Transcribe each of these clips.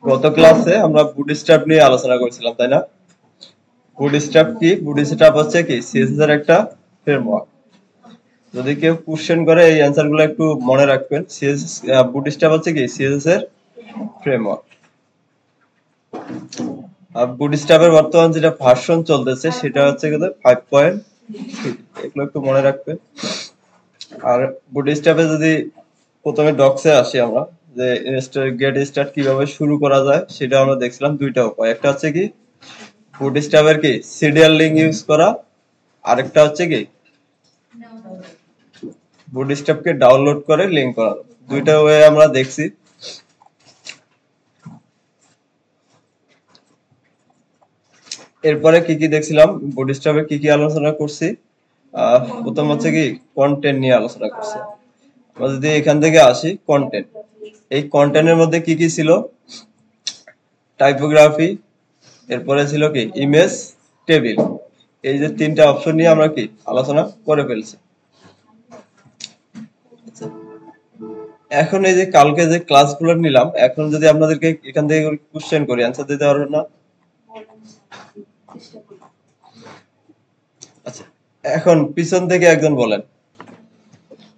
গত ক্লাসে আমরা বুটস্ট্র্যাপ নিয়ে আলোচনা করেছিলাম, তাই না? বুটস্ট্র্যাপ কি? বুটস্ট্র্যাপ হচ্ছে কি সিএসএস এর একটা ফ্রেমওয়ার্ক। যদি কেউ কোশ্চেন করে এই অ্যান্সার গুলো একটু মনে রাখবেন। সিএসএস বুটস্ট্র্যাপ হচ্ছে কি সিএসএস এর ফ্রেমওয়ার্ক। আর বুটস্ট্র্যাপের বর্তমান যেটা ভার্সন চলতেছে সেটা হচ্ছে কি 5.3। এগুলো একটু মনে রাখবেন। আর বুটস্ট্র্যাপে যদি প্রথমে ডক্সে আসি আমরা, যে গেট স্টার্ট কিভাবে শুরু করা যায় সেটা আমরা দেখছিলাম দুইটা উপায়। একটা হচ্ছে কি বুটস্ট্র্যাপের কি সিরিয়াল লিঙ্ক ইউজ করা, আরেকটা হচ্ছে কি বুটস্ট্র্যাপকে ডাউনলোড করে লিঙ্ক করা। দুইটা ওয়ে আমরা দেখছি। এরপরে কি কি দেখছিলাম, বুটস্ট্র্যাপে কি কি আলোচনা করছি। প্রথম হচ্ছে কি কন্টেন্ট নিয়ে আলোচনা করছি। আমরা যদি এখান থেকে আসি কন্টেন্ট, এই কন্টেন্টের মধ্যে কি কি ছিল, টাইপোগ্রাফি, এরপরে ছিল কি ইমেজ, টেবিল। এই যে তিনটা অপশন নিয়ে আমরা কি আলোচনা করে ফেলছি। এখন এই যে কালকে যে ক্লাসগুলো নিলাম, এখন যদি আপনাদেরকে এখান থেকে কোশ্চেন করি, অ্যান্সার দিতে পারবেন না? আচ্ছা, এখন পিছন থেকে একজন বলেন।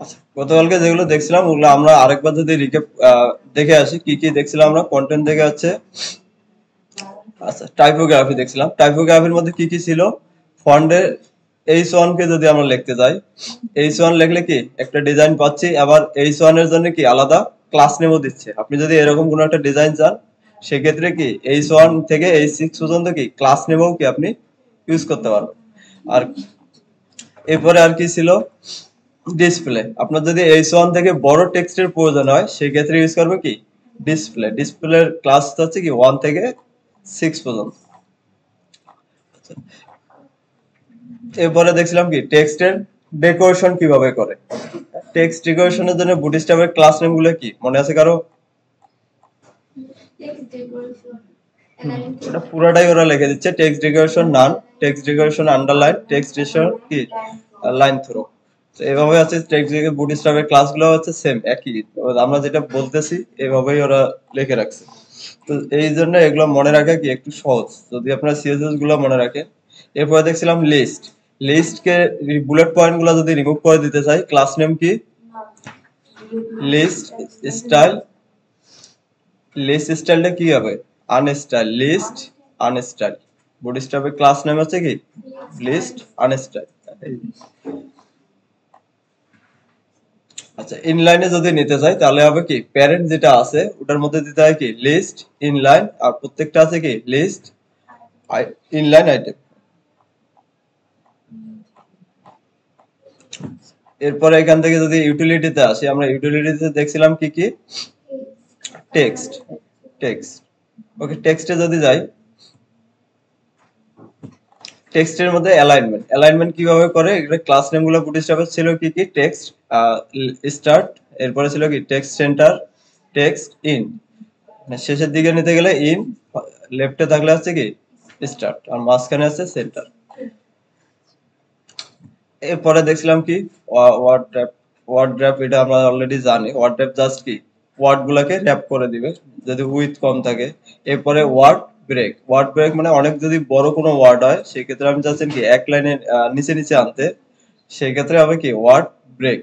আচ্ছা, গতকালকে যেগুলো দেখছিলাম ওগুলো আমরা আরেকবার যদি রিক্যাপ দেখে আসি, কি কি দেখছিলাম আমরা। কন্টেন্ট থেকে হচ্ছে আচ্ছা টাইপোগ্রাফি দেখছিলাম। টাইপোগ্রাফির মধ্যে কি কি ছিল, ফন্টের H1 কে যদি আমরা লিখতে যাই, H1 লিখলে কি একটা ডিজাইন পাচ্ছি, আবার H1 এর জন্য কি আলাদা ক্লাস নেমও দিচ্ছে। আপনি যদি এরকম কোনো একটা ডিজাইন চান সেক্ষেত্রে কি H1 থেকে H6 পর্যন্ত কি ক্লাস নেমও কি আপনি ইউজ করতে পারবেন। আর এরপরে আর কি ছিল, ডিসপ্লে। আপনার যদি H1 থেকে বড় টেক্সটের প্রয়োজন হয় সেক্ষেত্রে ইউজ করবে কি ডিসপ্লে। ডিসপ্লের ক্লাস হচ্ছে কি 1 থেকে 6 পর্যন্ত। এরপরে দেখছিলাম কি টেক্সটের ডেকোরেশন কিভাবে করে। টেক্সট ডেকোরেশনের জন্য বুটস্ট্র্যাপের ক্লাস নেম গুলো কি মনে আছে কারো? ওটা পুরোটাই ওরা লিখে দিচ্ছে, টেক্সট ডেকোরেশন নান, text decoration underline, text decoration কি লাইন থ্রো। তো এভাবে আছে টেক্সট বুটস্ট্র্যাপের ক্লাসগুলো হচ্ছে সেম একই। আমরা যেটা বলতেছি এভাবেই ওরা লিখে রাখছে। তো এই জন্য এগুলো মনে রাখা কি একটু সহজ যদি আপনারা সিএসএস গুলো মনে রাখেন। এরপরে দেখছিলাম লিস্ট। লিস্টকে বুলেট পয়েন্ট গুলো যদি রিমুভ করে দিতে চাই, ক্লাস নেম কি লিস্ট স্টাইল। লিস্ট স্টাইলটা কি হবে আনস্টাইল, লিস্ট আনস্টাইল। বুটস্ট্র্যাপের ক্লাস নেম হচ্ছে কি লিস্ট আনস্টাইল। আচ্ছা, ইনলাইনে যদি নিতে চাই তাহলে হবে কি প্যারেন্ট যেটা আছে ওটার মধ্যে দিতে হয় কি লিস্ট ইনলাইন, আর প্রত্যেকটা আছে কি লিস্ট ইনলাইন আইটেম। এরপরে এখান থেকে যদি ইউটিলিটিতে আসি, আমরা ইউটিলিটিতে দেখছিলাম কি কি টেক্সট। টেক্সট ওকে, টেক্সটে যদি যাই, টেক্সটের মধ্যে অ্যালাইনমেন্ট। অ্যালাইনমেন্ট কিভাবে করে, এগুলো ক্লাস নেম গুলো বুটস্ট্র্যাপে ছিল কি কি টেক্সট স্টার্ট, এরপরে ছিল কি টেক্সট সেন্টার, টেক্সট ইন, শেষের দিকে নিতে গেলে ইন, লেফটে থাকলে হচ্ছে কি স্টার্ট, আর মাঝখানে আছে সেন্টার। এরপরে দেখছিলাম কি ওয়ার্ড র‍্যাপ। ওয়ার্ড র‍্যাপ এটা আমরা অলরেডি জানি। ওয়ার্ড র‍্যাপ জাস্ট কি ওয়ার্ড গুলাকে র‍্যাপ করে দিবে যদি উইথ কম থাকে। এরপরে ওয়ার্ড ব্রেক। ওয়ার্ড ব্রেক মানে অনেক যদি বড় কোনো ওয়ার্ড হয় সেক্ষেত্রে আমি চাচ্ছেন কি এক লাইনের নিচে নিচে আনতে, সেক্ষেত্রে হবে কি ওয়ার্ড ব্রেক।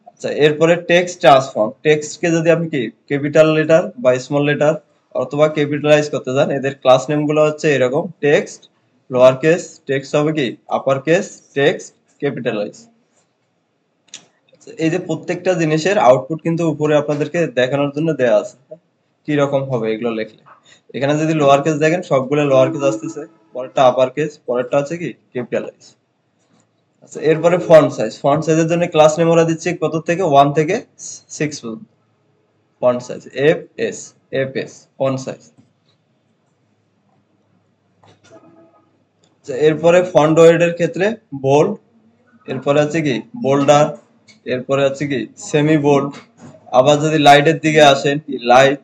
আচ্ছা, এরপরে টেক্সট ট্রান্সফর্ম। টেক্সটকে যদি আপনি কি ক্যাপিটাল লেটার বা স্মল লেটার অথবা ক্যাপিটালাইজ করতে চান, এদের ক্লাস নেম গুলো হচ্ছে এরকম টেক্সট লোয়ার কেস, টেক্সট হবে কি আপার কেস, টেক্সট ক্যাপিটালাইজ। এই যে প্রত্যেকটা জিনিসের আউটপুট কিন্তু উপরে আপনাদেরকে দেখানোর জন্য দেয়া আছে কি রকম হবে এগুলো লিখলে। এখানে যদি লোয়ার কেস দেখেন সবগুলো লোয়ার কেস আসতেছে, পরেরটা আপার কেস, পরেরটা আছে কি ক্যাপিটালাইজ। আচ্ছা, এরপরে ফন্ট সাইজ। ফন্ট সাইজের জন্য ক্লাস নেম ওরা দিচ্ছে কত থেকে 1 থেকে 6 পর্যন্ত। Font size F S font size. এরপরে ফন্ট ওয়েটের ক্ষেত্রে বোল্ড, এরপরে আছে কি বোল্ডার, এরপরে আছে কি সেমি বোল্ড। আবার যদি লাইটের দিকে আসেন কি লাইট,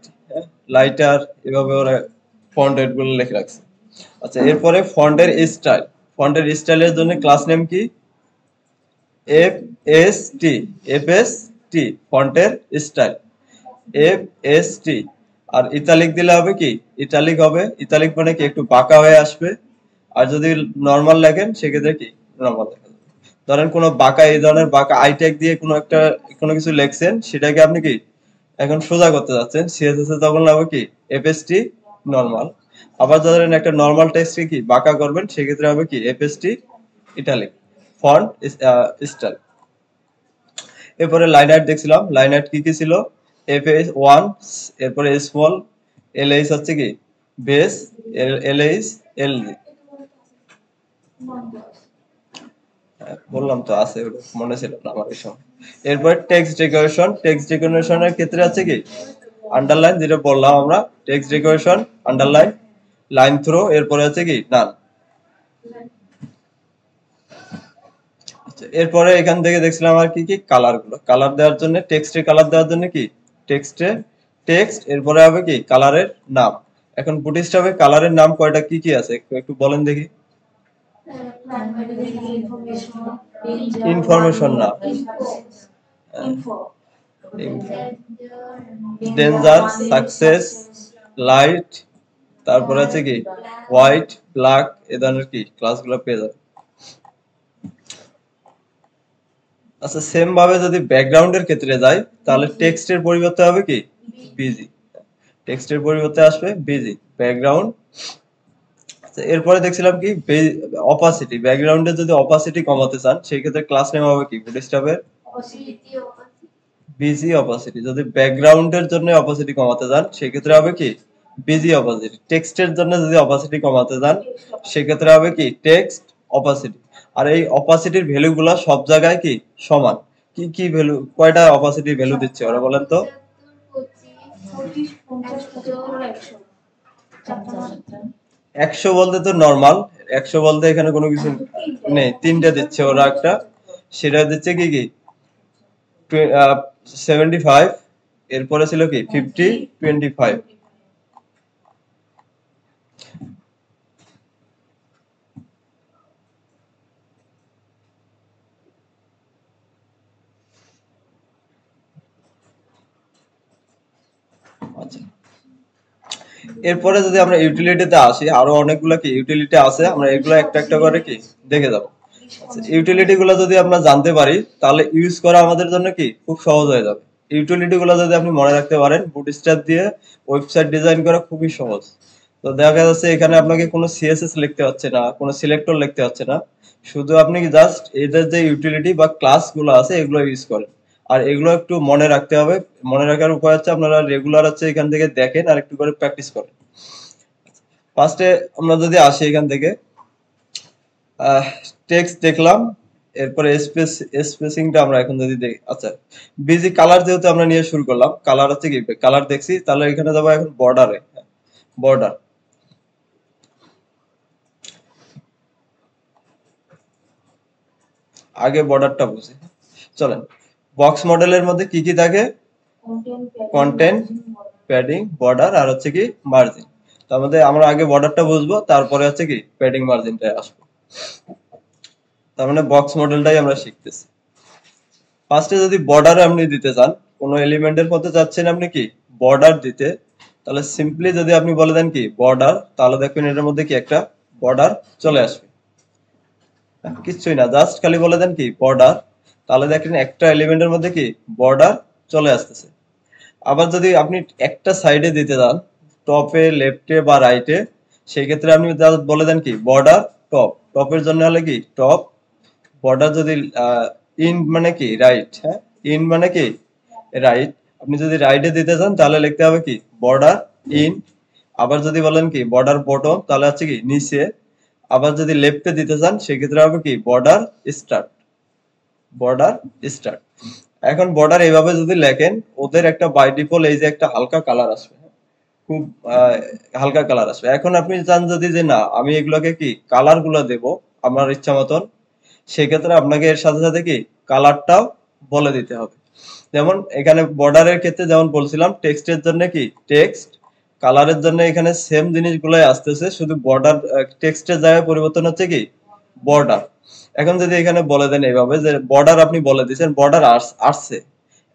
লাইটার, এভাবে ওরা ফন্ট ওয়েট গুলো লিখে রাখছে। আচ্ছা, এরপরে ফন্টের স্টাইল। ফন্টের স্টাইলের জন্য ক্লাস নেম কি F S T, F S T ফন্টের স্টাইল, এফ এস টি। আর ইতালিক দিলে হবে কি, ইটালিক হবে, ইতালিক মানে কি একটু বাঁকা হয়ে আসবে। আর যদি নর্মাল লেখেন সেক্ষেত্রে কি নর্মাল লেখা যাবে। ধরেন কোনো বাঁকা, এই ধরনের বাঁকা আইটেক দিয়ে কোনো কিছু লেখছেন, সেটাকে আপনি কি এখন সোজা করতে যাচ্ছেন, সিএসএস এ তখন হবে কি এফএসটি নর্মাল। আবার ধরেন একটা নর্মাল টেক্সটকে কি বাঁকা করবেন, সেক্ষেত্রে হবে কি এফএসটি ইটালিক, ফন্ট স্টাইল। এরপরে লাইন হাইট দেখছিলাম, লাইন হাইট কি কি ছিল, এফ1, এরপরে স্মল, এলএইচ হচ্ছে কি বেস, এলএইচ এলজি, বললাম তো আছে, মনে ছিল না আমার এই সময়। এরপর টেক্সট ডেকোরেশন, টেক্সট ডেকোরেশনের ক্ষেত্রে আছে কি আন্ডারলাইন, যেটা বললাম আমরা, text decoration underline, line through, এরপরে আছে কি নান। এরপরে এখান থেকে দেখছিলাম আর কি কি কালার গুলো, কালার দেওয়ার জন্য, টেক্সটে কালার দেওয়ার জন্য কি টেক্সটে টেক্সট, এরপরে হবে কি কালারের নাম। এখন বুটস্ট্র্যাপে কালারের নাম কয়টা কি কি আছে একটু বলেন দেখি। ইনফরমেশন না, ডেঞ্জার, সাকসেস, লাইট, তারপরে আছে কি হোয়াইট, ব্ল্যাক, এ ধরনের কি ক্লাসগুলো পেয়ে যাবে। আচ্ছা, সেম ভাবে যদি ব্যাকগ্রাউন্ডের ক্ষেত্রে যাই, তাহলে টেক্সটের পরিবর্তে হবে কি বিজি, টেক্সটের পরিবর্তে আসবে বিজি ব্যাকগ্রাউন্ড। এরপরে দেখছিলাম কি অপাসিটি, ব্যাকগ্রাউন্ডে যদি অপাসিটি কমাতে চান, সেই ক্ষেত্রে ক্লাস নেম হবে কি বুটস্ট্র্যাপের বিজি অপাসিটি। যদি ব্যাকগ্রাউন্ডের জন্য অপাসিটি কমাতে চান, সেই ক্ষেত্রে হবে কি বিজি অপাসিটি। টেক্সটের জন্য যদি অপাসিটি কমাতে চান, সেক্ষেত্রে হবে কি টেক্সট অপাসিটি। আর এই অপাসিটির ভ্যালু গুলা সব জায়গায় কি সমান। কি কি ভ্যালু, কয়টা অপাসিটি ভ্যালু দিচ্ছে ওরা বলেন তো? 100 বলতে তো নরমাল, 100 বলতে এখানে কোনো কিছু নেই, তিনটা দিচ্ছে ওরা, একটা সেটা দিচ্ছে কি কি 75, এরপরে ছিল কি 50, 25। আচ্ছা, এরপরে যদি আমরা ইউটিলিটিতে আসি, আরো অনেকগুলো কি ইউটিলিটি আছে, আমরা এগুলো একটা একটা করে কি দেখে যাব। ইউটিলিটি গুলো যদি আমরা জানতে পারি, তাহলে ইউজ করা আমাদের জন্য কি খুব সহজ হয়ে যাবে। ইউটিলিটি গুলো যদি আপনি মনে রাখতে পারেন, বুটস্ট্র্যাপ দিয়ে ওয়েবসাইট ডিজাইন করা খুবই সহজ। তো দেখা যাচ্ছে এখানে আপনাকে কোনো সিএসএস লিখতে হচ্ছে না, কোনো সিলেক্টর লিখতে হচ্ছে না, শুধু আপনি জাস্ট এদের যে ইউটিলিটি বা ক্লাস গুলো আছে এগুলো ইউজ করেন। আর এগুলো একটু মনে রাখতে হবে, মনে রাখার উপায় হচ্ছে আপনারা রেগুলার হচ্ছে এখান থেকে দেখেন আর একটু করে প্র্যাকটিস করেন। ফার্স্টে আমরা যদি আসি এখান থেকে, টেক্সট দেখলাম, এরপরে স্পেসিংটা আমরা এখন যদি দেখি। আচ্ছা, বিজি কালার যেহেতু আমরা নিয়ে শুরু করলাম, কালার হচ্ছে কি কালার দেখছি, তাহলে এখানে যাবো এখন বর্ডারে। বর্ডার, আগে বর্ডারটা বুঝি, চলেন। বক্স মডেলের মধ্যে কি কি থাকে, কন্টেন্ট, প্যাডিং, বর্ডার আর হচ্ছে কি মার্জিন। তার মধ্যে আমরা আগে বর্ডারটা বুঝবো, তারপরে হচ্ছে কি প্যাডিং মার্জিনটা আসবে। তার মানে বক্স মডেলটাই আমরা শিখতেছি। ফার্স্টে যদি বর্ডার আপনি দিতে চান, কোনো এলিমেন্টের মধ্যে চাচ্ছেন আপনি কি বর্ডার দিতে, তাহলে সিম্পলি যদি আপনি বলে দেন কি বর্ডার, তাহলে দেখবেন এটার মধ্যে কি একটা বর্ডার চলে আসবে। কিচ্ছুই না, জাস্ট খালি বলে দেন কি বর্ডার, তাহলে দেখেন একটা এলিমেন্টের মধ্যে কি বর্ডার চলে আসতেছে। আবার যদি আপনি একটা সাইডে দিতে চান, টপে, লেফটে বা রাইটে, সেই ক্ষেত্রে আপনি জাস্ট বলে দেন কি বর্ডার টপ, টপের জন্য হলে কি টপ। বর্ডার যদি ইন মানে কি রাইট, হ্যাঁ ইন মানে কি রাইট, আপনি যদি রাইটে দিতে চান তাহলে লিখতে হবে কি বর্ডার ইন। আবার যদি বলেন কি বর্ডার বটম, তাহলে হচ্ছে কি নিচে। আবার যদি লেফটে দিতে চান সেক্ষেত্রে হবে কি বর্ডার স্টার্ট, বর্ডার স্টার্ট। এখন বর্ডার এইভাবে যদি লেখেন, ওদের একটা বাই ডিফল্ট এই যে একটা হালকা কালার আসবে, খুব হালকা কালার আসবে। এখন আপনি চান যদি যে না আমি এগুলোকে কি কালার গুলো দেবো আমার ইচ্ছা মতন, সেক্ষেত্রে আপনাকে এর সাথে সাথে কি কালারটাও বলে দিতে হবে। যেমন এখানে বর্ডারের ক্ষেত্রে যেমন বলছিলাম, টেক্সটের জন্য কি টেক্সট, কালারের জন্য এখানে সেম জিনিসগুলাই আসতেছে, শুধু বর্ডার টেক্সটের জায়গায় পরিবর্তন হচ্ছে কি বর্ডার। এখন যদি এখানে বলে দেন এইভাবে যে বর্ডার আপনি বলে দিচ্ছেন, বর্ডার আসছে,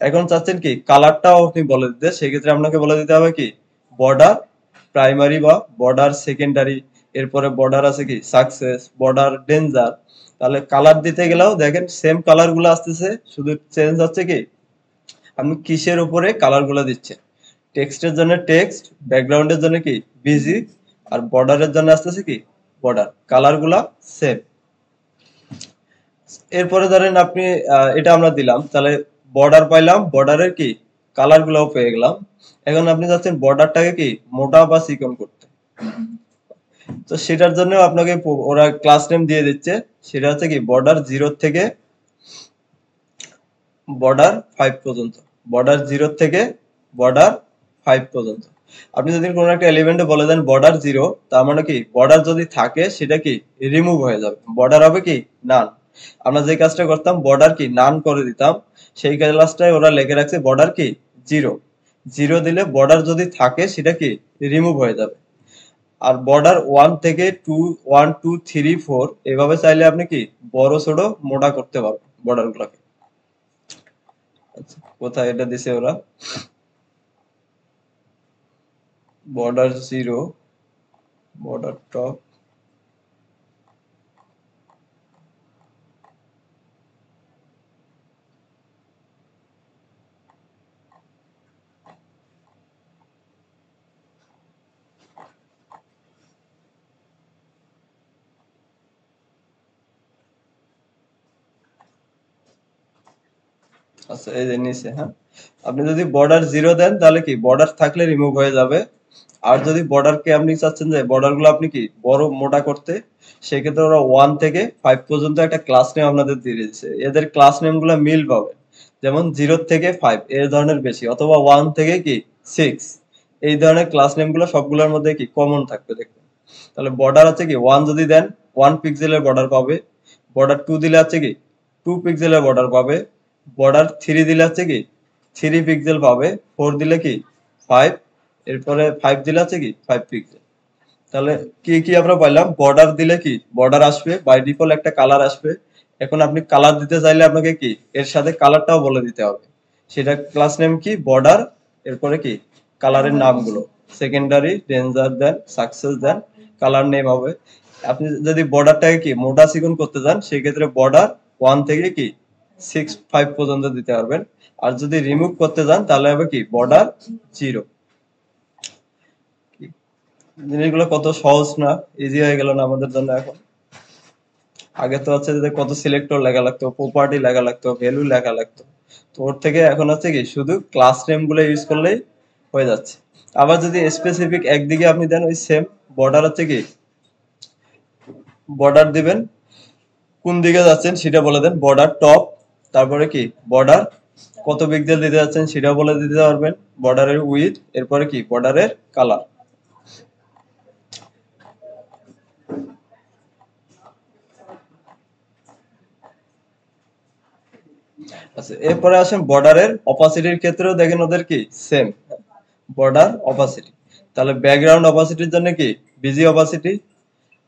এখন চাচ্ছেন কি কালারটাও আপনি বলে দিতে, সেক্ষেত্রে আপনাকে বলে দিতে হবে কি বর্ডার প্রাইমারি বা বর্ডার সেকেন্ডারি, এরপরে বর্ডার আছে কি সাকসেস, বর্ডার ডেঞ্জার। তাহলে কালার দিতে গেলেও দেখেন সেম কালার গুলো আসতেছে, শুধু চেঞ্জ হচ্ছে কি আপনি কিসের উপরে কালার গুলো দিচ্ছেন। টেক্সটের জন্য টেক্সট, ব্যাকগ্রাউন্ডের জন্য কি বিজি, আর বর্ডারের জন্য আসতেছে কি বর্ডার, কালার গুলা সেম। এরপরে ধরেন আপনি এটা আমরা দিলাম, তাহলে বর্ডার পাইলাম, বর্ডারের কি কালার গুলাও পেয়ে গেলাম। এখন আপনি চাচ্ছেন বর্ডারটাকে কি মোটা বা চিকন করতে, তো সেটার জন্য আপনাকে ওরা ক্লাস নেম দিয়ে দিচ্ছে, সেটা হচ্ছে কি বর্ডার 0 থেকে বর্ডার 5 পর্যন্ত, বর্ডার 0 থেকে বর্ডার 5 পর্যন্ত। আপনি যদি কোনো একটা এলিমেন্টে বলে দেন বর্ডার 0, তার মানে কি বর্ডার যদি থাকে সেটা কি রিমুভ হয়ে যাবে, বর্ডার হবে কি নান। আমরা যে কাজটা করতাম বর্ডার কি নান করে দিতাম, সেই কাজটাই ওরা লিখে রাখছে বর্ডার কি 0, 0 দিলে বর্ডার যদি থাকে সেটা কি রিমুভ হয়ে যাবে। আর বর্ডার 1 থেকে 2, 1 2 3 4 এভাবে চাইলে আপনি কি বড় ছোট মোটা করতে পারবেন বর্ডার গুলাকে। আচ্ছা, কোথায় এটা দিছে ওরা, বর্ডার 0, বর্ডার টপ, আচ্ছা এই যে নিচে, হ্যাঁ আপনি যদি বর্ডার 0 দেন তাহলে কি বর্ডার থাকলে রিমুভ হয়ে যাবে। আর যদি বর্ডারকে আপনি চাচ্ছেন যে বর্ডার গুলো আপনি কি বড় মোটা করতে, সেক্ষেত্রে ওরা 1 থেকে 5 পর্যন্ত একটা ক্লাস নেম আপনাদের দিয়ে দিয়েছে। এদের ক্লাস নেম গুলো মিল পাবে, যেমন 0 থেকে 5 এই ধরনের বেশি, অথবা 1 থেকে কি 6, এই ধরনের ক্লাস নেম গুলো সবগুলোর মধ্যে কি কমন থাকবে দেখবেন। তাহলে বর্ডার আছে কি 1 যদি দেন 1 পিক্সেলের বর্ডার পাবে, বর্ডার 2 দিলে আছে কি 2 পিক্সেলের বর্ডার পাবে, বর্ডার 3 দিলে আছে কি 3 পিক্সেল পাবে, 4 দিলে কি 5, এরপরে 5 দিলে আছে কি 5 পিক্সেল। তাহলে কি কি আমরা পাইলাম, বর্ডার দিলে কি বর্ডার আসবে, বাই ডিফল্ট একটা কালার আসবে। এখন আপনি কালার দিতে চাইলে আপনাকে কি এর সাথে কালারটাও বলে দিতে হবে, সেটা ক্লাস নেম কি বর্ডার, এরপরে কি কালারের নামগুলো, সেকেন্ডারি, ডেঞ্জার দেন, সাকসেস দেন, কালার নেম হবে। আপনি যদি বর্ডারটাকে কি মোটা চিকন করতে চান, সেক্ষেত্রে বর্ডার 1 থেকে কি 6 5 পর্যন্ত দিতে পারবেন। আর যদি রিমুভ করতে চান তাহলে হবে কি বর্ডার 0। জিনিসগুলো কত সহজ না, ইজি হয়ে গেল না আমাদের জন্য এখন। আগে তো হচ্ছে যে কত সিলেক্টর লেখা লাগতো, প্রপার্টি লেখা লাগতো, ভ্যালু লেখা লাগতো, তো ওর থেকে এখন হচ্ছে কি শুধু ক্লাস নেম গুলো ইউজ করলেই হয়ে যাচ্ছে। আবার যদি স্পেসিফিক একদিকে আপনি দেন ওই সেম বর্ডার হচ্ছে কি বর্ডার দিবেন, কোন দিকে যাচ্ছেন সেটা বলে দেন, বর্ডার টপ, তারপরে কি বর্ডার কত পিক্সেল দিতে যাচ্ছেন সেটা বলে দিতে পারবেন, বর্ডারের উইথ, এরপরে কি বর্ডারের কালার। আচ্ছা এরপরে আসেন বর্ডারের অপাসিটির ক্ষেত্রেও দেখেন ওদের কি সেম বর্ডার অপাসিটি। তাহলে ব্যাকগ্রাউন্ড অপাসিটির জন্য কি বিজি অপাসিটি,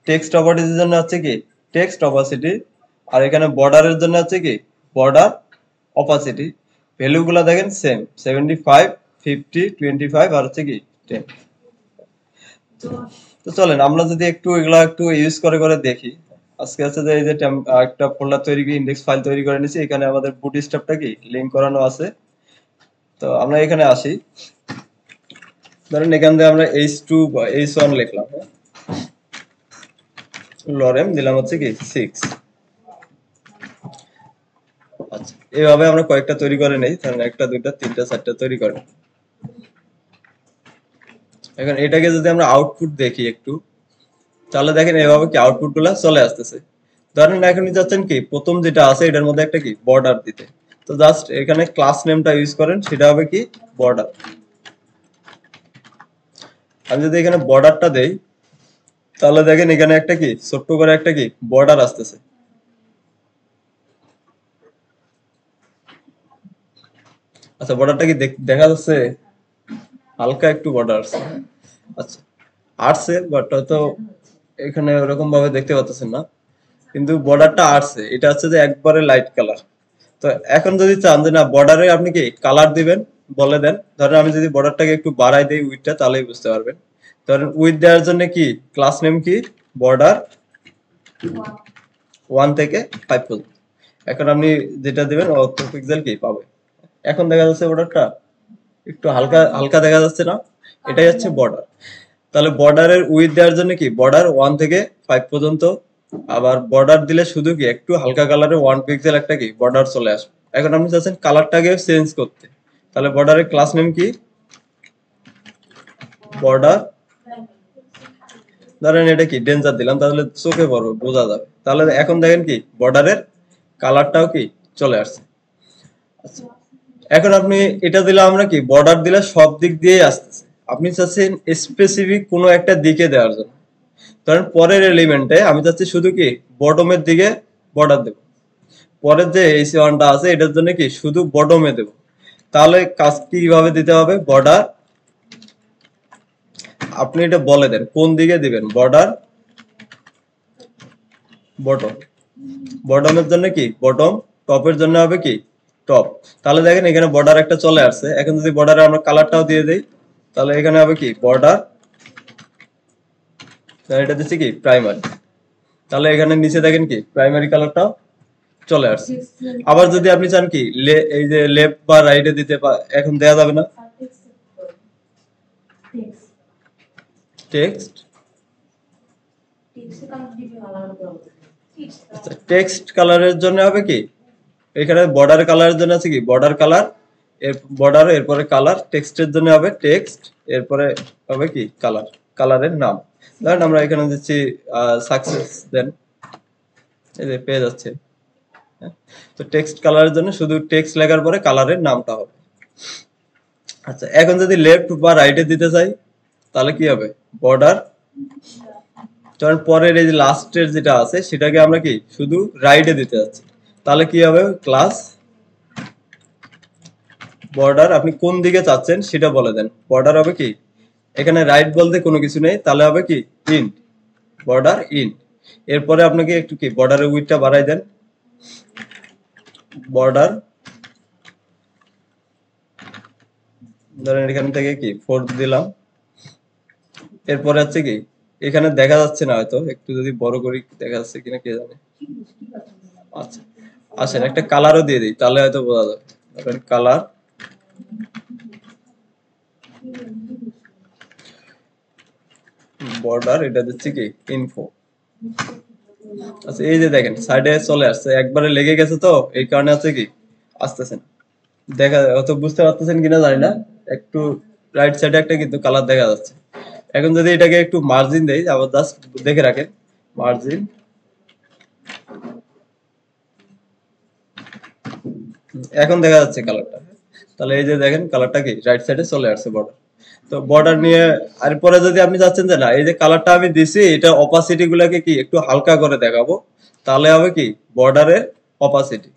টেক্সট অপাসিটির জন্য হচ্ছে কি টেক্সট অপাসিটি, আর এখানে বর্ডারের জন্য হচ্ছে কি বর্ডার অপাসিটি। ভ্যালু গুলা দেখেন সেম 75, 50, 25 আর হচ্ছে কি 10। তো চলেন আমরা যদি একটু এগুলা একটু ইউজ করে করে দেখি। আজকে আছে যে এই যে একটা ফোল্ডার তৈরি করে ইন্ডেক্স ফাইল তৈরি করে নিয়েছি, এখানে আমাদের বুটস্ট্র্যাপটা কি লিংক করানো আছে। তো আমরা এখানে আসি, ধরেন এখান থেকে আমরা h2 বা h1 লিখলাম, লরেম দিলাম হচ্ছে কি 6। আচ্ছা এইভাবে আমরা কয়েকটা তৈরি করে নেই, ধরেন একটা দুইটা তিনটা চারটা তৈরি করে। এখন এটাকে যদি আমরা আউটপুট দেখি একটু, তাহলে দেখেন এভাবে কি আউটপুট গুলা চলে আসতেছে। ধরেন এখন চাচ্ছেন কি প্রথম যেটা আছে এটার মধ্যে একটা কি বর্ডার দিতে, তো জাস্ট এখানে ক্লাস নেমটা ইউজ করেন, সেটা হবে কি বর্ডার। আমি যদি এখানে বর্ডারটা দেই, তাহলে দেখেন এখানে একটা কি ছোট্ট করে একটা কি বর্ডার আসতেছে। আচ্ছা বর্ডারটা কি দেখা যাচ্ছে, হালকা একটু বর্ডার আছে। আচ্ছা আসছে বাট হয়তো এখানে ওরকম ভাবে দেখতে পাচ্ছেন না, কিন্তু বর্ডারটা আসছে, এটা হচ্ছে যে একবারে লাইট কালার। তো এখন যদি চান যে না বর্ডারে আপনি কি কালার দিবেন, বলে দেন। ধরেন আমি যদি বর্ডারটাকে একটু বাড়াই দেই উইডথটা, তাহলেই বুঝতে পারবেন। ধরেন উইডথ দেওয়ার জন্য কি ক্লাস নেম কি বর্ডার 1 থেকে 5 পর্যন্ত। এখন আপনি যেটা দিবেন অত পিক্সেল কি পাবে। এখন দেখা যাচ্ছে বর্ডারটা একটু হালকা হালকা দেখা যাচ্ছে না, এটাই হচ্ছে বর্ডার। তাহলে বর্ডারের উইডথ দেওয়ার জন্য কি বর্ডার 1 থেকে 5 পর্যন্ত। আবার বর্ডার দিলে শুধু কি একটু হালকা কালারের 1 পিক্সেল একটা কি বর্ডার চলে আসবে। এখন আপনি চাচ্ছেন কালারটাকে চেঞ্জ করতে, তাহলে বর্ডারের ক্লাস নেম কি বর্ডার, ধরেন এটা কি ডেঞ্জার দিলাম, তাহলে চোখে পড়বে, বোঝা যাবে। তাহলে এখন দেখেন কি বর্ডারের কালারটাও কি চলে আসছে। আচ্ছা, এখন আপনি এটা দিলে আমরা কি বর্ডার দিলে সব দিক দিয়েই আসতেছে, আপনি চাচ্ছেন স্পেসিফিক কোনো একটা দিকে দেওয়ার জন্য। ধরেন পরের এলিমেন্টে আমি চাচ্ছি শুধু কি বটমের দিকে বর্ডার দেব, পরের যে AC1টা আছে এটার জন্য কি শুধু বটমে দেব। তাহলে কাজ কিভাবে দিতে হবে, বর্ডার, আপনি এটা বলে দেন কোন দিকে দিবেন, বর্ডার বটম, বটমের জন্য কি বটম, টপের জন্য হবে কি টপ। তাহলে দেখেন এখানে বর্ডার একটা চলে আসছে। এখন যদি বর্ডারে আমরা কালারটাও দিয়ে দেই, তাহলে এখানে হবে কি বর্ডার, এটা দিচ্ছি কি প্রাইমারি। তাহলে এখানে নিচে দেখেন কি প্রাইমারি কালারটাও চলে আসছে। আবার যদি আপনি চান কি এই যে লেফট বা রাইটে দিতে, এখন দেয়া যাবে না টেক্সট, আচ্ছা টেক্সট কালারের জন্য হবে কি এখানে বর্ডার কালারের জন্য আছে কি বর্ডার কালার, এর বর্ডার এরপরে কালার, টেক্সটের জন্য হবে টেক্সট, এরপরে হবে কি কালার, কালারের নাম। ধরেন আমরা এখানে দিচ্ছি সাকসেস, দেন এই যে পেয়ে যাচ্ছে। তো টেক্সট কালারের জন্য শুধু টেক্সট লেখার পরে কালারের নামটা হবে। আচ্ছা, এখন যদি লেফট বা রাইটে দিতে চাই তাহলে কি হবে, বর্ডার, ধরেন পরের এই যে লাস্টের যেটা আছে সেটাকে আমরা কি শুধু রাইটে দিতে যাচ্ছি, তাহলে কি হবে ক্লাস বর্ডার, আপনি কোন দিকে চাচ্ছেন সেটা বলে দেন। বর্ডার হবে কি এখানে রাইট বলতে কোনো কিছু নেই, তাহলে হবে কি ইন্ট, বর্ডার ইন্ট। এরপরে আপনাকে একটু কি বর্ডারের উইডথটা বাড়াই দেন, বর্ডার ধরেন এখান থেকে কি 4 দিলাম। এরপরে হচ্ছে কি এখানে দেখা যাচ্ছে না, হয়তো একটু যদি বড় করি দেখা যাচ্ছে কিনা কে জানে। আচ্ছা আসেন একটা কালারও দিয়ে দিই, তাহলে হয়তো বোঝা যাবে। ধরেন কালার, বর্ডার, এটা দিচ্ছি কি ইনফো। আচ্ছা এই যে দেখেন সাইডে চলে আসছে, একবারে লেগে গেছে, তো এই কারণে আছে কি আসতেছে না, দেখা অত বুঝতে পারতেছেন কিনা জানি না, একটু রাইট সাইডে একটা কিন্তু কালার দেখা যাচ্ছে। এখন যদি এটাকে একটু মার্জিন দেই, আবার জাস্ট দেখে রাখেন মার্জিন, এখন দেখা যাচ্ছে কালারটা। তাহলে এই যে দেখেন কালারটা কি রাইট সাইডে চলে আসছে বর্ডার। তো বর্ডার নিয়ে আর পরে যদি আপনি চাচ্ছেন যে না এই যে কালারটা আমি দিছি এটা অপাসিটি গুলাকে কি একটু হালকা করে দেখাবো, তাহলে হবে কি বর্ডারের অপাসিটি।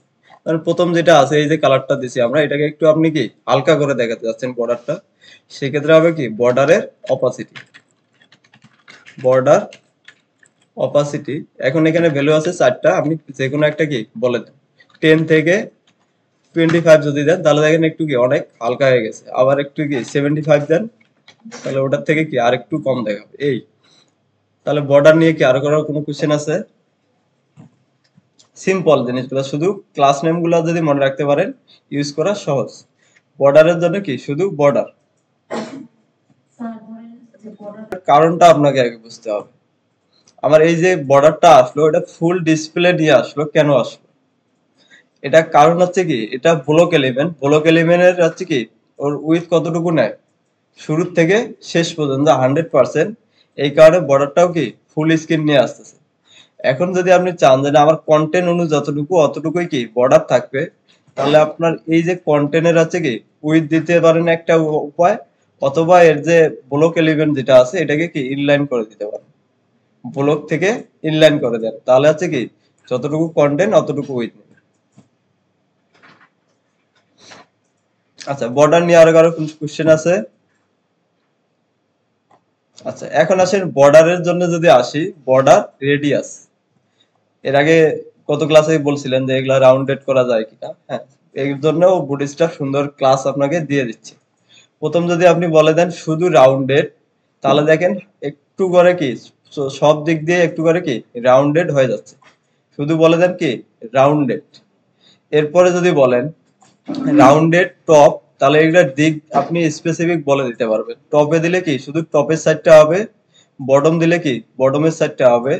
কারণ প্রথম যেটা আছে এই যে কালারটা দিছি আমরা, এটাকে একটু আপনি কি হালকা করে দেখাতে যাচ্ছেন বর্ডারটা, সেক্ষেত্রে হবে কি বর্ডারের অপাসিটি, বর্ডার অপাসিটি। এখন এখানে ভ্যালু আছে 4টা, আপনি যে কোনো একটা কি বলে দেন। 10 থেকে 25 যদি দেন তাহলে দেখেন একটু কি অনেক হালকা হয়ে গেছে। আবার একটু কি 75 দেন, তাহলে ওটার থেকে কি আর একটু কম দেখাবে। এই তাহলে বর্ডার নিয়ে কি আরো কোনো কোশ্চেন আছে? সিম্পল জিনিসগুলো, শুধু ক্লাস নেম গুলো যদি মনে রাখতে পারেন ইউজ করা সহজ। বর্ডারের জন্য কি শুধু বর্ডার, কারণটা আপনাকে আগে বুঝতে হবে। আমার এই যে বর্ডারটা আসলো এটা ফুল ডিসপ্লে নিয়ে আসলো, কেন আসলো? এটা কারণ হচ্ছে কি এটা ব্লক এলিমেন্ট, ব্লক এলিমেন্টের হচ্ছে কি ওর উইথ কতটুকু নেয় শুরু থেকে শেষ পর্যন্ত 100%। এই কারণে বর্ডারটাও কি ফুল স্ক্রিন নিয়ে আসতেছে। এখন যদি আপনি চান যে আমার কন্টেন্ট অনুযায়ী যতটুকু অতটুকুই কি বর্ডার থাকবে, তাহলে আপনার এই যে কন্টেন্টের আছে কি উইথ দিতে পারেন একটা উপায়, অথবা এর যে ব্লক এলিমেন্ট যেটা আছে এটাকে কি ইনলাইন করে দিতে পারেন, ব্লক থেকে ইনলাইন করে দেন, তাহলে আছে কি যতটুকু কন্টেন্ট অতটুকু উইথ নেবে। আচ্ছা বর্ডার নিয়ে আরো কারো কোশ্চেন আছে? আচ্ছা এখন আসেন বর্ডারের জন্য যদি আসি, বর্ডার রেডিয়াস, এর আগে কত ক্লাসে বলছিলেন যে এগুলা রাউন্ডেড করা যায় কিনা। হ্যাঁ এর জন্য বুটস্ট্র্যাপ সুন্দর ক্লাস আপনাকে দিয়ে দিচ্ছে। প্রথম যদি আপনি বলে দেন শুধু রাউন্ডেড, তাহলে দেখেন একটু করে কি সব দিক দিয়ে একটু করে কি রাউন্ডেড হয়ে যাচ্ছে। শুধু বলে দেন কি রাউন্ডেড। এরপরে যদি বলেন রাউন্ডেড টপ, তাহলে এগুলোর দিক আপনি স্পেসিফিক বলে দিতে পারবেন। টপে দিলে কি শুধু টপের সাইডটা হবে, বটম দিলে কি বটমের সাইডটা হবে,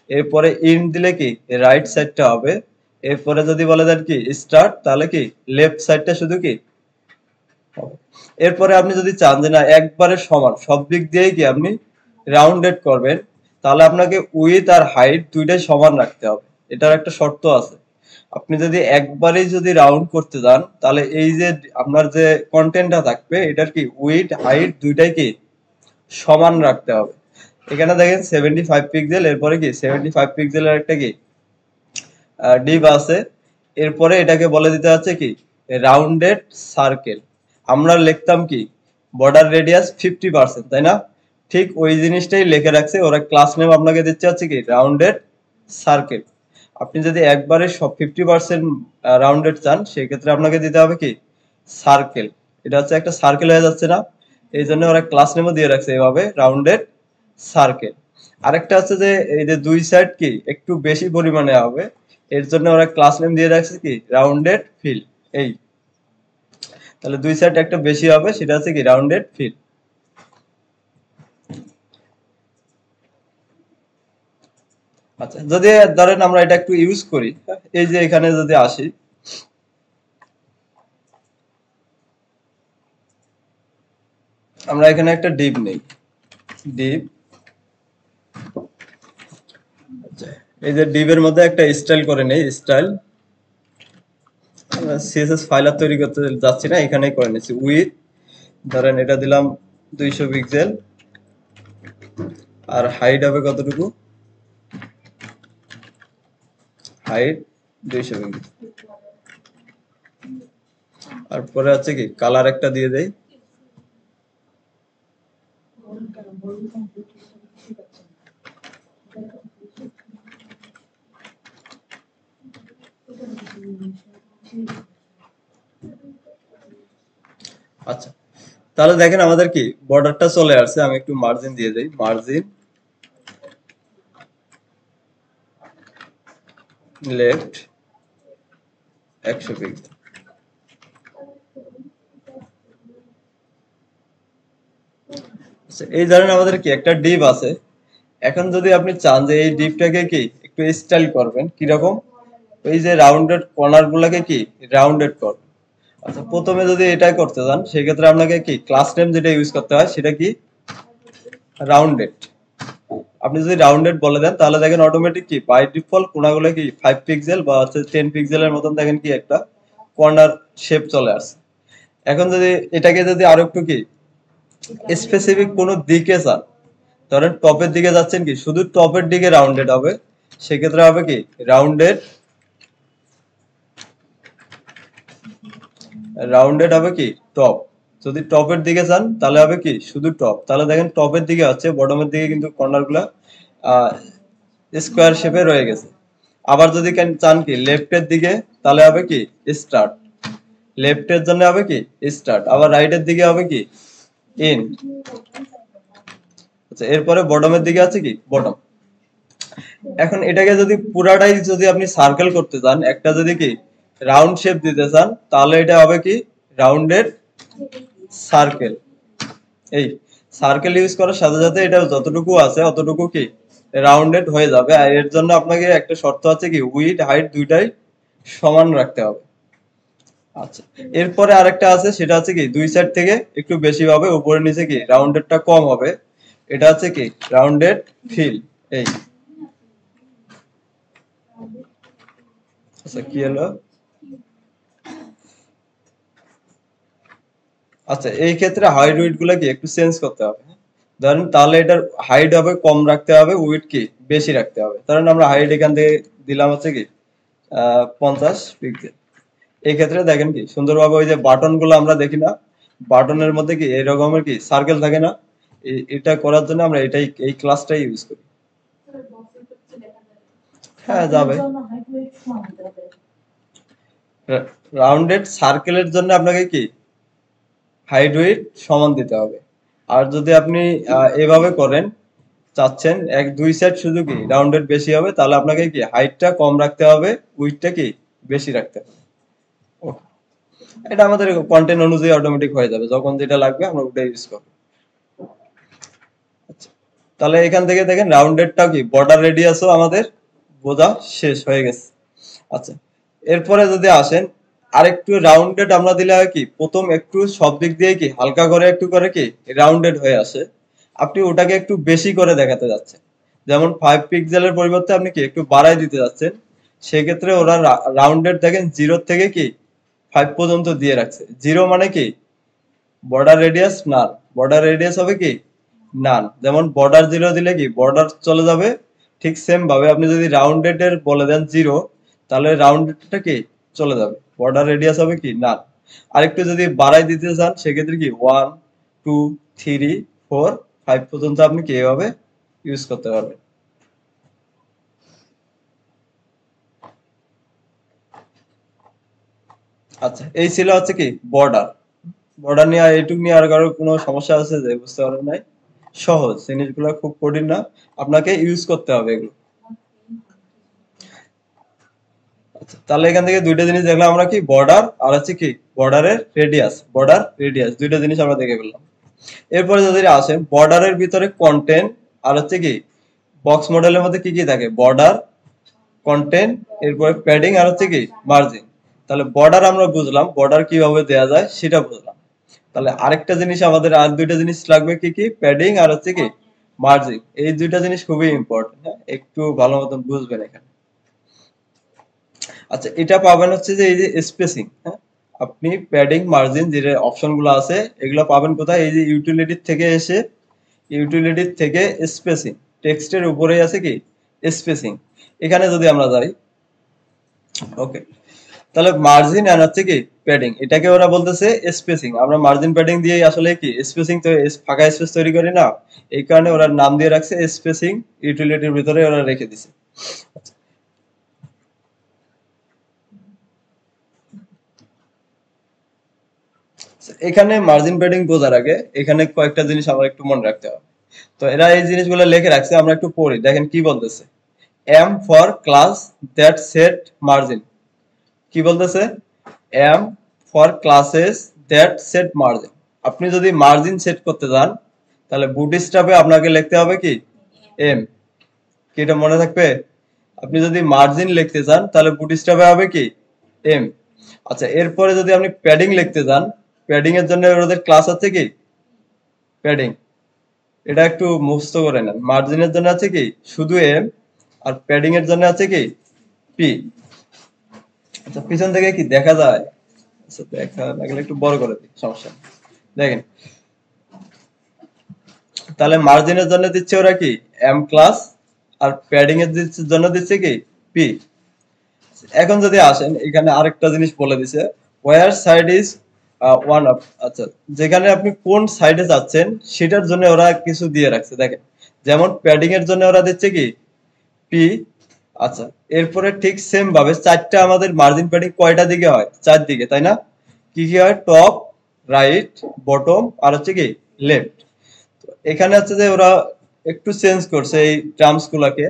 এরপরে ইন দিলে কি রাইট সাইডটা হবে, এরপরে যদি বলে দেন কি স্টার্ট, তাহলে কি লেফট সাইডটা শুধু কি হবে। এরপরে আপনি যদি চান যে না একবারে সমান সব দিক দিয়েই কি আপনি রাউন্ডেড করবেন, তাহলে আপনাকে উইথ আর হাইট দুইটাই সমান রাখতে হবে। এটার একটা শর্ত আছে। আপনি যদি একবারেই যদি রাউন্ড করতে যান, তাহলে এই যে আপনার যে কন্টেন্টটা থাকবে এটার কি উইথ হাইট দুইটাই কি সমান রাখতে হবে। এখানে দেখেন 75 পিক্সেল, এরপরে কি 75 পিক্সেলের একটা কি ডিপ আছে, এরপরে এটাকে বলে দিতে হচ্ছে কি রাউন্ডেড সার্কেল। আমরা লিখতাম কি বর্ডার রেডিয়াস 50%, তাই না? ঠিক ওই জিনিসটাই লিখে রাখছে ওরা। ক্লাস নেম আপনাকে দিচ্ছে হচ্ছে কি রাউন্ডেড সার্কেল। আপনি যদি একবারে সব 50% রাউন্ডেড চান, সেক্ষেত্রে আপনাকে দিতে হবে কি সার্কেল। এটা হচ্ছে একটা সার্কেল হয়ে যাচ্ছে না, এই জন্য ওরা ক্লাস নেমও দিয়ে রাখছে এভাবে রাউন্ডেড সার্কেল। আরেকটা আছে যে এই যে দুই সাইড কি একটু বেশি পরিমাণে হবে, এর জন্য ওরা ক্লাস নেম দিয়ে রাখছে কি রাউন্ডেড ফিল। এই তাহলে দুই সাইড একটা বেশি হবে, সেটা হচ্ছে কি রাউন্ডেড ফিল। আচ্ছা, যদি ধরেন আমরা এটা একটু ইউজ করি, এই যে এখানে যদি আসি, আমরা এখানে একটা ডিপ নেই, ডিপ। এই যে ডিপের মধ্যে একটা স্টাইল করে নেই, স্টাইল। সিএসএস ফাইল আর তৈরি করতে যাচ্ছি না, এখানেই করে নিচ্ছি। উইথ ধরেন এটা দিলাম 200 পিক্সেল, আর হাইট হবে কতটুকু, হাইট 200 পিক্সেল। আর পরে আছে কি কালার একটা দিয়ে দেই। আচ্ছা, তাহলে দেখেন আমাদের কি বর্ডারটা চলে আসছে। আমি একটু মার্জিন দিয়ে দেই, মার্জিন লেফট 100 পিক্সেল। আচ্ছা, এই ধরেন আমাদের কি একটা ডিপ আছে। এখন যদি আপনি চান যে এই ডিপটাকে কি একটু স্টাইল করবেন, কিরকম এই যে রাউন্ডেড কর্নার গুলাকে কি রাউন্ডেড করবেন। আচ্ছা, প্রথমে যদি এটাই করতে চান, সেক্ষেত্রে আপনাকে কি ক্লাস নেম যেটা ইউজ করতে হয় সেটা কি রাউন্ডেড। আপনি যদি রাউন্ডেড বলে দেন, তাহলে দেখেন অটোমেটিক কি বাই ডিফল্ট কোণাগুলো কি 5 পিক্সেল বা হচ্ছে 10 পিক্সেলের মতন দেখেন কি একটা কর্নার শেপ চলে আসছে। এখন যদি এটাকে যদি আরো একটু কি স্পেসিফিক কোনো দিকে চান, ধরেন টপের দিকে যাচ্ছেন, কি শুধু টপের দিকে রাউন্ডেড হবে, সেক্ষেত্রে হবে কি রাউন্ডেড, রাউন্ডেড হবে কি টপ। যদি টপের দিকে চান তাহলে হবে কি শুধু টপ। তাহলে দেখেন টপের দিকে আছে, বটমের দিকে কিন্তু কর্নার গুলা স্কোয়ার শেপে রয়ে গেছে। আবার যদি চান কি লেফটের দিকে, তাহলে হবে কি স্টার্ট, লেফটের জন্য হবে কি স্টার্ট। আবার রাইটের দিকে হবে কি ইন। আচ্ছা, এরপরে বটমের দিকে আছে কি বটম। এখন এটাকে যদি পুরাটাই যদি আপনি সার্কেল করতে চান, একটা যদি কি রাউন্ড শেপ দিতে চান, তাহলে এটা হবে কি রাউন্ডেড সার্কেল। এই সার্কেল ইউজ করার সাথে সাথে এটা যতটুকু আছে অতটুকু কি রাউন্ডেড হয়ে যাবে। আর এর জন্য আপনাকে একটা শর্ত আছে কি উইড হাইট দুইটাই সমান রাখতে হবে। আচ্ছা, এরপরে আরেকটা আছে, সেটা হচ্ছে কি দুই সাইড থেকে একটু বেশি হবে, উপরে নিচে কি রাউন্ডেডটা কম হবে। এটা হচ্ছে কি রাউন্ডেড ফিল। এই আচ্ছা, কি হলো? আচ্ছা, এই ক্ষেত্রে হাইট উইড গুলা কি একটু চেঞ্জ করতে হবে। ধরেন তাহলে এটার হাইট হবে কম রাখতে হবে, উইড কি বেশি রাখতে হবে। ধরেন আমরা হাইট এখান থেকে দিলাম হচ্ছে কি 50 পিক্সেল। এই ক্ষেত্রে দেখেন কি সুন্দরভাবে ওই যে বাটন গুলো আমরা দেখি না, বাটনের মধ্যে কি এই রকমের কি সার্কেল থাকে না, এটা করার জন্য আমরা এটাই এই ক্লাসটাই ইউজ করি। হ্যাঁ, যাবে। রাউন্ডেড সার্কেলের জন্য আপনাকে কি হাইট উইডথ সমান দিতে হবে। আর যদি আপনি এভাবে করেন, চাচ্ছেন এক দুই সাইড শুধু কি রাউন্ডেড বেশি হবে, তাহলে আপনাকে কি হাইটটা কম রাখতে হবে, উইডথটা কি বেশি রাখতে হবে। Okay. এটা আমাদের কন্টেন্ট অনুযায়ী অটোমেটিক হয়ে যাবে, যখন যেটা লাগবে আমরা ওটা ইউজ করব। আচ্ছা, তাহলে এখান থেকে দেখেন রাউন্ডেডটা কি বর্ডার রেডিয়াসও আমাদের বোঝা শেষ হয়ে গেছে। আচ্ছা, এরপরে যদি আসেন আরেকটু রাউন্ডেড আমরা দিলে হয় কি প্রথম একটু সব দিক দিয়ে কি হালকা করে একটু করে কি রাউন্ডেড হয়ে আসে, আপনি ওটাকে একটু বেশি করে দেখাতে যাচ্ছেন, যেমন 5 পিক্সেলের পরিবর্তে আপনি কি একটু বাড়াই দিতে যাচ্ছেন, সেক্ষেত্রে ওরা রাউন্ডেড দেখেন 0 থেকে কি 5 পর্যন্ত দিয়ে রাখছে। 0 মানে কি বর্ডার রেডিয়াস নান, বর্ডার রেডিয়াস হবে কি নান। যেমন বর্ডার 0 দিলে কি বর্ডার চলে যাবে, ঠিক সেম ভাবে আপনি যদি রাউন্ডেড এর বলে দেন 0, তাহলে রাউন্ডেডটা কি চলে যাবে, বর্ডার রেডিয়াস হবে কি নান। আরেকটু যদি বাড়াই দিতে চান সেক্ষেত্রে কি 1 2 3 4 5 পর্যন্ত আপনি কি এভাবে ইউজ করতে পারবেন। আচ্ছা, এই ছিল হচ্ছে কি বর্ডার। বর্ডার নিয়ে এইটুকু নিয়ে আর কারোর কোনো সমস্যা আছে যে বুঝতে পারেন নাই? সহজ জিনিসগুলো, খুব কঠিন না, আপনাকে ইউজ করতে হবে এগুলো। আচ্ছা, তাহলে এখান থেকে দুইটা জিনিস দেখলাম আমরা, কি বর্ডার আর হচ্ছে কি বর্ডারের রেডিয়াস, বর্ডার রেডিয়াস দুইটা জিনিস আমরা দেখে ফেললাম। এরপরে যদি আসেন বর্ডারের ভিতরে কন্টেন্ট আর হচ্ছে কি বক্স মডেলের মধ্যে কি কি থাকে, বর্ডার, কন্টেন্ট, এরপরে প্যাডিং আর হচ্ছে কি মার্জিন। তাহলে বর্ডার আমরা বুঝলাম, বর্ডার কিভাবে দেয়া যায় সেটা বুঝলাম। তাহলে আরেকটা জিনিস আমাদের, আর দুইটা জিনিস লাগবে, কি কি প্যাডিং আর হচ্ছে কি মার্জিন। এই দুইটা জিনিস খুবই ইম্পর্টেন্ট, একটু ভালো মতন বুঝবেন এখানে। আচ্ছা, এটা পাবেন হচ্ছে যে এই যে স্পেসিং, হ্যাঁ, আপনি প্যাডিং মার্জিন যে অপশন গুলো আছে এগুলো পাবেন কোথায়, এই যে ইউটিলিটি থেকে এসে ইউটিলিটি থেকে স্পেসিং, টেক্সটের উপরেই আছে কি স্পেসিং, এখানে যদি আমরা যাই, ওকে, তাহলে মার্জিন এন্ড হচ্ছে কি প্যাডিং, এটাকে ওরা বলতেছে স্পেসিং। আমরা মার্জিন প্যাডিং দিয়ে আসলে কি স্পেসিং, তো ফাঁকা স্পেস তৈরি করি না, এই কারণে ওরা নাম দিয়ে রাখছে স্পেসিং, ইউটিলিটির ভিতরে ওরা রেখে দিছে। এখানে মার্জিন প্যাডিং বোঝার আগে এখানে কয়েকটা জিনিস আমরা একটু মনে রাখতে হবে। তো এরা এই জিনিসগুলো লিখে রাখছে, আমরা একটু পড়ি, দেখেন কি বলতেছে। M for class that set margin, কি বলতেছে, M for classes that set margin. আপনি যদি মার্জিন সেট করতে যান তাহলে বুটস্ট্র্যাপে আপনাকে লিখতে হবে কি এম, কি এটা মনে থাকবে? আপনি যদি মার্জিন লিখতে চান তাহলে বুটস্ট্র্যাপে হবে কি এম। আচ্ছা, এরপরে যদি আপনি প্যাডিং লিখতে যান, প্যাডিং এর জন্য ওদের ক্লাস আছে কি প্যাডিং, এটা একটু মুখস্থ করে নেন। মার্জিনের জন্য আছে কি শুধু এম, আর প্যাডিং এর জন্য আছে কি পি। আচ্ছা, পিছন থেকে কি দেখা যায়? আচ্ছা, দেখা না গেলে একটু বড় করে দিই, সমস্যা নেই। দেখেন, তাহলে মার্জিনের জন্য দিচ্ছে ওরা কি এম ক্লাস, আর প্যাডিং এর জন্য দিচ্ছে কি পি। এখন যদি আসেন এখানে আরেকটা জিনিস বলে দিছে, war side is one up. আচ্ছা, যেখানে আপনি কোন সাইডে যাচ্ছেন সেটার জন্য ওরা কিছু দিয়ে রাখছে, দেখেন, যেমন প্যাডিং এর জন্য ওরা দিচ্ছে কি পি। আচ্ছা, এরপরে ঠিক সেম ভাবে চারটা আমাদের মার্জিন প্যাডিং কয়টা দিকে হয়, চার দিকে, তাই না? কি কি হয়, টপ, রাইট, বটম আর হচ্ছে কি লেফট। এখানে হচ্ছে যে ওরা একটু চেঞ্জ করছে এই টার্মস গুলাকে।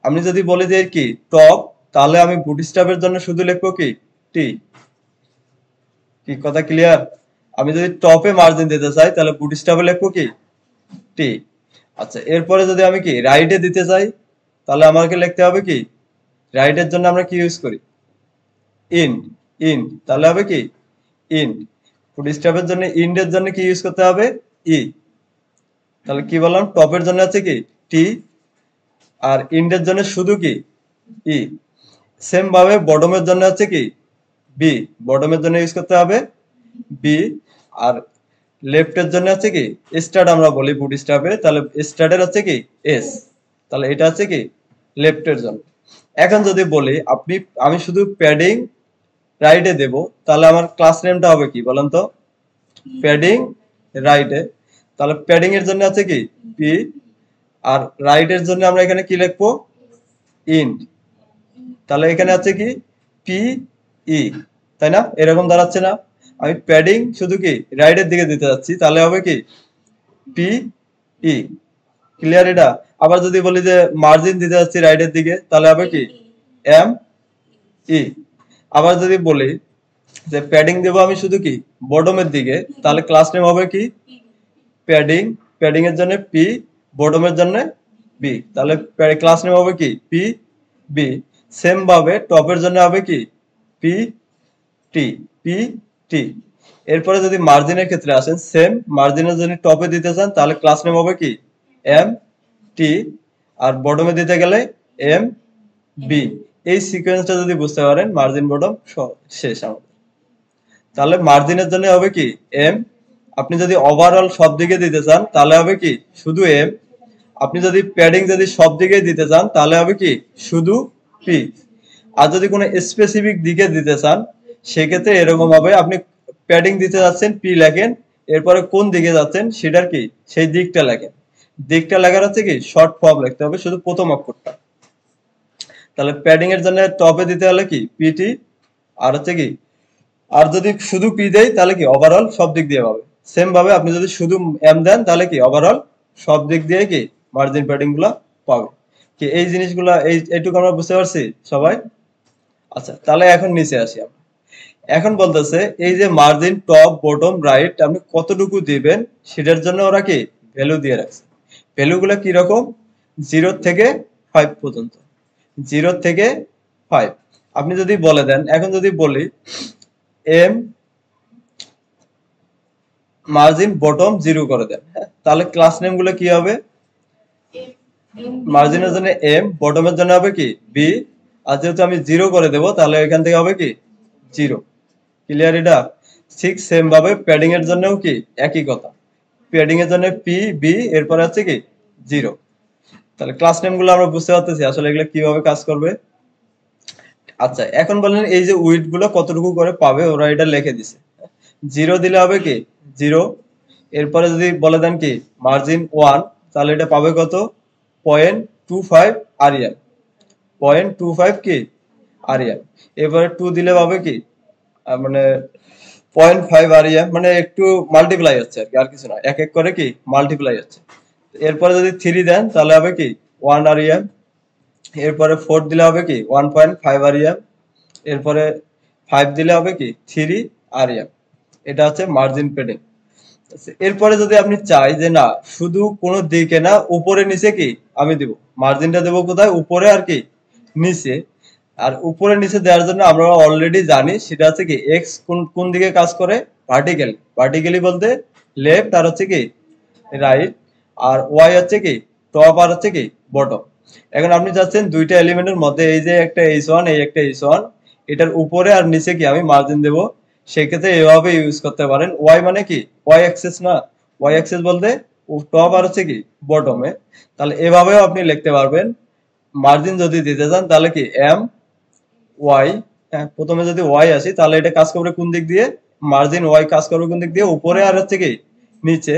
আমি যদি বলি যে কি টপ, তাহলে আমি বুটস্ট্র্যাপের জন্য শুধু লিখবো কি টি। কি কথা ক্লিয়ার? আমি যদি টপে মার্জিন দিতে চাই তাহলে বুটস্ট্র্যাপে লিখবো কি টি। আচ্ছা, এরপরে যদি আমি কি রাইটে দিতে চাই তাহলে আমাকে লিখতে হবে কি, রাইটের জন্য আমরা কি ইউজ করি ইন, ইন, তাহলে হবে কি ইন। বুটস্ট্র্যাপের জন্য ইন্ডের জন্য কি ইউজ করতে হবে ই। তাহলে কি বললাম, টপের জন্য আছে কি টি, আর ইন্ডের জন্য শুধু কি ই। সেম ভাবে বটমের জন্য আছে কি বি, বটমের জন্য ইউজ করতে হবে বি। আর লেফটের জন্য আছে কি স্টার্ট আমরা বলি বুটস্ট্র্যাপে, তাহলে স্টার্টের হচ্ছে কি এস, তাহলে এটা হচ্ছে কি লেফটের জন্য। এখন যদি বলি আপনি, আমি শুধু প্যাডিং রাইটে দেব, তাহলে আমার ক্লাস নেমটা হবে কি বলেন তো, প্যাডিং রাইটে। তাহলে প্যাডিং এর জন্য আছে কি পি, আর রাইট এর জন্য আমরা এখানে কি লিখবো ইন। তাহলে এখানে আছে কি পি ই, তাই না? এরকম দাঁড়াচ্ছে না? আমি প্যাডিং শুধু কি রাইটের দিকে দিতে যাচ্ছি, তাহলে হবে কি পি ই। ক্লিয়ার এটা? আবার যদি বলি যে মার্জিন দিতে যাচ্ছি রাইটের দিকে, তাহলে হবে কি এম ই। আবার যদি বলি যে প্যাডিং দেবো আমি শুধু কি বটমের দিকে, তাহলে ক্লাস নেম হবে কি প্যাডিং। প্যাডিং এর জন্য পি, বটমের জন্য বি, তাহলে ক্লাস নেম হবে কি পি বি। সেম ভাবে টপের জন্য হবে কি পি টি, পি টি। এরপরে যদি মার্জিনের ক্ষেত্রে আসেন, সেম মার্জিনের জন্য টপে দিতে চান তাহলে ক্লাস নেম হবে কি এম টি, আর বটমে দিতে গেলে এম বি। এই সিকোয়েন্সটা যদি বুঝতে পারেন, মার্জিন বটম শেষ আমাদের। তাহলে মার্জিনের জন্য হবে কি এম। আপনি যদি ওভারঅল সব দিকে দিতে চান তাহলে হবে কি শুধু এম। আপনি যদি প্যাডিং যদি সব দিকে দিতে চান তাহলে হবে কি শুধু পি। আর যদি কোনো স্পেসিফিক দিকে দিতে চান সেক্ষেত্রে এরকম হবে, আপনি প্যাডিং দিতে যাচ্ছেন পি লেখেন, এরপরে কোন দিকে যাচ্ছেন সেটার কি সেই দিকটা লেখেন। দিকটা লেখার হচ্ছে কি শর্ট ফর্ম লিখতে হবে, শুধু প্রথম অক্ষরটা। তাহলে প্যাডিং এর জন্য টপে দিতে হলে কি পিটি, আর হচ্ছে কি আর যদি শুধু পি দেই তাহলে কি ওভারঅল সব দিক দিয়ে পাবে। সেম ভাবে আপনি যদি শুধু এম দেন তাহলে কি ওভারঅল সব দিক দিয়ে কি মার্জিন প্যাডিং গুলা পাবে। কি এই জিনিসগুলা এইটুকু আমরা বুঝতে পারছি সবাই? আচ্ছা, তাহলে এখন নিচে আসি আমরা। এখন বলতেছে এই যে মার্জিন টপ বটম রাইট আপনি কতটুকু দিবেন সেটার জন্য ওরা কি ভ্যালু দিয়ে রাখছে। ভ্যালুগুলো কি রকম? 0 থেকে 5 পর্যন্ত। 0 থেকে 5 আপনি যদি বলে দেন, এখন যদি বলি এম মার্জিন বটম 0 করে দেন, তাহলে ক্লাস নেম গুলো কি হবে? মার্জিনের জন্য এম, বটমের জন্য হবে কি বি। আর যেহেতু আমি 0 করে দেব তাহলে এখান থেকে হবে কি 0। ক্লিয়ার এটা? ঠিক সেম ভাবে প্যাডিং এর জন্যও কি একই কথা। প্যাডিং এর জন্য পি বি, এরপরে আছে কি 0। তাহলে ক্লাস নেম গুলো আমরা বুঝতে পারতেছি আসলে এগুলো কিভাবে কাজ করবে। আচ্ছা, এখন বলেন এই যে উইডথ গুলো কতটুকু করে পাবে, ওরা এটা লিখে দিছে। 0 দিলে হবে কি 0। এরপরে যদি বলে দেন কি মার্জিন 1, তাহলে এটা পাবে কত 0.25 আরইএম। 0.25 কি আরইএম। এরপরে 2 দিলে পাবে কি মানে 0.5 আরইএম, মানে একটু মাল্টিপ্লাই হচ্ছে আর কি, আর কিছু না, এক এক করে কি মাল্টিপ্লাই হচ্ছে। এরপরে যদি 3 দেন তাহলে হবে কি 1 আরইএম। এরপরে 4 দিলে হবে কি 1.5 আরইএম। এরপরে 5 দিলে হবে কি 3 আরইএম। এটা হচ্ছে মার্জিন প্যাডিং। এরপরে যদি আপনি চাই যে না শুধু কোন দিকে না উপরে নিচে কি আমি দিব, মার্জিনটা দেবো কোথায়? উপরে আর কি নিচে। আর উপরে নিচে দেওয়ার জন্য আমরা অলরেডি জানি সেটা হচ্ছে কি এক্স কোন কোন দিকে কাজ করে? ভার্টিক্যালি। ভার্টিক্যালি বলতে লেফট, আর হচ্ছে কি রাইট, আর ওয়াই হচ্ছে কি টপ, আর হচ্ছে কি বটম। এখন আপনি চাচ্ছেন দুইটা এলিমেন্টের মধ্যে এই যে একটা এইচ1, এই একটা এইচ1, এটার উপরে আর নিচে কি আমি মার্জিন দেব। সেক্ষেত্রে এভাবে ইউজ করতে পারেন। ওয়াই মানে কি ওয়াই অ্যাক্সিস না, ওয়াই অ্যাক্সিস বলতে টপ আর হচ্ছে কি বটমে। তাহলে এভাবেও আপনি লিখতে পারবেন। মার্জিন যদি দিতে চান তাহলে কি এম ওয়াই, হ্যাঁ প্রথমে যদি ওয়াই আসি তাহলে এটা কাজ করবে কোন দিক দিয়ে? মার্জিন ওয়াই কাজ করবে কোন দিক দিয়ে? উপরে আর হচ্ছে কি নিচে।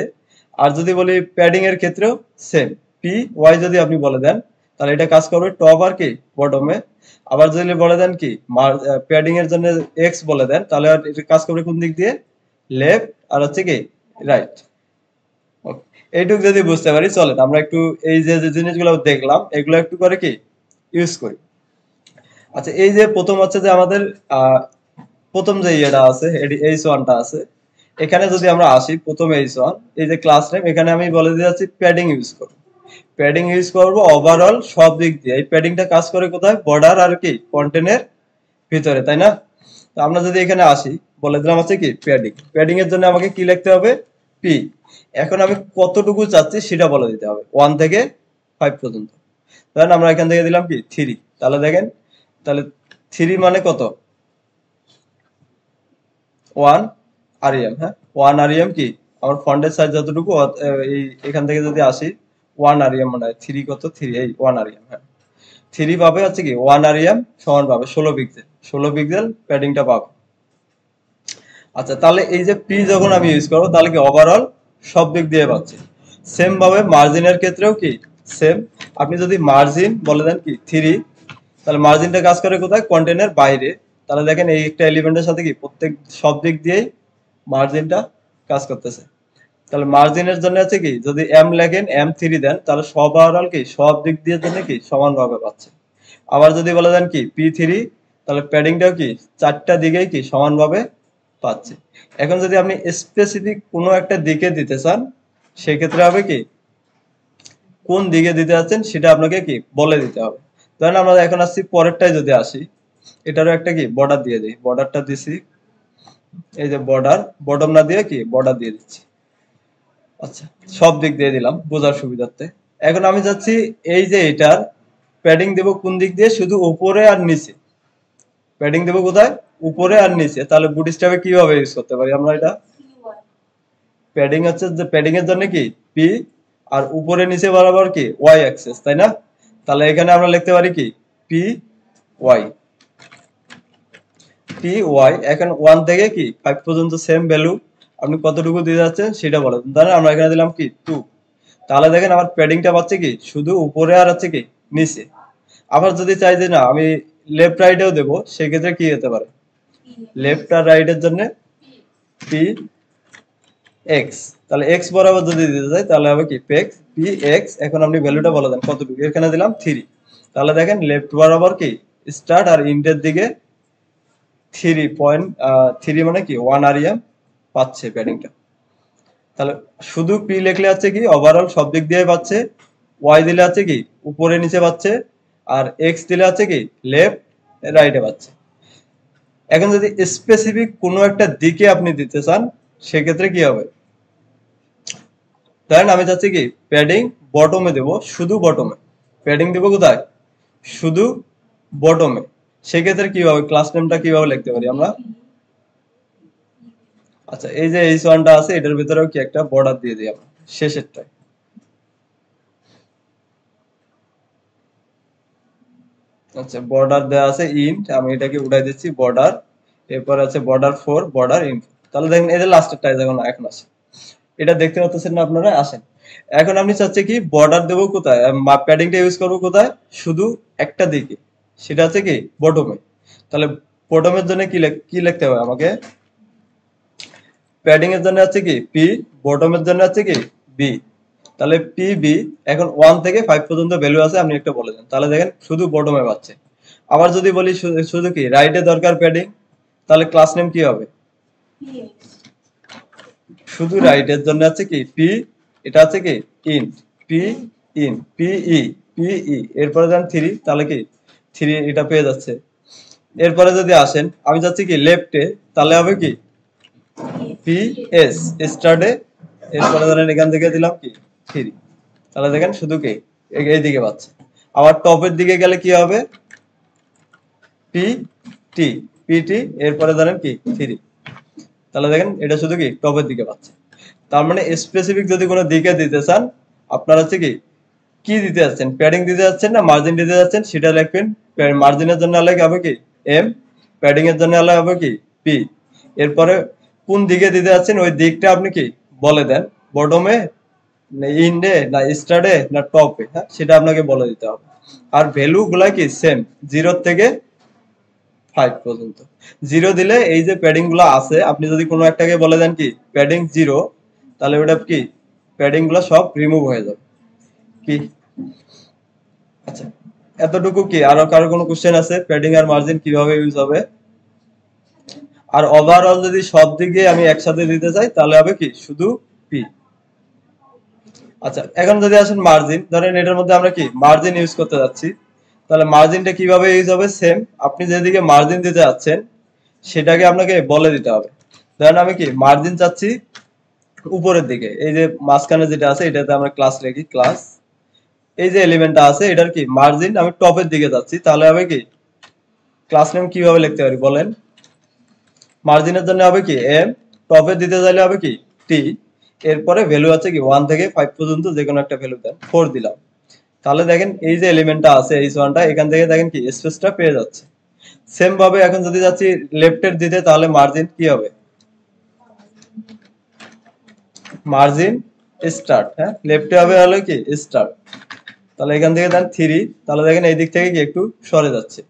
আর যদি বলি প্যাডিং এর ক্ষেত্রেও সেম, পি ওয়াই যদি আপনি বলে দেন তাহলে এটা কাজ করবে টপ আর কি বটমে। আবার যদি বলে দেন কি প্যাডিং এর জন্য এক্স বলে দেন তাহলে এটা কাজ করবে কোন দিক দিয়ে? লেফট আর হচ্ছে কি রাইট। এইটুকু যদি বুঝতে পারি, চলেন আমরা একটু এই যে যে জিনিসগুলো দেখলাম এগুলো একটু করে কি ইউজ করি। আচ্ছা, এই যে প্রথম হচ্ছে যে আমাদের প্রথম যে ইয়েটা আছে এইচ1টা আছে, এখানে যদি আমরা আসি প্রথম এইচ1, এই যে ক্লাস নেম, এখানে আমি বলে দিয়ে যাচ্ছি প্যাডিং ইউজ করব। প্যাডিং ইউজ করব ওভারঅল সব দিক দিয়ে। এই প্যাডিংটা কাজ করে কোথায়? বর্ডার আর কি কন্টেন্টের ভিতরে, তাই না? তো আমরা যদি এখানে আসি, বলে দিলাম আছে কি প্যাডিং। প্যাডিং এর জন্য আমাকে কি লিখতে হবে? পি। এখন আমি কতটুকু চাচ্ছি সেটা বলে দিতে হবে, 1 থেকে 5 পর্যন্ত। ধরেন আমরা এখান থেকে দিলাম কি 3। তাহলে দেখেন, তাহলে 3 মানে কত? 1 আরইএম। হ্যাঁ 1 আরইএম কি আমার ফন্টের সাইজ যতটুকু এই এখান থেকে যদি আসি 1 আরইএম মানে 3 কত 3 এই 1 আরইএম। হ্যাঁ 3 পাবে হচ্ছে কি 1 আরইএম সমান পাবে 16 পিক্সেল। 16 পিক্সেল প্যাডিংটা পাবে। আচ্ছা, তাহলে এই যে পি যখন আমি ইউজ করবো তাহলে কি ওভারঅল সব দিক দিয়ে পাচ্ছি। সেম ভাবে মার্জিনের ক্ষেত্রেও কি সেম। আপনি যদি মার্জিন বলে দেন কি 3, তাহলে মার্জিনটা কাজ করে কোথায়? কন্টেন্টের বাইরে। তাহলে দেখেন এই একটা এলিমেন্টের সাথে কি প্রত্যেক সব দিক দিয়েই মার্জিনটা কাজ করতেছে। তাহলে মার্জিনের জন্য আছে কি যদি এম লেখেন M3 দেন তাহলে সব ওভারঅল কি সব দিক দিয়ে জন্য কি সমানভাবে পাচ্ছে। আবার যদি বলে দেন কি P3 তাহলে প্যাডিংটাও কি চারটা দিকেই কি সমানভাবে পাচ্ছে। এখন যদি আপনি স্পেসিফিক কোনো একটা দিকে দিতে চান সেই ক্ষেত্রে হবে কি কোন দিকে দিতে যাচ্ছেন সেটা আপনাকে কি বলে দিতে হবে। ধরেন আমরা এখন আসছি পরেরটায় যদি আসি, এটারও একটা কি বর্ডার দিয়ে দিই, বর্ডারটা দিছি, এই যে বর্ডার, বটম না দিয়ে কি বর্ডার দিয়ে দিচ্ছি। আচ্ছা, সব দিক দিয়ে দিলাম বোঝার সুবিধার্থে। এখন আমি যাচ্ছি এই যে এটার প্যাডিং দেব কোন দিক দিয়ে, শুধু উপরে আর নিচে। প্যাডিং দেব কোথায়, উপরে আর নিচে। তাহলে বুটস্ট্র্যাপে কিভাবে ইউজ করতে পারি আমরা এটা, প্যাডিং হচ্ছে যে প্যাডিং এর জন্য কি পি আর উপরে নিচে বরাবর কি ওয়াই অ্যাক্সেস, তাই না? তাহলে এখানে আমরা লিখতে পারি কি পি ওয়াই, পি ওয়াই। এখন 1 থেকে কি 5 পর্যন্ত সেম ভ্যালু আপনি কতটুকু দিতে যাচ্ছেন সেটা বলেন। ধরেন আমরা এখানে দিলাম কি 2। তাহলে দেখেন আমার প্যাডিংটা পাচ্ছে কি শুধু উপরে আর হচ্ছে কি নিচে। আবার যদি চাই যে না আমি লেফট রাইটেও দেবো সেক্ষেত্রে কি হতে পারে, লেফট আর রাইটের জন্য পি এক্স। তাহলে এক্স বরাবর যদি দিতে চাই তাহলে হবে কি পেক্স পি এক্স। এখন আপনি ভ্যালুটা বলে দেন কতটুকু, এখানে দিলাম 3। তাহলে দেখেন লেফট বরাবর কি স্টার্ট আর ইন্ডের দিকে 3.3 মানে কি 1 আরইএম পাচ্ছে প্যাডিংটা। তাহলে শুধু পি লিখলে আছে কি ওভারঅল সব দিক দিয়ে পাচ্ছে, ওয়াই দিলে আছে কি উপরে নিচে পাচ্ছে, আর এক্স দিলে আছে কি লেফট রাইটে পাচ্ছে। এখন যদি স্পেসিফিক কোনো একটা দিকে আপনি দিতে চান সেক্ষেত্রে কি হবে, ধরেন আমি চাচ্ছি কি প্যাডিং বটমে দেব, শুধু বটমে প্যাডিং দেব কোথায়, শুধু বটমে। সেক্ষেত্রে কিভাবে ক্লাস নেমটা কিভাবে লিখতে পারি আমরা, আচ্ছা এই যে H1টা আছে এটার ভিতরেও কি একটা বর্ডার দিয়ে দিই আমরা শেষেরটায়। আচ্ছা বর্ডার দেওয়া আছে ইন্ট, আমি এটাকে উঠাই দিচ্ছি বর্ডার, এরপর আছে বর্ডার 4 বর্ডার ইন্ট। তাহলে দেখেন এই যে লাস্টেরটাই যখন এখন আসে এটা দেখতে পাচ্ছেন না আপনারা, আসেন। এখন আপনি চাচ্ছে কি বর্ডার দেবো কোথায়, প্যাডিংটা ইউজ করবো কোথায়, শুধু একটা দিকে, সেটা হচ্ছে কি বটমে। তাহলে বটমের জন্য কি লিখতে হবে আমাকে, প্যাডিং এর জন্য আছে কি পি, বটমের জন্য আছে কি বি। তাহলে পি বি। এখন 1 থেকে 5 পর্যন্ত ভ্যালু আছে আপনি একটা বলে দেন, তাহলে দেখেন শুধু বটমে পাচ্ছে। আবার যদি বলি শুধু কি রাইটে দরকার প্যাডিং, তাহলে ক্লাস নেম কি হবে, শুধু রাইটের জন্য আছে কি পি, এটা আছে কি int P in P E P E, এরপরে দেন 3, তাহলে কি 3 এটা পেয়ে যাচ্ছে। এরপরে যদি আসেন আমি যাচ্ছি কি লেফটে, তাহলে হবে কি পি এস স্টার্টে, এরপরে ধরেন এখান থেকে দিলাম কি 3। তাহলে দেখেন শুধু কি এইদিকে পাচ্ছে। আবার টপের দিকে গেলে কি হবে, পি টি পি টি, এরপরে ধরেন কি 3। তাহলে দেখেন এটা শুধু কি টপের দিকে পাচ্ছে। তার মানে স্পেসিফিক যদি কোনো দিকে দিতে চান আপনারা হচ্ছে কি কি দিতে যাচ্ছেন, প্যাডিং দিতে যাচ্ছেন না মার্জিন দিতে যাচ্ছেন সেটা লিখবেন। মার্জিনের জন্য আলাদা হবে কি এম, প্যাডিং এর জন্য আলাদা হবে কি পি। এরপরে কোন দিকে দিতে যাচ্ছেন ওই দিকটা আপনি কি বলে দেন, বটমে না ইন্ডে না স্টার্টে না টপে, হ্যাঁ সেটা আপনাকে বলে দিতে হবে। আর ভ্যালু গুলা কি সেম 0 থেকে 5 পর্যন্ত। 0 দিলে এই যে প্যাডিং গুলো আছে আপনি যদি কোনো একটাকে বলে দেন কি প্যাডিং 0, তাহলে ওটা কি প্যাডিং গুলো সব রিমুভ হয়ে যাবে কি। আচ্ছা এতটুকু কি, আরো কারো কোনো কোশ্চেন আছে প্যাডিং আর মার্জিন কিভাবে ইউজ হবে? আর ওভারঅল যদি সব দিকে আমি একসাথে দিতে চাই তাহলে হবে কি শুধু পি। আচ্ছা এখন যদি আসেন মার্জিন, ধরেন এটার মধ্যে আমরা কি মার্জিন ইউজ করতে যাচ্ছি, তাহলে মার্জিনটা কিভাবে ইউজ হবে, সেম আপনি যেদিকে মার্জিন দিতে যাচ্ছেন সেটাকে আপনাকে বলে দিতে হবে। ধরেন আমি কি মার্জিন চাচ্ছি উপরের দিকে, এই যে মাঝখানে যেটা আছে এটাতে আমরা ক্লাস লিখি ক্লাস, এই যে এলিমেন্টটা আছে এটার কি মার্জিন আমি টপের দিকে যাচ্ছি, তাহলে হবে কি ক্লাস নেম কিভাবে লিখতে পারি বলেন, মার্জিনের জন্য হবে কি এম, টপে দিতে চাইলে হবে কি টি, এরপরে ভ্যালু আছে কি 1 থেকে 5 পর্যন্ত যে কোনো একটা ভ্যালু দেন, 4 দিলাম। তাহলে দেখেন এই যে এলিমেন্টটা আছে H1টা এখান থেকে দেখেন কি স্পেসটা পেয়ে যাচ্ছে। সেম ভাবে এখন যদি যাচ্ছি লেফটের দিতে তাহলে মার্জিন কি হবে, মার্জিন স্টার্ট, হ্যাঁ লেফটে হবে হলো কি স্টার্ট। তাহলে এখান থেকে দেন 3, তাহলে দেখেন এই দিক থেকে কি একটু সরে যাচ্ছে।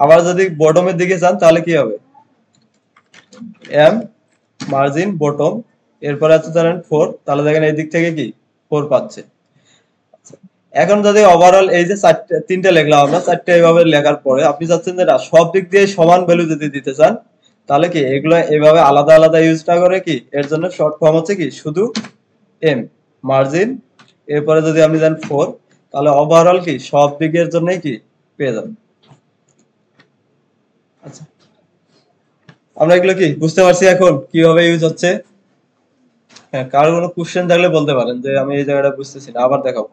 আবার যদি বটমের দিকে যান তাহলে কি হবে, এম মার্জিন বটম, এরপরে আছে ধরেন 4, তাহলে দেখেন এই দিক থেকে কি 4 পাচ্ছে। এখন যদি ওভারঅল এই যে তিনটা লিখলাম আমরা, চারটে এইভাবে লেখার পরে আপনি চাচ্ছেন যে সব দিক দিয়ে সমান ভ্যালু যদি দিতে চান, তাহলে কি এগুলো এইভাবে আলাদা আলাদা ইউজ না করে কি এর জন্য শর্ট ফর্ম হচ্ছে কি শুধু এম মার্জিন, এরপরে যদি আপনি দেন 4, তাহলে ওভারঅল কি সব দিকের জন্যই কি পেয়ে যাবেন। আচ্ছা, আমরা এগুলো কি বুঝতে পারছি এখন কিভাবে ইউজ হচ্ছে? হ্যাঁ, কারো কোনো কোশ্চেন থাকলে বলতে পারেন যে আমি এই জায়গাটা বুঝতেছি না, আবার দেখাবো।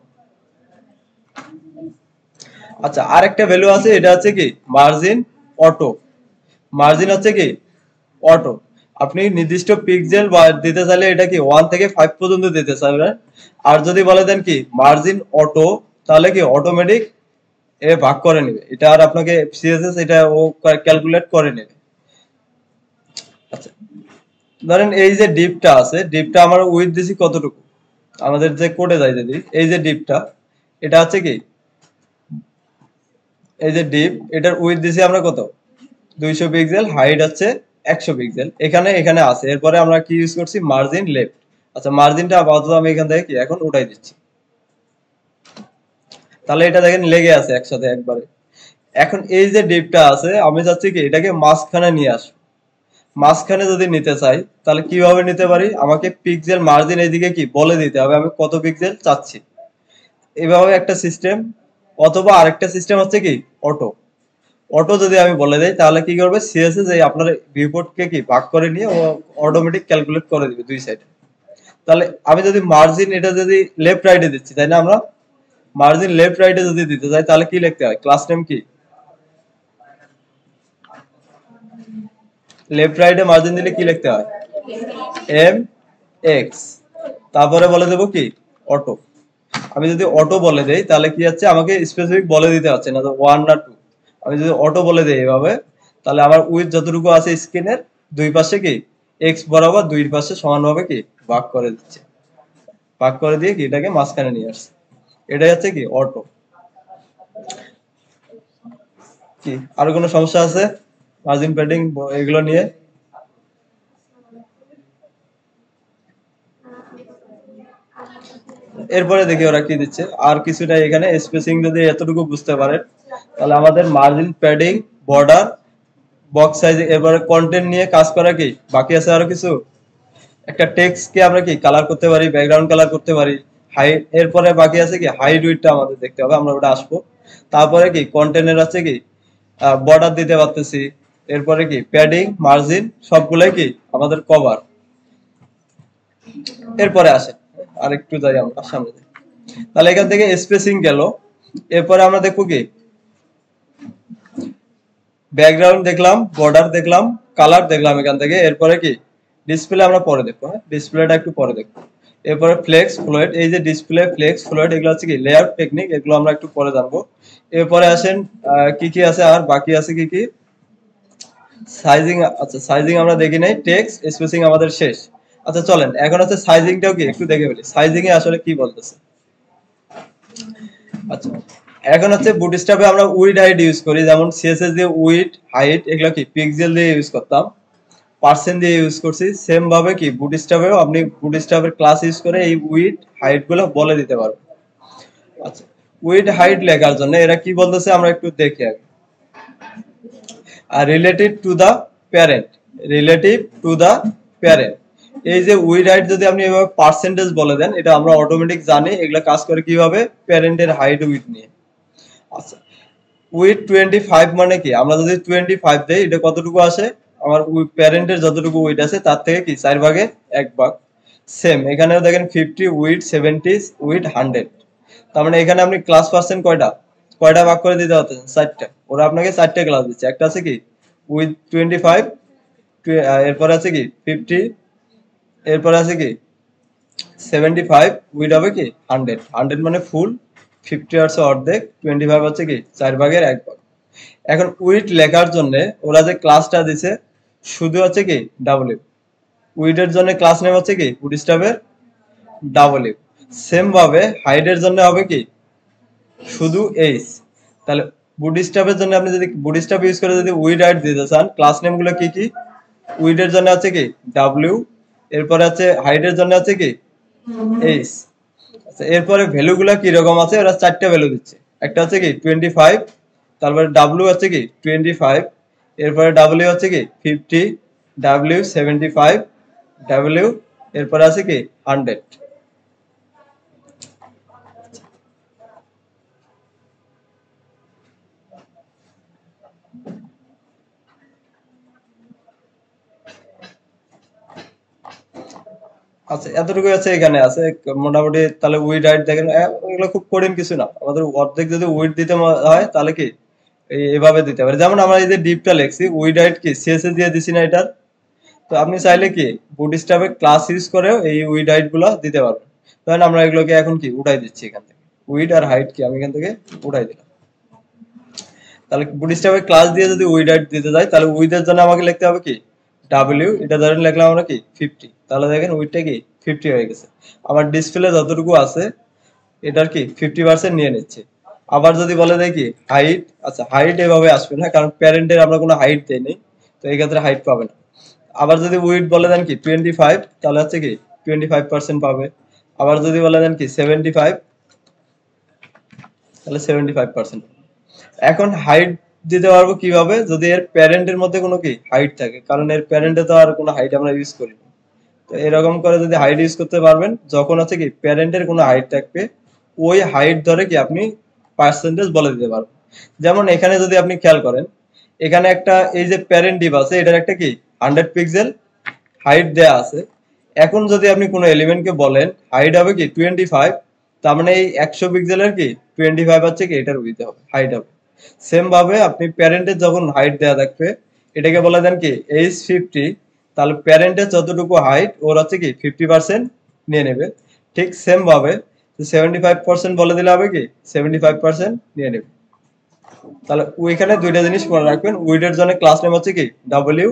আচ্ছা, আরেকটা ভ্যালু আছে, এটা হচ্ছে কি মার্জিন অটো। মার্জিন হচ্ছে কি অটো, আপনি নির্দিষ্ট পিক্সেল দিতে চাইলে এটা কি 1 থেকে 5 পর্যন্ত দিতে চাইবেন। আর যদি বলে দেন কি মার্জিন অটো, তাহলে কি অটোমেটিক এ ভাগ করে নেবে, এটা আর আপনাকে সিএসএস এটা ও ক্যালকুলেট করে নেবে। আচ্ছা, ধরেন এই যে ডিপটা আছে, ডিপটা আমার উইথ দিছি কতটুকু, আমাদের যে কোডে যায় যদি এই যে ডিপটা, এটা হচ্ছে কি এই যে ডিপ, এটার উইথ দিছি আমরা কত 200 পিক্সেল, হাইট হচ্ছে 100 পিক্সেল, এখানে এখানে আছে। এরপরে আমরা কি ইউজ করছি, মার্জিন লেফট। আচ্ছা, মার্জিনটা আপাতত আমি এখান থেকে কি এখন উঠাই দিচ্ছি, তাহলে এটা দেখেন লেগে আছে একসাথে একবারে। এখন এই যে ডিপটা আছে আমি চাচ্ছি কি এটাকে মাঝখানে নিয়ে আসবো। মাঝখানে যদি নিতে চাই তাহলে কিভাবে নিতে পারি, আমাকে পিক্সেল মার্জিন এইদিকে কি বলে দিতে হবে আমি কত পিক্সেল চাচ্ছি, এভাবে একটা সিস্টেম। অথবা আরেকটা সিস্টেম হচ্ছে কি অটো। অটো যদি আমি বলে দেই তাহলে কি করবে, সিএসএস এই আপনার ভিউপোর্টকে কি ভাগ করে নিয়ে ও অটোমেটিক ক্যালকুলেট করে দিবে দুই সাইডে। তাহলে আমি যদি মার্জিন এটা যদি লেফট রাইটে দিচ্ছি, তাই না, আমরা মার্জিন লেফট রাইটে যদি দিতে চাই তাহলে কি লিখতে হয়, ক্লাস নেম কি লেফট রাইটে মার্জিন দিলে কি লিখতে হয়, এম এক্স, তারপরে বলে দেবো কি অটো। আমি যদি অটো বলে দেই তাহলে কি হচ্ছে, আমাকে স্পেসিফিক বলে দিতে হচ্ছে না 1 না 2। আমি যদি অটো বলে দেই এভাবে, তাহলে আমার উইথ যতটুকু আছে স্ক্রিনের দুই পাশে কি এক্স বরাবর দুই পাশে সমানভাবে কি ভাগ করে দিচ্ছে, ভাগ করে দিয়ে কি এটাকে মাঝখানে নিয়ে আসছে, এটাই হচ্ছে কি অটো। কি আর কোনো সমস্যা আছে মার্জিন প্যাডিং এগুলো নিয়ে? এরপরে দেখি ওরা কি দিচ্ছে, আর কিছুটা এখানে স্পেসিং যদি এতটুকু বুঝতে পারেন তাহলে আমাদের margin padding border box size, এরপরে কন্টেন্ট নিয়ে কাজ করা কি বাকি আছে আরো কিছু। একটা টেক্সট কে আমরা কি কালার করতে পারি, ব্যাকগ্রাউন্ড কালার করতে পারি, হাইট, এরপরে বাকি আছে কি হাইট উইডটা আমাদের দেখতে হবে, আমরা ওটা আসবো। তারপরে কি কন্টেন্টের আছে কি বর্ডার দিতে পারতেছি, এরপরে কি প্যাডিং মার্জিন সবগুলাই কি আমাদের কভার। এরপরে আসে আরেকটু যাই আমরা সামনে যাই। তাহলে এখান থেকে স্পেসিং গেল, এরপরে আমরা দেখবো কি ব্যাকগ্রাউন্ড দেখলাম, বর্ডার দেখলাম, কালার দেখলাম এখান থেকে। এরপরে কি ডিসপ্লে আমরা পরে দেখবো, হ্যাঁ ডিসপ্লেটা একটু পরে দেখবো। এরপরে ফ্লেক্স ফ্লোয়েড, এই যে ডিসপ্লে ফ্লেক্স ফ্লোয়েড এগুলো হচ্ছে কি লেআউট টেকনিক, এগুলো আমরা একটু পরে জানবো। এরপরে আসেন কি কি আছে আর বাকি আছে কি কি সাইজিং। আচ্ছা, সাইজিং আমরা দেখি নাই, টেক্সট স্পেসিং আমাদের শেষ। আচ্ছা চলেন এখন হচ্ছে সাইজিংটাও কি একটু দেখে ফেলি, সাইজিং এ আসলে কি বলতেছে। আচ্ছা, এখন হচ্ছে বুটস্ট্র্যাপে আমরা উইড হাইট ইউজ করি, যেমন সিএসএস দিয়ে উইড হাইট এগুলো কি পিক্সেল দিয়ে ইউজ করতাম, পার্সেন্ট দিয়ে ইউজ করছি। সেম ভাবে কি বুটস্ট্র্যাপেও আপনি বুটস্ট্র্যাপের ক্লাস ইউজ করে এই উইড হাইট গুলো বলে দিতে পারবেন। আচ্ছা, উইড হাইট লেখার জন্য এরা কি বলতেছে আমরা একটু দেখি আগে। Relative to the parent, relative to the parent, এই যে উইড হাইট যদি আপনি এভাবে পার্সেন্টেজ বলে দেন, এটা আমরা অটোমেটিক জানি এগুলা কাজ করে কিভাবে প্যারেন্টের হাইট উইড নিয়ে। আচ্ছা, উইথ 25 মানে কি, আমরা যদি 25 দেই এটা কতটুকু আসে, আমার প্যারেন্টের যতটুকু উইথ আছে তার থেকে কি 4 ভাগে 1 ভাগ। সেম এখানেও দেখেন 50 উইথ 70 উইথ 100, তার মানে এখানে আপনি ক্লাস পার্সেন্ট কয়টা কয়টা ভাগ করে দিতে হচ্ছে 4টা, ওরা আপনাকে 4টা ক্লাস দিচ্ছে। একটা আছে কি উইথ 25, এরপরে আছে কি 50, এরপরে আছে কি 75, উইথ হবে কি 100, 100 মানে ফুল, 50 হচ্ছে অর্ধেক, 25 হচ্ছে কি 4 ভাগের 1 ভাগ। এখন উইথ লেখার জন্য ওরা যে ক্লাসটা দিছে শুধু হচ্ছে কি ডাব্লিউ, উইথের জন্য ক্লাস নেম হচ্ছে কি বুটস্ট্র্যাপের ডাব্লিউ। সেম ভাবে হাইটের জন্য হবে কি শুধু এইচ। তাহলে বুটস্ট্র্যাপের জন্য আপনি যদি বুটস্ট্র্যাপ ইউজ করে যদি উইড হাইট দিতে চান, ক্লাস নেম গুলো কি কি? উইডের জন্য আছে কি ডাব্লিউ, এরপরে আছে হাইটের জন্য আছে কি এইচ। আচ্ছা, এরপরে ভ্যালু গুলা কি রকম আছে? ওরা চারটা ভ্যালু দিচ্ছে। একটা হচ্ছে কি 25, তারপরে ডাব্লিউ হচ্ছে কি 25, এরপরে ডাব্লিউ হচ্ছে কি 50, ডাব্লিউ 75, ডাব্লিউ এরপরে আছে কি 100। আচ্ছা, এতটুকু আছে, এখানে আছে মোটামুটি। তাহলে উইড হাইট দেখেন, এগুলো খুব কঠিন কিছু না। আমাদের অর্ধেক যদি উইড দিতে হয় তাহলে কি এভাবে দিতে পারে। যেমন আমরা এই যে ডিপটা লিখছি, উইড হাইট কি সিএসএস দিয়ে দিছি না এটার। তো আপনি চাইলে কি বুটস্ট্র্যাপে ক্লাস ইউজ করেও এই উইড হাইট গুলো দিতে পারবেন। ধরেন আমরা এগুলোকে এখন কি উঠাই দিচ্ছি এখান থেকে, উইড আর হাইট কি আমি এখান থেকে উঠাই দিলাম। তাহলে বুটস্ট্র্যাপে ক্লাস দিয়ে যদি উইড হাইট দিতে যাই, তাহলে উইডের জন্য আমাকে লিখতে হবে কি ডাব্লিউ, এটা ধরেন লিখলাম আমরা কি 50, তাহলে দেখেন উইডটা কি 50 হয়ে গেছে। আমার ডিসপ্লে যতটুকু আছে এটার কি 50% নিয়ে নিচ্ছে। আবার যদি বলে দেয় কি হাইট, আচ্ছা হাইট এভাবে আসবে না, কারণ প্যারেন্টের আমরা কোনো হাইট দেইনি, তো এই ক্ষেত্রে হাইট পাবে না। আবার যদি উইড বলে দেন কি 25, তাহলে হচ্ছে কি 25% পাবে। আবার যদি বলে দেন কি 75, তাহলে 75%। এখন হাইট দিতে পারবো কিভাবে? যদি এর প্যারেন্টের মধ্যে কোনো কি হাইট থাকে, কারণ এর প্যারেন্টে তো আর কোনো হাইট আমরা ইউজ করি না। তো এরকম করে যদি হাইট ইউজ করতে পারবেন, যখন হচ্ছে কি প্যারেন্টের কোনো হাইট থাকবে, ওই হাইট ধরে কি আপনি পার্সেন্টেজ বলে দিতে পারবেন। যেমন এখানে যদি আপনি খেয়াল করেন, এখানে একটা এই যে প্যারেন্ট ডিভ আছে, এটার একটা কি 100 পিক্সেল হাইট দেয়া আছে। এখন যদি আপনি কোনো এলিমেন্টকে বলেন হাইট হবে কি 25, তার মানে এই 100 পিক্সেলের কি 25 হচ্ছে কি এটার উইথ হবে, হাইট হবে। সেম ভাবে আপনি প্যারেন্টের যখন হাইট দেয়া থাকবে, এটাকে বলে দেন কি H50, তাহলে প্যারেন্টের যতটুকু হাইট ওর হচ্ছে কি 50% নিয়ে নেবে। ঠিক সেম ভাবে 75% বলে দিলে হবে কি 75% নিয়ে নেবে। তাহলে ওইখানে দুইটা জিনিস মনে রাখবেন, উইডের জন্য ক্লাস নেম হচ্ছে কি ডাব্লিউ,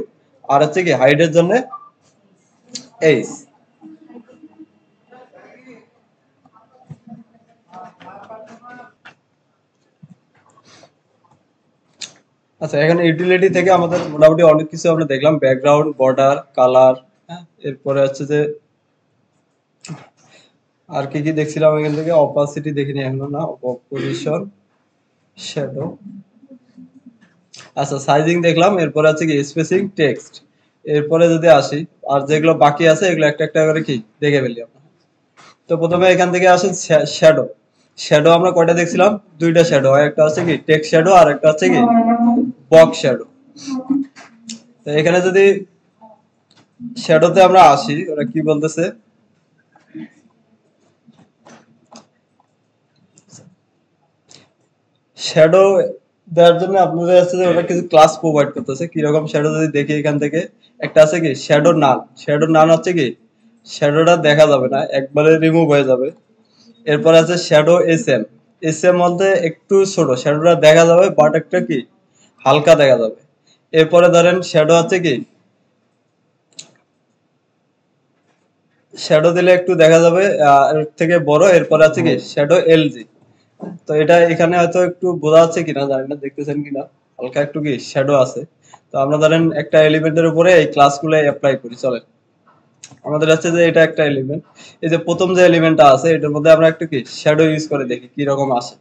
আর হচ্ছে কি হাইটের জন্য এইচ। আচ্ছা, এখানে ইউটিলিটি থেকে আমাদের মোটামুটি অনেক কিছু আমরা দেখলাম, ব্যাকগ্রাউন্ড, বর্ডার, কালার, এরপরে হচ্ছে যে আর কি কি দেখছিলাম এখান থেকে, অপাসিটি দেখিনি এখনো না, পজিশন, শ্যাডো, আচ্ছা সাইজিং দেখলাম, এরপরে আছে কি স্পেসিং, টেক্সট। এরপরে যদি আসি আর যেগুলো বাকি আছে এগুলো একটা একটা করে কি দেখে ফেলি আমরা। তো প্রথমে এখান থেকে আসেন শ্যাডো। শ্যাডো আমরা কয়টা দেখছিলাম? দুইটা শ্যাডো, একটা হচ্ছে কি টেক্সট শ্যাডো আর একটা হচ্ছে কি বক্স শ্যাডো। তো এখানে যদি শ্যাডোতে আমরা আসি, ওরা কি বলতেছে, শ্যাডো দেওয়ার জন্য আপনাদের আছে যে ওরা কিছু ক্লাস প্রোভাইড করতেছে। কিরকম শ্যাডো যদি দেখি এখান থেকে, একটা আছে কি শ্যাডো নাল। শ্যাডো নাল হচ্ছে কি শ্যাডোটা দেখা যাবে না, একবারে রিমুভ হয়ে যাবে। এরপর আছে শ্যাডো এসএম। এসএম বলতে একটু ছোট, শ্যাডোটা দেখা যাবে বাট একটা কি হালকা দেখা যাবে। এরপরে ধরেন শ্যাডো আছে কি শ্যাডো দিলে একটু দেখা যাবে এর থেকে বড়। এরপরে আছে কি শ্যাডো এলজি। তো এটা এখানে হয়তো একটু বোঝা যাচ্ছে কিনা জানি না, দেখতেছেন কিনা, হালকা একটু কি শ্যাডো আছে। তো আমরা ধরেন একটা এলিমেন্টের উপরে এই ক্লাসগুলো অ্যাপ্লাই করি, চলে। আমাদের হচ্ছে যে এটা একটা এলিমেন্ট, এই যে প্রথম যে এলিমেন্টটা আছে এটার মধ্যে আমরা একটু কি শ্যাডো ইউজ করে দেখি কি রকম আসে।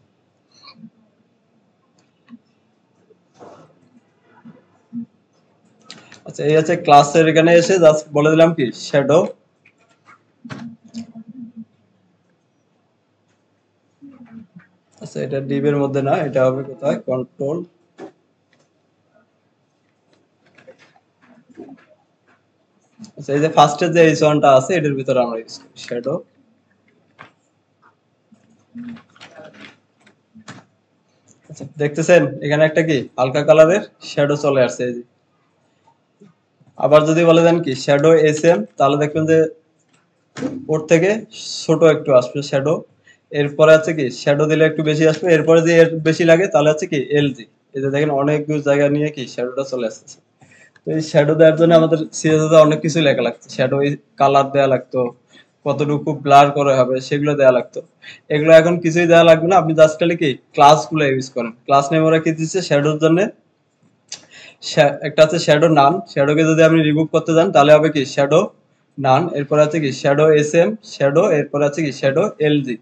আচ্ছা, এই হচ্ছে ক্লাসের এখানে এসে জাস্ট বলে দিলাম কি শ্যাডো। আচ্ছা, এটা ডিভ এর মধ্যে না, এটা হবে কোথায়, কন্ট্রোল। আচ্ছা, এই যে ফার্স্টের যে এইচ1টা আছে এটার ভিতরে আমরা ইউজ করি শ্যাডো। আচ্ছা, দেখতেছেন এখানে একটা কি হালকা কালারের শ্যাডো চলে আসছে এই যে। আবার যদি বলে দেন কি শ্যাডো এসএম, তাহলে দেখবেন যে ওর থেকে ছোট একটু আসবে শ্যাডো। এরপরে আছে কি শ্যাডো দিলে একটু বেশি আসবে, এরপরে যে এর বেশি লাগে তাহলে আছে কি এলজি। এই যে দেখেন অনেক জায়গা নিয়ে কি শ্যাডোটা চলে আসছে। তো এই শ্যাডো দেওয়ার জন্য আমাদের সিএসএস অনেক কিছু লেখা লাগতো, শ্যাডো কালার দেওয়া লাগতো, কতটুকু ব্লার করে হবে সেগুলো দেওয়া লাগতো। এগুলো এখন কিছুই দেওয়া লাগবে না, আপনি জাস্ট খালি কি ক্লাসগুলো ইউজ করেন। ক্লাস নেম ওরা কি দিচ্ছে শ্যাডোর জন্য, একটা আছে শ্যাডো নান, শ্যাডোকে যদি আপনি রিমুভ করতে যান তাহলে হবে কি শ্যাডো নান, এরপর আছে কি শ্যাডো এস এম শ্যাডো, এরপর আছে কি শ্যাডো এলজি।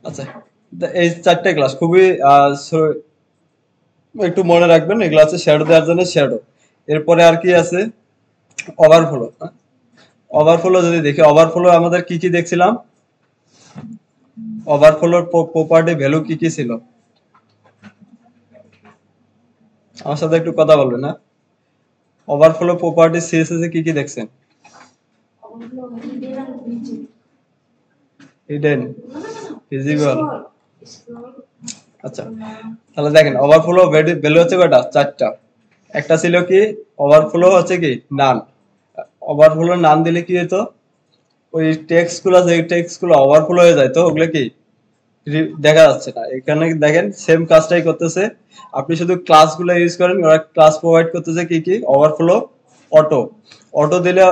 আচ্ছা, এই চারটে ক্লাস খুবই একটু মনে রাখবেন, এগুলো আছে শ্যাডো দেওয়ার জন্য শ্যাডো। এরপরে আর কি আছে ওভারফ্লো। ওভারফ্লো যদি দেখি, ওভারফ্লো আমাদের কি কি দেখছিলাম, ওভারফ্লোর প্রপার্টি ভ্যালু কি কি ছিল, আমার সাথে একটু কথা বলবেন না। ওভারফ্লো প্রপার্টি সিএসএস এ কি কি দেখছেন? Hidden, visible. আচ্ছা, তাহলে দেখেন ওভারফ্লো ভ্যালু হচ্ছে কয়টা, চারটা। একটা ছিল কি ওভারফ্লো হচ্ছে কি নান, ওভারফ্লো নান দিলে কি হতো, ওই টেক্সট গুলো যে টেক্সট গুলো ওভারফ্লো হয়ে যায় তো ওগুলো কি দেখা যাচ্ছে না। এখানে দেখেন সেম কাজটাই করতেছে, আপনি শুধু ক্লাস গুলো ইউজ করেন, ওরা ক্লাস প্রোভাইড করতেছে কি কি ওভারফ্লো অটো। অটো দিলে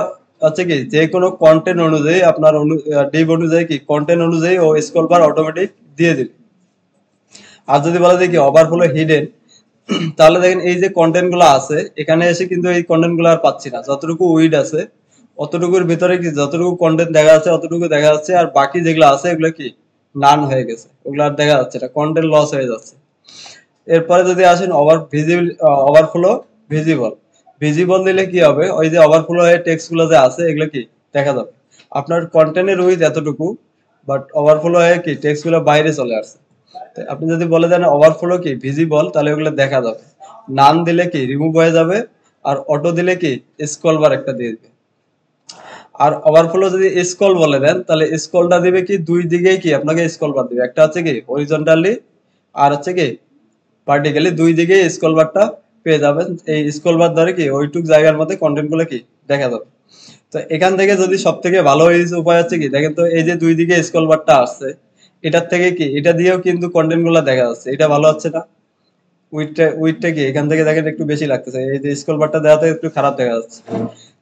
হচ্ছে কি যে কোনো কন্টেন্ট অনুযায়ী আপনার ডিভ অনুযায়ী কি কন্টেন্ট অনুযায়ী ও স্ক্রল বার অটোমেটিক দিয়ে দিবে। আর যদি বলা যায় কি ওভারফ্লো হিডেন, তাহলে দেখেন এই যে কন্টেন্ট গুলো আছে এখানে এসে কিন্তু এই কন্টেন্ট গুলো আর পাচ্ছি না, যতটুকু উইড আছে অতটুকুর ভিতরে কি যতটুকু কন্টেন্ট দেখা যাচ্ছে অতটুকু দেখা যাচ্ছে, আর বাকি যেগুলো আছে এগুলো কি নান হয়ে গেছে, ওগুলো আর দেখা যাচ্ছে না, কন্টেন্ট লস হয়ে যাচ্ছে। এরপরে যদি আসেন ওভারফ্লো ভিজিবল, ভিজিবল দিলে কি হবে, ওই যে ওভারফ্লো হয়ে টেক্সট গুলো যে আছে এগুলো কি দেখা যাবে, আপনার কন্টেন্টের উইথ এতটুকু, বাট ওভারফ্লো হয়ে কি টেক্সট গুলো বাইরে চলে আসছে। আপনি যদি বলে দেন ওভারফ্লো কি ভিজিবল, তাহলে ওগুলো দেখা যাবে। নান দিলে কি রিমুভ হয়ে যাবে, আর অটো দিলে কি স্ক্রল বার একটা দিয়ে দিবে। আর ওভারফ্লো যদি স্ক্রল বলে দেন তাহলে স্ক্রলটা দিবে কি দুই দিকেই কি আপনাকে স্ক্রল বার দিবে, একটা হচ্ছে কি হরিজন্টালি আর হচ্ছে কি ভার্টিক্যালি, দুই দিকেই স্ক্রল বারটা পেয়ে যাবেন। এই স্ক্রল বার ধরে কি ওইটুক জায়গার মধ্যে কন্টেন্ট গুলো কি দেখা যাবে। তো এখান থেকে যদি সব থেকে ভালো উপায় হচ্ছে কি দেখেন তো, এই যে দুই দিকে স্ক্রল বারটা আসছে এটার থেকে কি এটা দিয়েও কিন্তু কন্টেন্ট গুলো দেখা যাচ্ছে, এটা ভালো হচ্ছে না। উইডটা কি এখান থেকে দেখেন একটু বেশি লাগতেছে, এই যে স্ক্রল বারটা দেওয়াতে একটু খারাপ দেখা যাচ্ছে।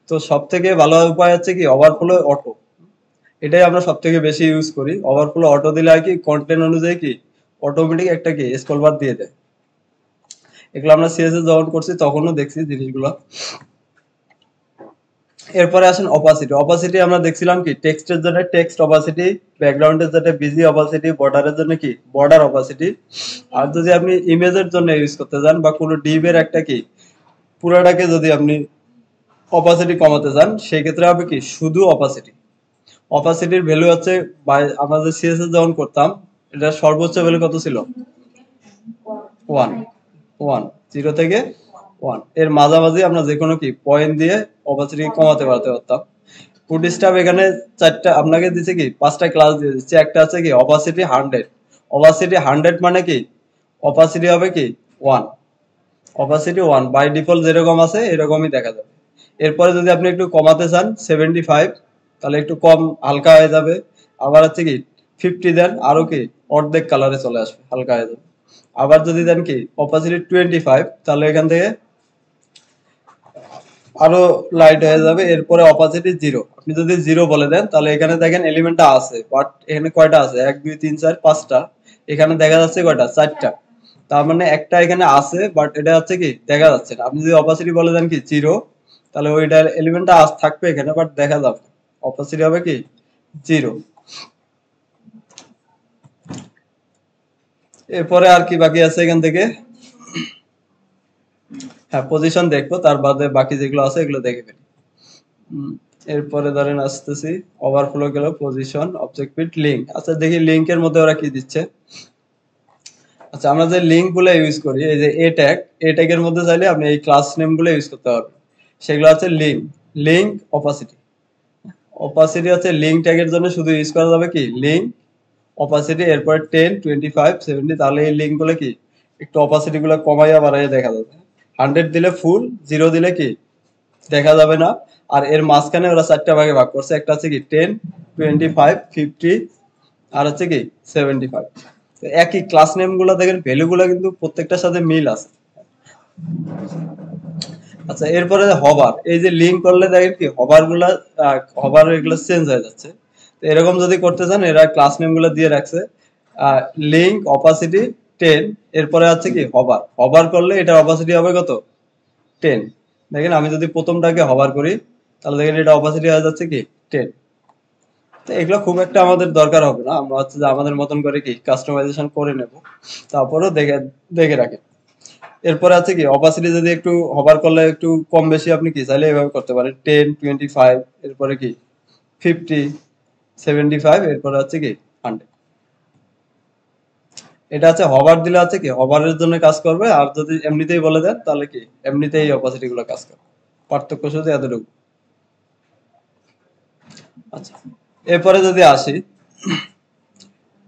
তো সব থেকে ভালো উপায় হচ্ছে কি ওভারফ্লো অটো, এটাই আমরা সব থেকে বেশি ইউজ করি। ওভারফ্লো অটো দিলে আর কি কন্টেন্ট অনুযায়ী কি অটোমেটিক একটা কি স্ক্রল বার দিয়ে দেয়। এগুলো আমরা সিএসএস যখন করছি তখনও দেখছি জিনিসগুলো। এরপরে আসেন অপাসিটি। অপাসিটি আমরা দেখছিলাম কি টেক্সটের জন্য টেক্সট অপাসিটি, ব্যাকগ্রাউন্ডের জন্য বিজি অপাসিটি, বর্ডারের জন্য কি বর্ডার অপাসিটি। আর যদি আপনি ইমেজের জন্য ইউজ করতে চান বা কোনো ডিভের একটা কি পুরাটাকে যদি আপনি অপাসিটি কমাতে চান সেই ক্ষেত্রে হবে কি শুধু অপাসিটি। অপাসিটির ভ্যালু হচ্ছে আমাদের সিএসএস যখন করতাম এটা সর্বোচ্চ ভ্যালু কত ছিল, ওয়ান। ওয়ান, জিরো থেকে ওয়ান এর মাঝামাঝি আমরা যে কোনো কি পয়েন্ট দিয়ে অপাসিটি কমাতে পারতাম। ফুটস্টাপ এখানে চারটা আপনাকে দিচ্ছে কি পাঁচটা ক্লাস দিয়ে দিচ্ছে, একটা আছে কি অপাসিটি 100। অপাসিটি 100 মানে কি অপাসিটি হবে কি one, opacity one by default যেরকম আছে এরকমই দেখা যাবে। এরপরে যদি আপনি একটু কমাতে চান 75, তাহলে একটু কম হালকা হয়ে যাবে। আবার হচ্ছে কি 50 দেন আরো কি অর্ধেক কালারে চলে আসবে, হালকা হয়ে যাবে। আবার যদি দেন কি অপাসিটি 25, তাহলে এখান থেকে আরো লাইট হয়ে যাবে। এরপরে অপাসিটি জিরো, আপনি যদি জিরো বলে দেন তাহলে এখানে দেখেন এলিমেন্টটা আছে, বাট এখানে কয়টা আছে 1 2 3 4 5টা, এখানে দেখা যাচ্ছে কয়টা চারটা। তার মানে একটা এখানে আছে বাট এটা হচ্ছে কি দেখা যাচ্ছে না। আপনি যদি অপাসিটি বলে দেন কি জিরো, তাহলে ওইটা এলিমেন্টটা থাকবে এখানে বাট দেখা যাবে, অপাসিটি হবে কি জিরো। এরপরে আর কি বাকি আছে এখান থেকে, হ্যাঁ পজিশন দেখবো, তার বাদে বাকি যেগুলো আছে এগুলো দেখে ফেলি। এরপরে ধরেন আসতেছি ওভারফ্লো গেল, পজিশন, অবজেক্ট পিট, লিঙ্ক। আচ্ছা দেখি লিঙ্কের মধ্যে ওরা কি দিচ্ছে। আচ্ছা আমরা যে লিঙ্ক গুলো ইউজ করি, এই যে এ ট্যাগের মধ্যে চাইলে আপনি এই ক্লাস নেম গুলো ইউজ করতে পারবেন। সেগুলো হচ্ছে লিঙ্ক, লিঙ্ক, অপাসিটি। অপাসিটি হচ্ছে লিঙ্ক ট্যাগের জন্য শুধু ইউজ করা যাবে কি লিঙ্ক, অপাসিটি, এরপর 10 25 70, তাহলে এই লিঙ্ক গুলো কি একটু অপাসিটি গুলো কমাইয়া বাড়াইয়া দেখা যাবে। 100 দিলে ফুল, জিরো দিলে কি দেখা যাবে না। আর এর মাঝখানে ওরা চারটা ভাগে ভাগ করছে, একটা হচ্ছে কি 10 25 50 আর হচ্ছে কি 75। একই ক্লাস নেম গুলো দেখেন ভ্যালু গুলো কিন্তু প্রত্যেকটার সাথে মিল আছে। আচ্ছা, এরপরে হবার, এই যে লিঙ্ক করলে দেখেন কি হবার এগুলো চেঞ্জ হয়ে যাচ্ছে। তো এরকম যদি করতে চান, এরা ক্লাস নেম গুলো দিয়ে রাখছে লিঙ্ক অপাসিটি 10, এরপরে আছে কি হবার। হবার করলে এটা অপাসিটি হবে কত? 10। দেখেন আমি যদি প্রথমটাকে হবার করি, তাহলে দেখেন এটা অপাসিটি হয়ে যাচ্ছে কি 10। তো এগুলো খুব একটা আমাদের দরকার হবে না, আমরা হচ্ছে যে আমাদের মতন করে কি কাস্টমাইজেশন করে নেব। তারপরেও দেখে দেখে রাখেন। এরপরে আছে কি অপাসিটি যদি একটু হবার করলে একটু কম বেশি আপনি কি চাইলে এভাবে করতে পারেন 10, 25, এরপরে কি 50, 75, এরপরে আছে কি 100। এটা আছে হবার দিলে আছে কি হবারের জন্য কাজ করবে, আর যদি এমনিতেই বলে দেন তাহলে কি এমনিতেই অপাসিটি গুলো কাজ করবে। পার্থক্য শুধু এতটুকু। আচ্ছা, এরপরে যদি আসি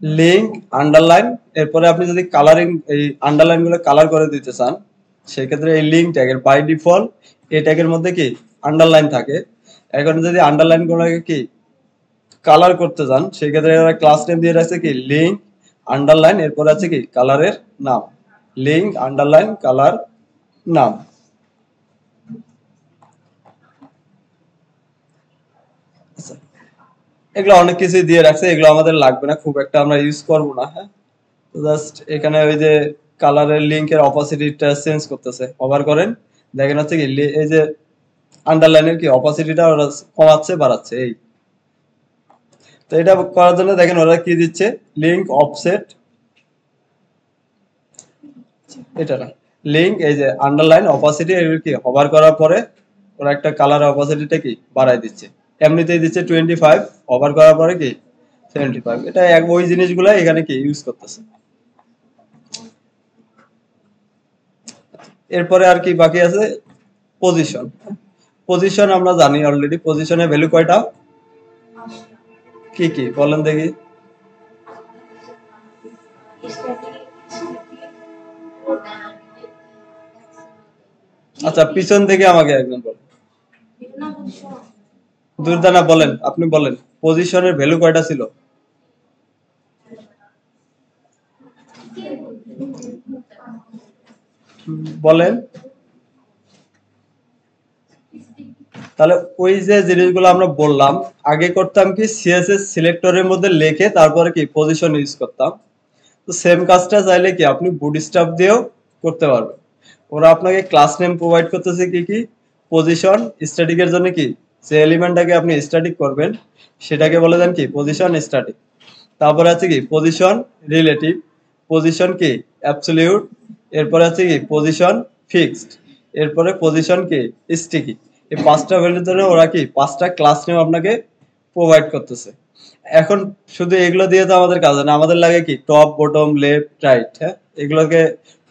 লিঙ্ক আন্ডারলাইন, এরপরে আপনি যদি কালারিং এই আন্ডারলাইন গুলো কালার করে দিতে চান, সেক্ষেত্রে এই লিঙ্ক ট্যাগের বাই ডিফল্ট এই ট্যাগের মধ্যে কি আন্ডারলাইন থাকে। এখন যদি আন্ডারলাইন গুলোকে কি কালার করতে চান, সেক্ষেত্রে এরা ক্লাস নেম দিয়ে রাখছে কি লিঙ্ক আন্ডারলাইন, এরপর আছে কি কালারের নাম, লিঙ্ক আন্ডারলাইন কালার নাম। আচ্ছা, এগুলো অনেক কিছুই দিয়ে রাখছে, এগুলো আমাদের লাগবে না, খুব একটা আমরা ইউজ করবো না। হ্যাঁ, জাস্ট এখানে ওই যে কালারের লিঙ্কের অপাসিটিটা চেঞ্জ করতেছে, কভার করেন, দেখেন হচ্ছে কি এই যে আন্ডারলাইনের কি অপাসিটিটা ওরা কমাচ্ছে বাড়াচ্ছে এই। তো এটা করার জন্য দেখেন ওরা কি দিচ্ছে, লিঙ্ক অফসেট, এটা না, লিঙ্ক এই যে আন্ডারলাইন অপাসিটি এর কি হভার করার পরে ওরা একটা কালার অপাসিটিটা কি বাড়ায় দিচ্ছে। এমনিতেই দিচ্ছে 25, হভার করার পরে কি 75। এটা ওই জিনিসগুলো এখানে কি ইউজ করতেছে। এরপরে আর কি বাকি আছে পজিশন। পজিশন আমরা জানি অলরেডি, পজিশনের ভ্যালু কয়টা, কি কি বলেন দেখি। আচ্ছা, পিছন থেকে আমাকে একজন বলেন, দুর্দানা বলেন, আপনি বলেন পজিশনের ভ্যালু কয়টা ছিল বলেন। তাহলে ওই যে জিনিসগুলো আমরা বললাম, আগে করতাম কি সিএসএস সিলেক্টরের মধ্যে লিখে তারপরে কি পজিশন ইউজ করতাম। তো সেম কাজটা চাইলে কি আপনি বুটস্ট্র্যাপ দিয়েও করতে পারবেন। ওরা আপনাকে ক্লাস নেম প্রোভাইড করতেছে কি কি, পজিশন স্ট্যাটিকের জন্য কি যে এলিমেন্টটাকে আপনি স্ট্যাটিক করবেন সেটাকে বলে দেন কি পজিশন স্ট্যাটিক। তারপরে আছে কি পজিশন রিলেটিভ, পজিশন কি অ্যাবসলিউট, এরপরে আছে কি পজিশন ফিক্সড, এরপরে পজিশন কি স্টিকি। এই পাঁচটা ভ্যালুর জন্য ওরা কি পাঁচটা ক্লাস নেম আপনাকে প্রোভাইড করতেছে। এখন শুধু এগুলো দিয়ে তো আমাদের কাজ হয় না, আমাদের লাগে কি টপ বটম লেফট রাইট। হ্যাঁ, এগুলোকে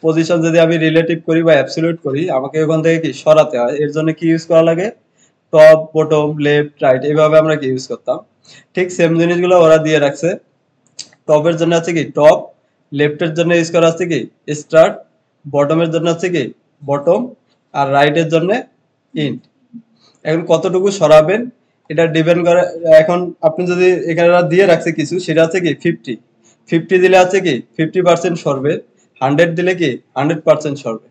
পজিশন যদি আমি রিলেটিভ করি বা অ্যাবসলিউট করি, আমাকে ওখান থেকে কি সরাতে হয়, এর জন্য কি ইউজ করা লাগে টপ বটম লেফট রাইট, এইভাবে আমরা কি ইউজ করতাম। ঠিক সেম জিনিসগুলো ওরা দিয়ে রাখছে। টপের জন্য আছে কি টপ, লেফটের জন্য ইউজ করা আছে কি স্টার্ট, বটমের জন্য আছে কি বটম, আর রাইটের জন্য ইন্ট। এখন কতটুকু সরাবেন এটা ডিপেন্ড করে। এখন আপনি যদি এখানে দিয়ে রাখছে কিছু, সেটা আছে কি 50, 50 দিলে আছে কি 50% সরবে, 100 দিলে কি 100% সরবে।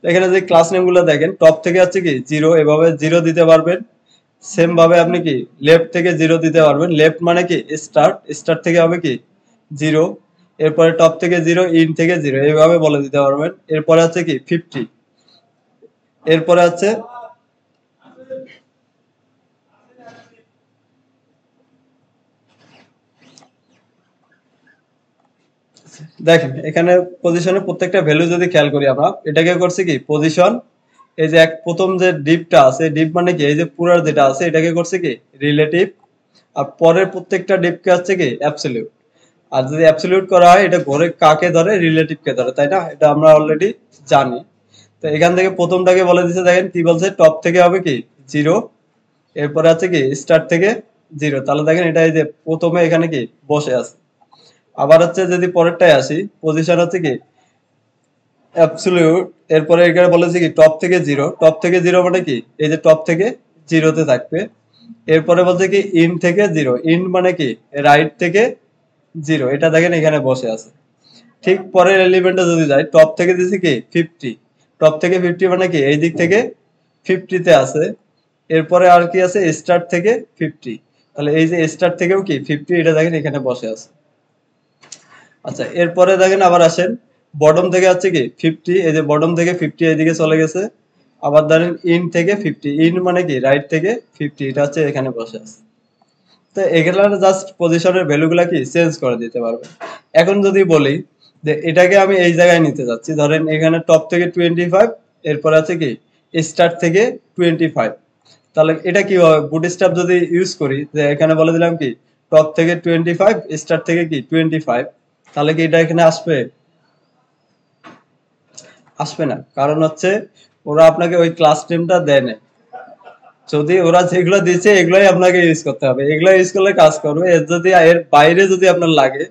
এখানে যে ক্লাস নেম গুলো দেখেন, টপ থেকে আছে কি জিরো, এভাবে জিরো দিতে পারবেন। সেম ভাবে আপনি কি লেফট থেকে জিরো দিতে পারবেন, লেফট মানে কি স্টার্ট, স্টার্ট থেকে হবে কি জিরো, এরপরে টপ থেকে জিরো, ইন থেকে জিরো, এইভাবে বলে দিতে পারবেন। এরপরে আছে কি 50, এরপরে আছে দেখেন এখানে পজিশনের প্রত্যেকটা ভ্যালু যদি খেয়াল করি আমরা, এটাকে করছি কি পজিশন, এই যে প্রথম যে ডিপটা আছে, ডিপ মানে কি এই যে পুরার যেটা আছে এটাকে করছে কি রিলেটিভ, আর পরের প্রত্যেকটা ডিপকে হচ্ছে কি অ্যাবসলিউট। আর যদি অ্যাবসলিউট করা হয় এটা ঘরে কাকে ধরে, রিলেটিভ কে ধরে, তাই না? এটা আমরা অলরেডি জানি। তো এখান থেকে প্রথমটাকে বলে দিচ্ছে, দেখেন কি বলছে, টপ থেকে হবে কি জিরো, এরপরে আছে কি স্টার্ট থেকে জিরো। তাহলে দেখেন এটা এই যে প্রথমে এখানে কি বসে আছে। আবার হচ্ছে যদি পরেরটায় আসি, পজিশন হচ্ছে কি অ্যাবসলিউট, এরপরে এখানে বলেছে কি টপ থেকে জিরো, টপ থেকে জিরো মানে কি এই যে টপ থেকে জিরোতে থাকবে। এরপরে বলছে কি ইন থেকে জিরো, ইন মানে কি রাইট থেকে জিরো, এটা দেখেন এখানে বসে আছে। ঠিক পরের এলিমেন্টে যদি যাই, টপ থেকে দিয়েছি কি 50, টপ থেকে 50 মানে কি এই দিক থেকে 50 তে আছে, এরপরে আর কি আছে স্টার্ট থেকে 50, তাহলে এই যে স্টার্ট থেকেও কি 50 এটা দেখেন এখানে বসে আছে। আচ্ছা এরপরে দেখেন আবার আসেন বটম থেকে আছে কি 50, এই যে বটম থেকে 50 এইদিকে চলে গেছে, আবার ধরেন ইন থেকে 50, ইন মানে কি রাইট থেকে 50 এটা হচ্ছে এখানে বসে আছে। তো এগুলার জাস্ট পজিশনের ভ্যালুগুলা কি চেঞ্জ করে দিতে পারবে। এখন যদি বলি যে এটাকে আমি এই জায়গায় নিতে যাচ্ছি, ধরেন এখানে টপ থেকে 25, এরপর আছে কি স্টার্ট থেকে 25, তাহলে এটা কি হবে বুটস্ট্র্যাপ যদি ইউজ করি, যে এখানে বলে দিলাম কি টপ থেকে 25 স্টার্ট থেকে কি 25, তাহলে কি এটা এখানে আসবে? আসবে না, কারণ হচ্ছে ওরা আপনাকে ওই ক্লাস নেমটা দেয় না। যদি ওরা যেগুলো দিচ্ছে এগুলাই আপনাকে ইউজ করতে হবে, এগুলো ইউজ করলে কাজ করবে। এর যদি এর বাইরে যদি আপনার লাগে,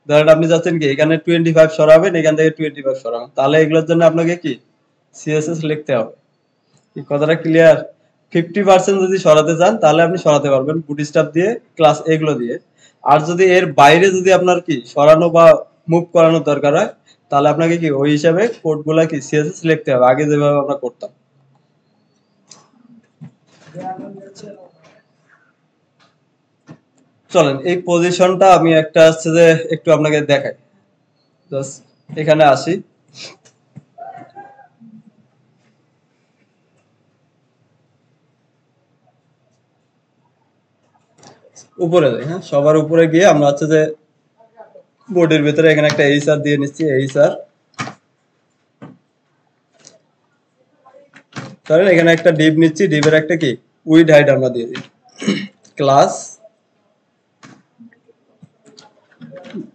ধরেন আপনি চাচ্ছেন কি এখানে 25 সরাবেন, এখান থেকে 25 সরাবেন, তাহলে এগুলোর জন্য আপনাকে কি সিএসএস লিখতে হবে। কি কথাটা ক্লিয়ার? 50% যদি সরাতে চান তাহলে আপনি সরাতে পারবেন বুটস্ট্র্যাপ দিয়ে, ক্লাস এগুলো দিয়ে। আর যদি এর বাইরে যদি আপনার কি সরানো বা মুভ করানোর দরকার হয়, তাহলে আপনাকে কি ওই হিসাবে কোডগুলা কি সিএসএস লিখতে হবে, আগে যেভাবে আমরা করতাম। চলেন এই পজিশনটা আমি একটা হচ্ছে যে একটু আপনাকে দেখাই। জাস্ট এখানে আসি, উপরে যাই। হ্যাঁ, সবার উপরে গিয়ে আমরা হচ্ছে যে বোর্ডের ভিতরে এখানে একটা এইচআর দিয়ে নিচ্ছি, এইচআর। ধরেন এখানে একটা ডিভ নিচ্ছি, ডিভের একটা কি উইড হাইট আমরা দিয়ে দিই। ক্লাস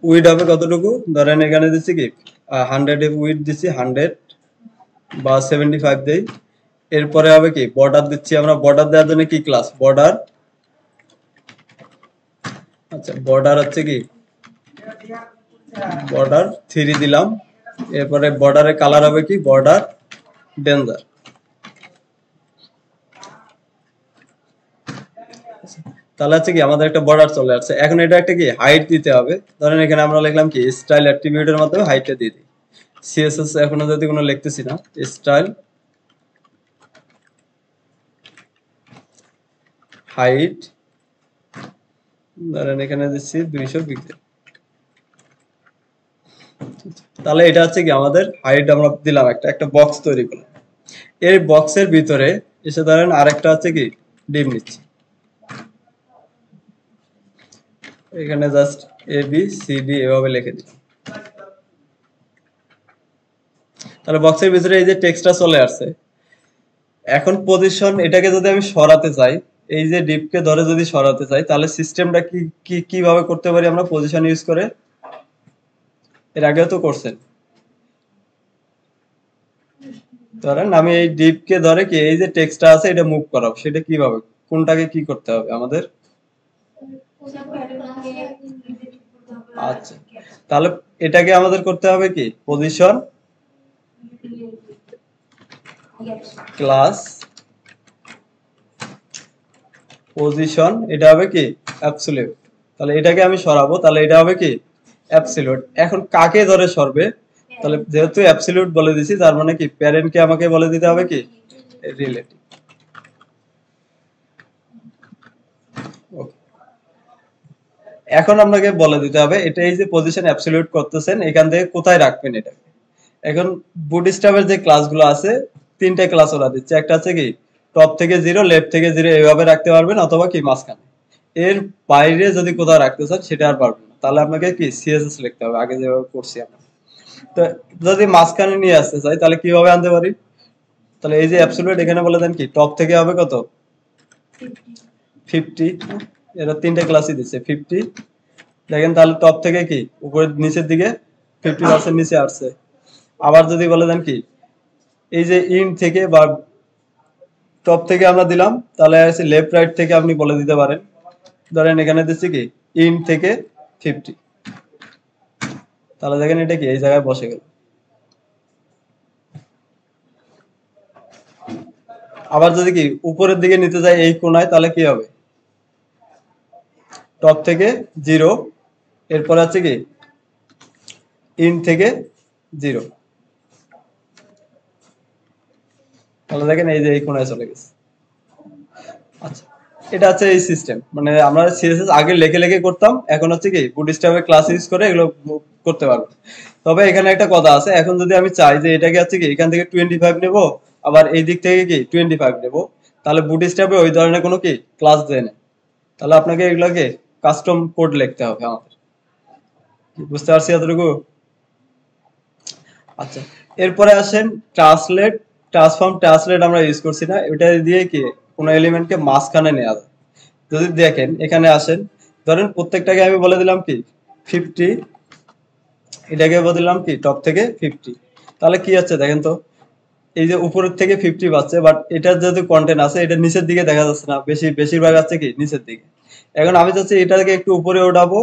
উইড হবে কতটুকু, ধরেন এখানে দিচ্ছি কি 100 উইড দিচ্ছি, 100 বা 75 দেই। এরপরে হবে কি বর্ডার দিচ্ছি আমরা, বর্ডার দেওয়ার জন্য কি ক্লাস বর্ডার। আচ্ছা বর্ডার হচ্ছে কি বর্ডার 3 দিলাম। এরপরে বর্ডারের কালার হবে কি বর্ডার ডেঞ্জার। তাহলে হচ্ছে কি আমাদের একটা বর্ডার চলে আসছে। এখন এটা একটা কি হাইট দিতে হবে, ধরেন এখানে আমরা লিখলাম কি স্টাইল অ্যাট্রিবিউটের মাধ্যমে হাইটটা দিয়ে দিই। সিএসএস এখনো যদি কোনো লিখতেছি না, স্টাইল হাইট, ধরেন এখানে দিচ্ছি 200 পিক্সেল। তাহলে এটা হচ্ছে কি আমাদের হাইট আমরা দিলাম, একটা একটা বক্স তৈরি করলাম। এই বক্সের ভিতরে এসে ধরেন আরেকটা হচ্ছে কি ডিম নিচ্ছি, এখানে just A B C D এভাবে লিখে দিই। তাহলে বক্সের ভিতরে এই যে টেক্সটটা চলে আসছে। এখন পজিশন এটাকে যদি আমি সরাতে চাই, এই যে ডিপকে ধরে যদি সরাতে চাই, তাহলে সিস্টেমটা কি কিভাবে করতে পারি আমরা পজিশন ইউজ করে? এর আগেও তো করছেন। ধরেন আমি এই ডিপকে ধরে কি এই যে টেক্সটটা আছে এটা মুভ করাবো, সেটা কিভাবে, কোনটাকে কি করতে হবে আমাদের? আচ্ছা তাহলে এটাকে আমাদের করতে হবে কি পজিশন ক্লাস পজিশন, এটা হবে কি অ্যাবসলিউট। তাহলে এটাকে আমি সরাবো, তাহলে এটা হবে কি অ্যাবসলিউট। এখন কাকে ধরে সরবে, তাহলে যেহেতু অ্যাবসলিউট বলে দিছি তার মানে কি প্যারেন্টকে আমাকে বলে দিতে হবে কি রিলেটিভ। এখন আপনাকে বলে দিতে হবে এটা এই যে পজিশন অ্যাবসলিউট করতেছেন এখান থেকে কোথায় রাখবেন এটা। এখন বুটস্ট্র্যাপের যে ক্লাসগুলো আছে তিনটা ক্লাস ওরা দিচ্ছে, একটা হচ্ছে কি টপ থেকে 0 লেফট থেকে 0 এইভাবে রাখতে পারবেন, অথবা কি মাঝখানে। এর বাইরে যদি কোথাও রাখতে চান সেটা আর পারবেন না, তাহলে আপনাকে কি সিএসএস লিখতে হবে আগে যেভাবে করছি আমরা। তো যদি মাঝখানে নিয়ে আসতে চাই তাহলে কিভাবে আনতে পারি, তাহলে এই যে অ্যাবসলিউট এখানে বলে দেন কি টপ থেকে হবে কত 50, এরা তিনটা ক্লাসই দিচ্ছে 50। দেখেন তাহলে টপ থেকে কি উপরের নিচের দিকে 50% নিচে আসছে। আবার যদি বলে দেন কি এই যে ইন থেকে বা টপ থেকে আমরা দিলাম, তাহলে আছে লেফট রাইট থেকে আপনি বলে দিতে পারেন। ধরেন এখানে দিচ্ছি কি ইন থেকে 50, তাহলে দেখেন এটা কি এই জায়গায় বসে গেল। আবার যদি কি উপরের দিকে নিতে যাই এই কোণায়, তাহলে কি হবে টপ থেকে 0, এরপর আছে কি ইন থেকে 0। তাহলে দেখেন এই যে এই কোণায় চলে গেছে। আচ্ছা, এটা হচ্ছে এই সিস্টেম, মানে আমরা সিএসএস আগে লেখে লেখে করতাম, এখন হচ্ছে কি বুটস্ট্র্যাপের ক্লাস ইউজ করে এগুলো করতে পারবো। তবে এখানে একটা কথা আছে, এখন যদি আমি চাই যে এটাকে হচ্ছে কি এখান থেকে 25 নেব, আবার এই দিক থেকে কি 25 নেব, তাহলে বুটস্ট্র্যাপে ওই ধরনের কোনো কি ক্লাস দেয় না, তাহলে আপনাকে এগুলোকে কাস্টম কোড লিখতে হবে আমাদের। বুঝতে পারছি এতটুকু? আচ্ছা, এরপরে আসেন ট্রান্সলেট, ট্রান্সফর্ম ট্রান্সলেট আমরা ইউজ করছি না, এটা দিয়ে কি কোনো এলিমেন্টকে মাঝখানে নেওয়া যায়। যদি দেখেন এখানে আসেন, ধরেন প্রত্যেকটাকে আমি বলে দিলাম কি 50, এটাকে বলে দিলাম কি টপ থেকে 50, তাহলে কি হচ্ছে দেখেন তো, এই যে উপরের থেকে 50 পাচ্ছে, বাট এটার যেহেতু কন্টেন্ট আছে এটা নিচের দিকে দেখা যাচ্ছে না, বেশিরভাগ আছে কি নিচের দিকে। এখন আমি চাচ্ছি এটাকে একটু উপরে উঠাবো,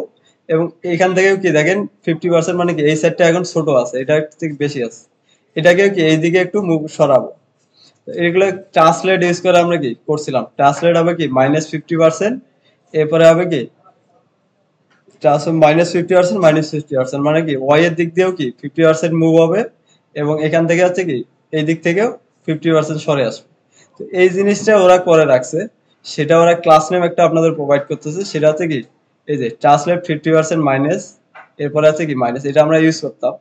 এবং এখান থেকেও কি দেখেন 50% মানে কি এই সাইডটা এখন ছোট আছে, এটা থেকে বেশি আছে, এটাকে কি এই দিকে একটু মুভ সরাবো। এগুলো ট্রান্সলেট ইউজ করে আমরা কি করছিলাম, ট্রান্সলেট হবে কি -50%, এরপরে হবে কি -50% মানে কি ওয়াই এর দিক দিয়েও কি 50% মুভ হবে, এবং এখান থেকে হচ্ছে কি এই দিক থেকেও 50% সরে আসবে। তো এই জিনিসটা ওরা করে রাখছে, সেটা ওরা ক্লাস নেম একটা আপনাদের প্রোভাইড করতেছে, সেটা হচ্ছে কি এই যে ট্রান্সলেট 50% মাইনাস, এরপরে আছে কি মাইনাস, এটা আমরা ইউজ করতাম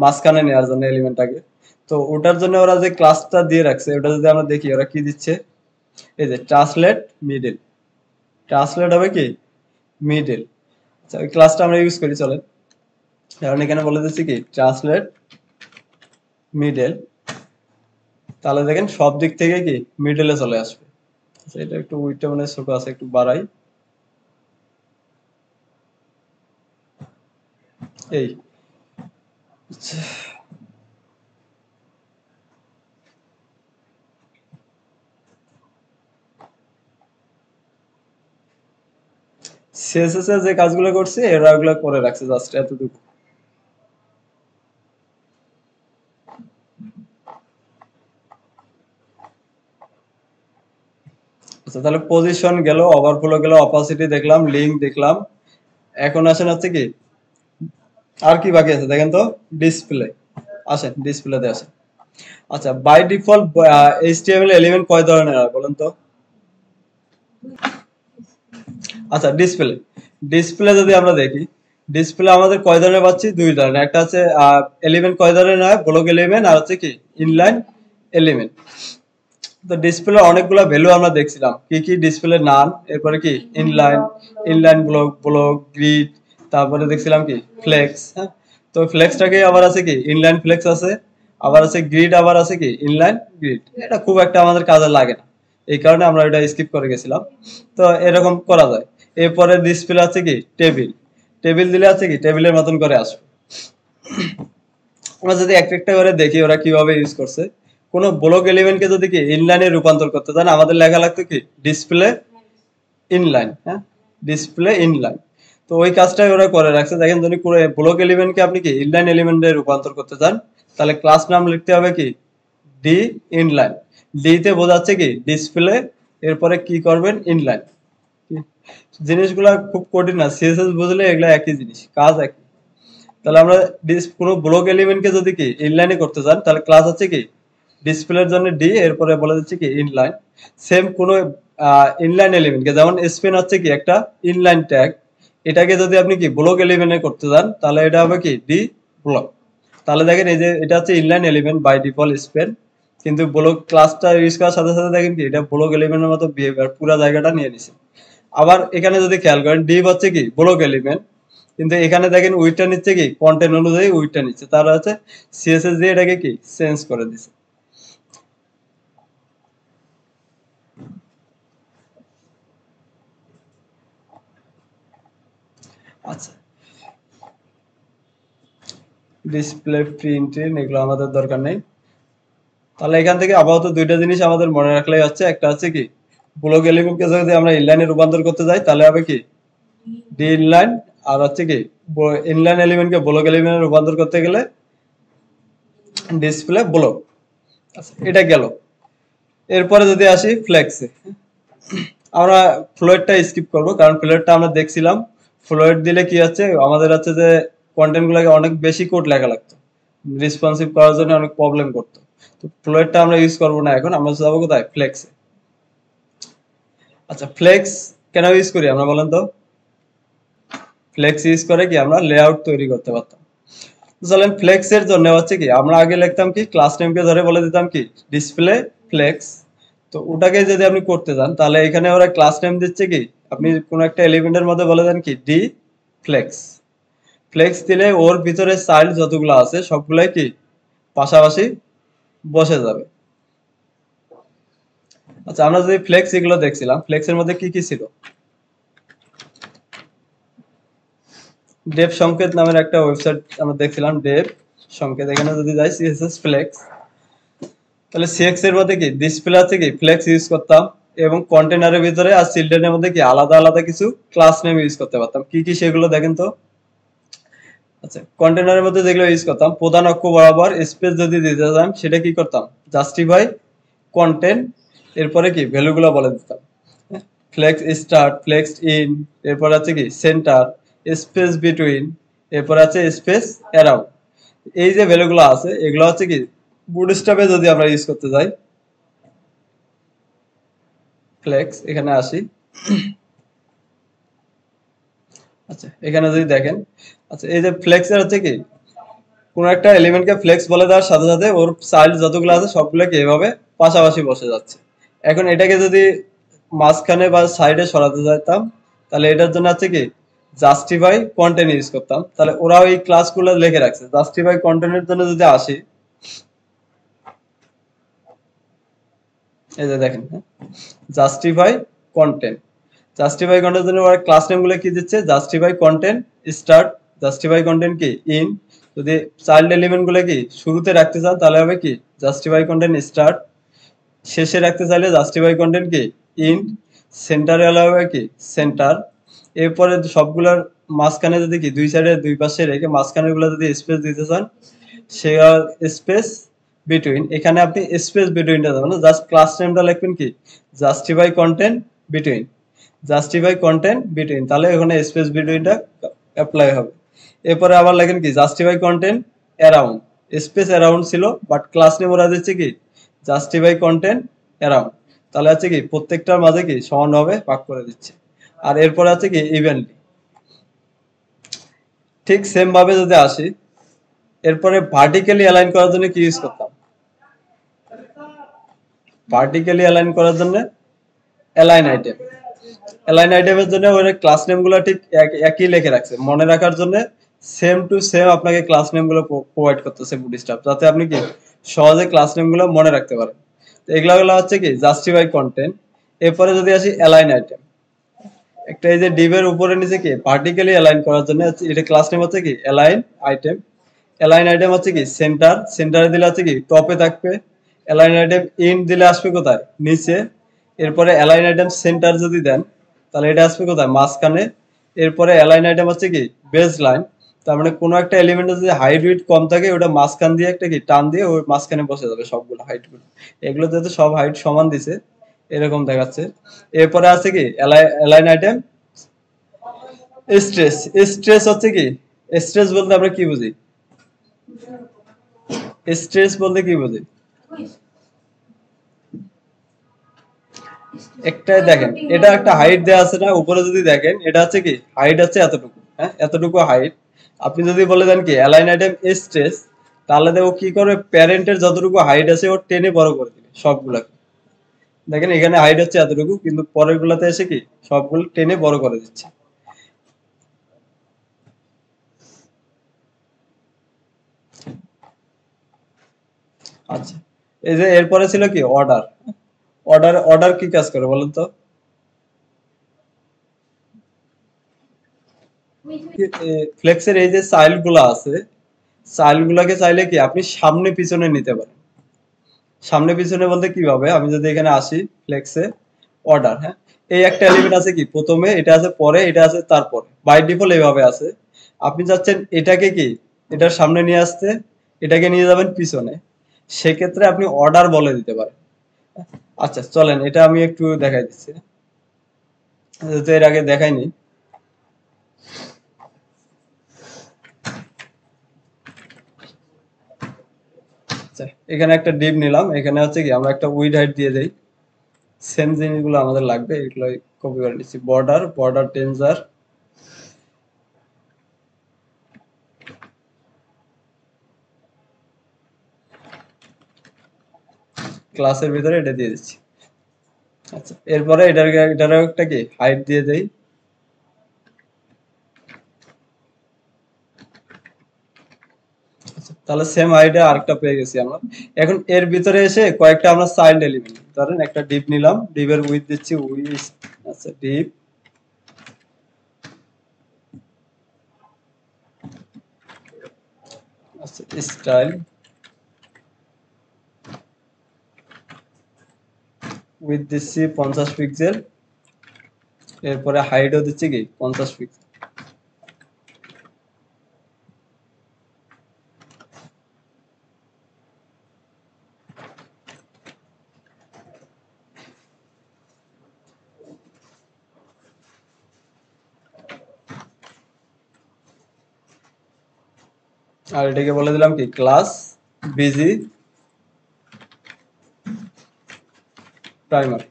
মাঝখানে নেওয়ার জন্য এলিমেন্টটাকে। তো ওটার জন্য ওরা যে ক্লাসটা দিয়ে রাখছে, ওটা যদি আমরা দেখি ওরা কি দিচ্ছে, এই যে ট্রান্সলেট মিডল, ট্রান্সলেট হবে কি মিডল। আচ্ছা, ওই ক্লাসটা আমরা ইউজ করি চলেন, কারণ এখানে বলে দিচ্ছি কি ট্রান্সলেট মিডল, তাহলে দেখেন সব দিক থেকে কি মিডলে চলে আসবে। আচ্ছা, এটা একটু উইডটা মানে ছোট আছে, একটু বাড়াই, এই সিএসএস এর যে কাজগুলো করছে এরা ওগুলো করে রাখছে, জাস্ট এতটুকু। আচ্ছা, তাহলে পজিশন গেল, ওভারফ্লো গেল, অপাসিটি দেখলাম, লিঙ্ক দেখলাম, এখন আসেন হচ্ছে কি আর কি বাকি আছে দেখেন তো, ডিসপ্লে। আসেন ডিসপ্লেতে আসেন। আচ্ছা, বাই ডিফল্ট এইচটিএমএল এলিমেন্ট কয় ধরনের হয় বলেন তো? আচ্ছা, ডিসপ্লে, ডিসপ্লে যদি আমরা দেখি, ডিসপ্লে আমাদের কয় ধরনের পাচ্ছি, দুই ধরনের, একটা হচ্ছে এলিমেন্ট কয় ধরনের হয়, ব্লক এলিমেন্ট, আর হচ্ছে কি ইনলাইন এলিমেন্ট। তো ডিসপ্লে অনেকগুলো ভ্যালু আমরা দেখছিলাম, কি কি ডিসপ্লে নাম, এরপরে কি inline, inline block, block grid, তারপরে দেখছিলাম কি ফ্লেক্স। হ্যাঁ, তো ফ্লেক্সটাকে আবার আছে কি ইনলাইন ফ্লেক্স আছে, আবার আছে গ্রিড, আবার আছে কি ইনলাইন গ্রিড। এটা খুব একটা আমাদের কাজে লাগে না, এই কারণে আমরা এটা স্কিপ করে গেছিলাম। তো এরকম করা যায়। এরপরে ডিসপ্লে আছে কি টেবিল, টেবিল দিলে আছে কি টেবিলের মতন করে আসবে। আমরা যদি একটা একটা করে দেখি ওরা কিভাবে ইউজ করছে, কোন ব্লক এলিমেন্টকে যদি কি ইনলাইনে রূপান্তর করতে চান, আমাদের লেখা লাগতো কি ডিসপ্লে ইনলাইন। হ্যাঁ, ডিসপ্লে ইনলাইন। তো ওই কাজটাই ওরা করে রাখছে। দেখেন যদি পুরো ব্লক এলিমেন্টকে আপনি কি ইনলাইন এলিমেন্টে রূপান্তর করতে চান, তাহলে ক্লাস নাম লিখতে হবে কি ডি ইনলাইন, ডি তে বোঝাচ্ছে কি ডিসপ্লে, এরপরে কি করবেন ইনলাইন। জিনিসগুলা খুব কঠিন না, সিএসএস বুঝলে এগুলা একই জিনিস, কাজ একই। তাহলে আমরা কোনো ব্লক এলিমেন্টকে যদি কি ইনলাইনে করতে চান, তাহলে ক্লাস হচ্ছে কি ডিসপ্লের জন্য ডি, এরপরে বলা যাচ্ছে কি ইনলাইন। সেম কোনো ইনলাইন এলিমেন্টকে, যেমন স্পেন হচ্ছে কি একটা ইনলাইন ট্যাগ, এটাকে যদি আপনি কি ব্লক এলিমেন্টে করতে চান, তাহলে এটা হবে কি ডি ব্লক। তাহলে দেখেন এই যে এটা হচ্ছে inline element by default span, কিন্তু ব্লক ক্লাসটা ইউজ করার সাথে সাথে দেখেন কি এটা ব্লক এলিমেন্টের মতো বিহেভিয়ার পুরো জায়গাটা নিয়ে নিছে। আবার এখানে যদি খেয়াল করেন ডিভ হচ্ছে কি ব্লক এলিমেন্ট, কিন্তু এখানে দেখেন উইডটা নিচ্ছে কি কন্টেন্ট অনুযায়ী উইডটা নিচ্ছে, তারা হচ্ছে সিএসএস দিয়ে এটাকে কি চেঞ্জ করে দিছে। আচ্ছা, ডিসপ্লে প্রিন্টিং এগুলো আমাদের দরকার নেই। তাহলে এখান থেকে আপাতত দুইটা জিনিস আমাদের মনে রাখলেই হচ্ছে, একটা হচ্ছে কি ব্লক এলিমেন্টকে যদি আমরা ইনলাইনে রূপান্তর করতে যাই, তাহলে হবে কি ডি ইনলাইন, আর হচ্ছে কি ইনলাইন এলিমেন্টকে ব্লক এলিমেন্টে রূপান্তর করতে গেলে ডিসপ্লে ব্লক। আচ্ছা, এটা গেল। এরপরে যদি আসি ফ্লেক্সে, আমরা ফ্লোয়েডটা স্কিপ করব, কারণ ফ্লোয়েডটা আমরা দেখছিলাম, ফ্লোয়েড দিলে কি হচ্ছে আমাদের হচ্ছে যে কন্টেন্ট গুলোকে অনেক বেশি কোড লেখা লাগতো, রেসপন্সিভ করার জন্য অনেক প্রবলেম করতো। তো ফ্লোয়েটটা আমরা ইউজ করবো না, এখন আমরা যাবো কোথায়, ফ্লেক্সে। আচ্ছা, ফ্লেক্স কেন ইউজ করি আমরা বলেন তো? ফ্লেক্স ইউজ করে কি আমরা লেআউট তৈরি করতে পারতাম। চলেন ফ্লেক্স এর জন্য হচ্ছে কি আমরা আগে লিখতাম কি, ক্লাস নেমকে ধরে বলে দিতাম কি ডিসপ্লে ফ্লেক্স। তো ওটাকে যদি আপনি করতে যান তাহলে এখানে ওরা ক্লাস নেম দিচ্ছে কি, আপনি কোন একটা এলিমেন্টের মধ্যে বলে দেন কি ডি ফ্লেক্স। ফ্লেক্স দিলে ওর ভিতরে চাইল্ড যতগুলো আছে সবগুলাই কি পাশাপাশি বসে যাবে। আচ্ছা, আমরা যদি ফ্লেক্স এগুলো দেখছিলাম, ফ্লেক্স এর মধ্যে কি কি ছিল? ডেভ সংকেত নামের একটা ওয়েবসাইট আমরা দেখছিলাম, ডেভ সংকেত। এখানে যদি যাই সিএসএস ফ্লেক্স, তাহলে সিএক্স এর মধ্যে কি ডিসপ্লে আছে কি ফ্লেক্স ইউজ করতাম, এবং কন্টেনারের ভিতরে আর চিলড্রেনের মধ্যে কি আলাদা আলাদা কিছু ক্লাস নেম ইউজ করতে পারতাম। কি কি সেগুলো দেখেন তো। আচ্ছা, কন্টেনারের মধ্যে যেগুলো ইউজ করতাম, প্রধান অক্ষ বরাবর স্পেস যদি দিতে চান সেটা কি করতাম, জাস্টিফাই কন্টেন্ট, এরপরে কি ভ্যালুগুলো বলে দিতাম। ফ্লেক্স স্টার্ট, ফ্লেক্স ইন, এরপর আছে কি সেন্টার, স্পেস বিটুইন, এরপর আছে স্পেস অ্যারাউন্ড। এই যে ভ্যালুগুলো আছে এগুলো হচ্ছে কি বুটস্ট্র্যাপে যদি আমরা ইউজ করতে যাই, ফ্লেক্স এখানে আসি। আচ্ছা, এখানে যদি দেখেন, আচ্ছা এই যে ফ্লেক্স এর হচ্ছে কি কোন একটা এলিমেন্টকে ফ্লেক্স বলে দেওয়ার সাথে সাথে ওর চাইল্ড যতগুলো আছে সবগুলোকে এভাবে পাশাপাশি বসে যাচ্ছে। এখন এটাকে যদি মাঝখানে বা সাইডে সরাতে চাইতাম তাহলে এটার জন্য হচ্ছে কি জাস্টিফাই কন্টেন্ট ইউজ করতাম। তাহলে ওরাও এই ক্লাসগুলো লিখে রাখছে। জাস্টিফাই কন্টেন্টের জন্য যদি আসি, এই যে দেখেন, জাস্টিফাই কন্টেন্ট, জাস্টিফাই কন্টেন্ট জন্য ওরা ক্লাস নেম গুলো কি দিচ্ছে, justify content start, justify content কি ইন। যদি চাইল্ড এলিমেন্ট গুলো কি শুরুতে রাখতে চান তাহলে হবে কি জাস্টিফাই কন্টেন্ট স্টার্ট, শেষে রাখতে চাইলে জাস্টিফাই কন্টেন্ট কি ইন, সেন্টারে হবে কি সেন্টার। এরপরে সবগুলোর মাঝখানে যদি কি দুই সাইডে দুই পাশে রেখে মাঝখানে গুলো যদি স্পেস দিতে চান সে স্পেস বিটুইন, এখানে আপনি স্পেস বিটুইনটা দেবেন না, জাস্ট ক্লাস নেমটা লিখবেন কি justify content between, justify content between, তাহলে এখানে স্পেস বিটুইনটা অ্যাপ্লাই হবে। এরপরে আবার লেখেন কি justify content around, space around ছিল বাট ক্লাস নেম ওরা দিচ্ছে কি জাস্টিফাই কন্টেন্ট অ্যারাউন্ড, তাহলে আছে কি প্রত্যেকটার মাঝে কি সমানভাবে ভাগ করে দিচ্ছে। আর এরপরে আছে কি ইভেন্টলি। ঠিক সেম ভাবে যদি আসি, এরপরে ভার্টিক্যালি অ্যালাইন করার জন্য কি ইউজ করতাম, ভার্টিক্যালি অ্যালাইন করার জন্য অ্যালাইন আইটেম। অ্যালাইন আইটেমের জন্য ওরা ক্লাস নেম গুলো ঠিক একই লিখে রাখছে, মনে রাখার জন্য সেম টু সেম আপনাকে ক্লাস নেম গুলো প্রোভাইড করতেছে বুটস্ট্র্যাপ, যাতে আপনি কি সহজে ক্লাস নেম গুলো মনে রাখতে পারেন। তো এগুলা গুলো হচ্ছে কি জাস্টিফাই কন্টেন্ট। এরপরে যদি আসি অ্যালাইন আইটেম, একটা এই যে ডিভের উপরে নিচে কি ভার্টিক্যালি অ্যালাইন করার জন্য এটা ক্লাস নেম হচ্ছে কি অ্যালাইন আইটেম। অ্যালাইন আইটেম হচ্ছে কি সেন্টার, সেন্টারে দিলে হচ্ছে কি টপে থাকবে। অ্যালাইন আইটেম ইন দিলে আসবে কোথায়, নিচে। এরপরে অ্যালাইন আইটেম সেন্টার যদি দেন তাহলে এটা আসবে কোথায়, মাঝখানে। এরপরে অ্যালাইন আইটেম হচ্ছে কি বেস লাইন, তার মানে কোনো একটা এলিমেন্টের যদি হাইট উইডথ কম থাকে ওটা মাঝখান দিয়ে একটা কি টান দিয়ে ওই মাঝখানে বসে যাবে সবগুলো হাইট গুলো। এগুলো যাতে সব হাইট সমান দিছে এরকম দেখাচ্ছে। এরপরে আছে কি অ্যালাইন আইটেম স্ট্রেস। স্ট্রেস হচ্ছে কি, স্ট্রেস বলতে আমরা কি বুঝি, স্ট্রেস বলতে কি বুঝি, একটাই দেখেন এটা একটা হাইট দেওয়া আছে না উপরে, যদি দেখেন এটা হচ্ছে কি হাইট আছে এতটুকু, হ্যাঁ এতটুকু হাইট। আপনি যদি বলে দেন কি অ্যালাইন আইটেম স্ট্রেস, তাহলে দেখো কি করবে, প্যারেন্টের যতটুকু হাইট আছে ওর টেনে বড় করে দিবে সবগুলাকে। দেখেন এখানে হাইট হচ্ছে এতটুকু কিন্তু পরের গুলাতে এসে কি সবগুলো টেনে বড় করে দিচ্ছে। আচ্ছা, এই যে এরপরে ছিল কি অর্ডার। অর্ডার অর্ডার কি কাজ করে বলেন তো। ফ্লেক্সের এই যে চাইল্ড গুলা আছে, চাইল্ড গুলাকে চাইলে কি আপনি সামনে পিছনে নিতে পারেন। সামনে পিছনে বলতে কিভাবে, আমি যদি এখানে আসি ফ্লেক্সে অর্ডার, হ্যাঁ এই একটা এলিমেন্ট আছে কি প্রথমে, এটা আছে পরে, এটা আছে তারপরে, বাই ডিফল্ট এইভাবে আছে। আপনি চাচ্ছেন এটাকে কি এটার সামনে নিয়ে আসতে, এটাকে নিয়ে যাবেন পিছনে, সেক্ষেত্রে আপনি অর্ডার বলে দিতে পারেন। আচ্ছা চলেন এটা আমি একটু দেখাই দিচ্ছি, যেহেতু এর আগে দেখাইনি। আচ্ছা, এখানে একটা ডিপ নিলাম, এখানে হচ্ছে কি আমরা একটা উইড হাইট দিয়ে দেই। সেম জিনিসগুলো আমাদের লাগবে, এগুলো কপি করে নিচ্ছি। বর্ডার, বর্ডার টেনজার, ক্লাসের ভিতরে এটা দিয়ে দিচ্ছি। আচ্ছা, এরপরে এটারও একটা কি হাইট দিয়ে দেই। আচ্ছা, তাহলে সেম হাইটে আরেকটা পেয়ে গেছি আমরা। এখন এর ভিতরে এসে কয়েকটা আমরা চাইল্ড এলিমেন্ট, ধরেন একটা ডিপ নিলাম, ডিপের উইথ দিচ্ছি উইথ, আচ্ছা ডিপ, আচ্ছা স্টাইল উইথ দিচ্ছি 50 পিক্সেল, এরপরে হাইটও দিচ্ছি কি 50 পিক্সেল। আর এটাকে বলে দিলাম কি ক্লাস বিজি প্রাইমারি।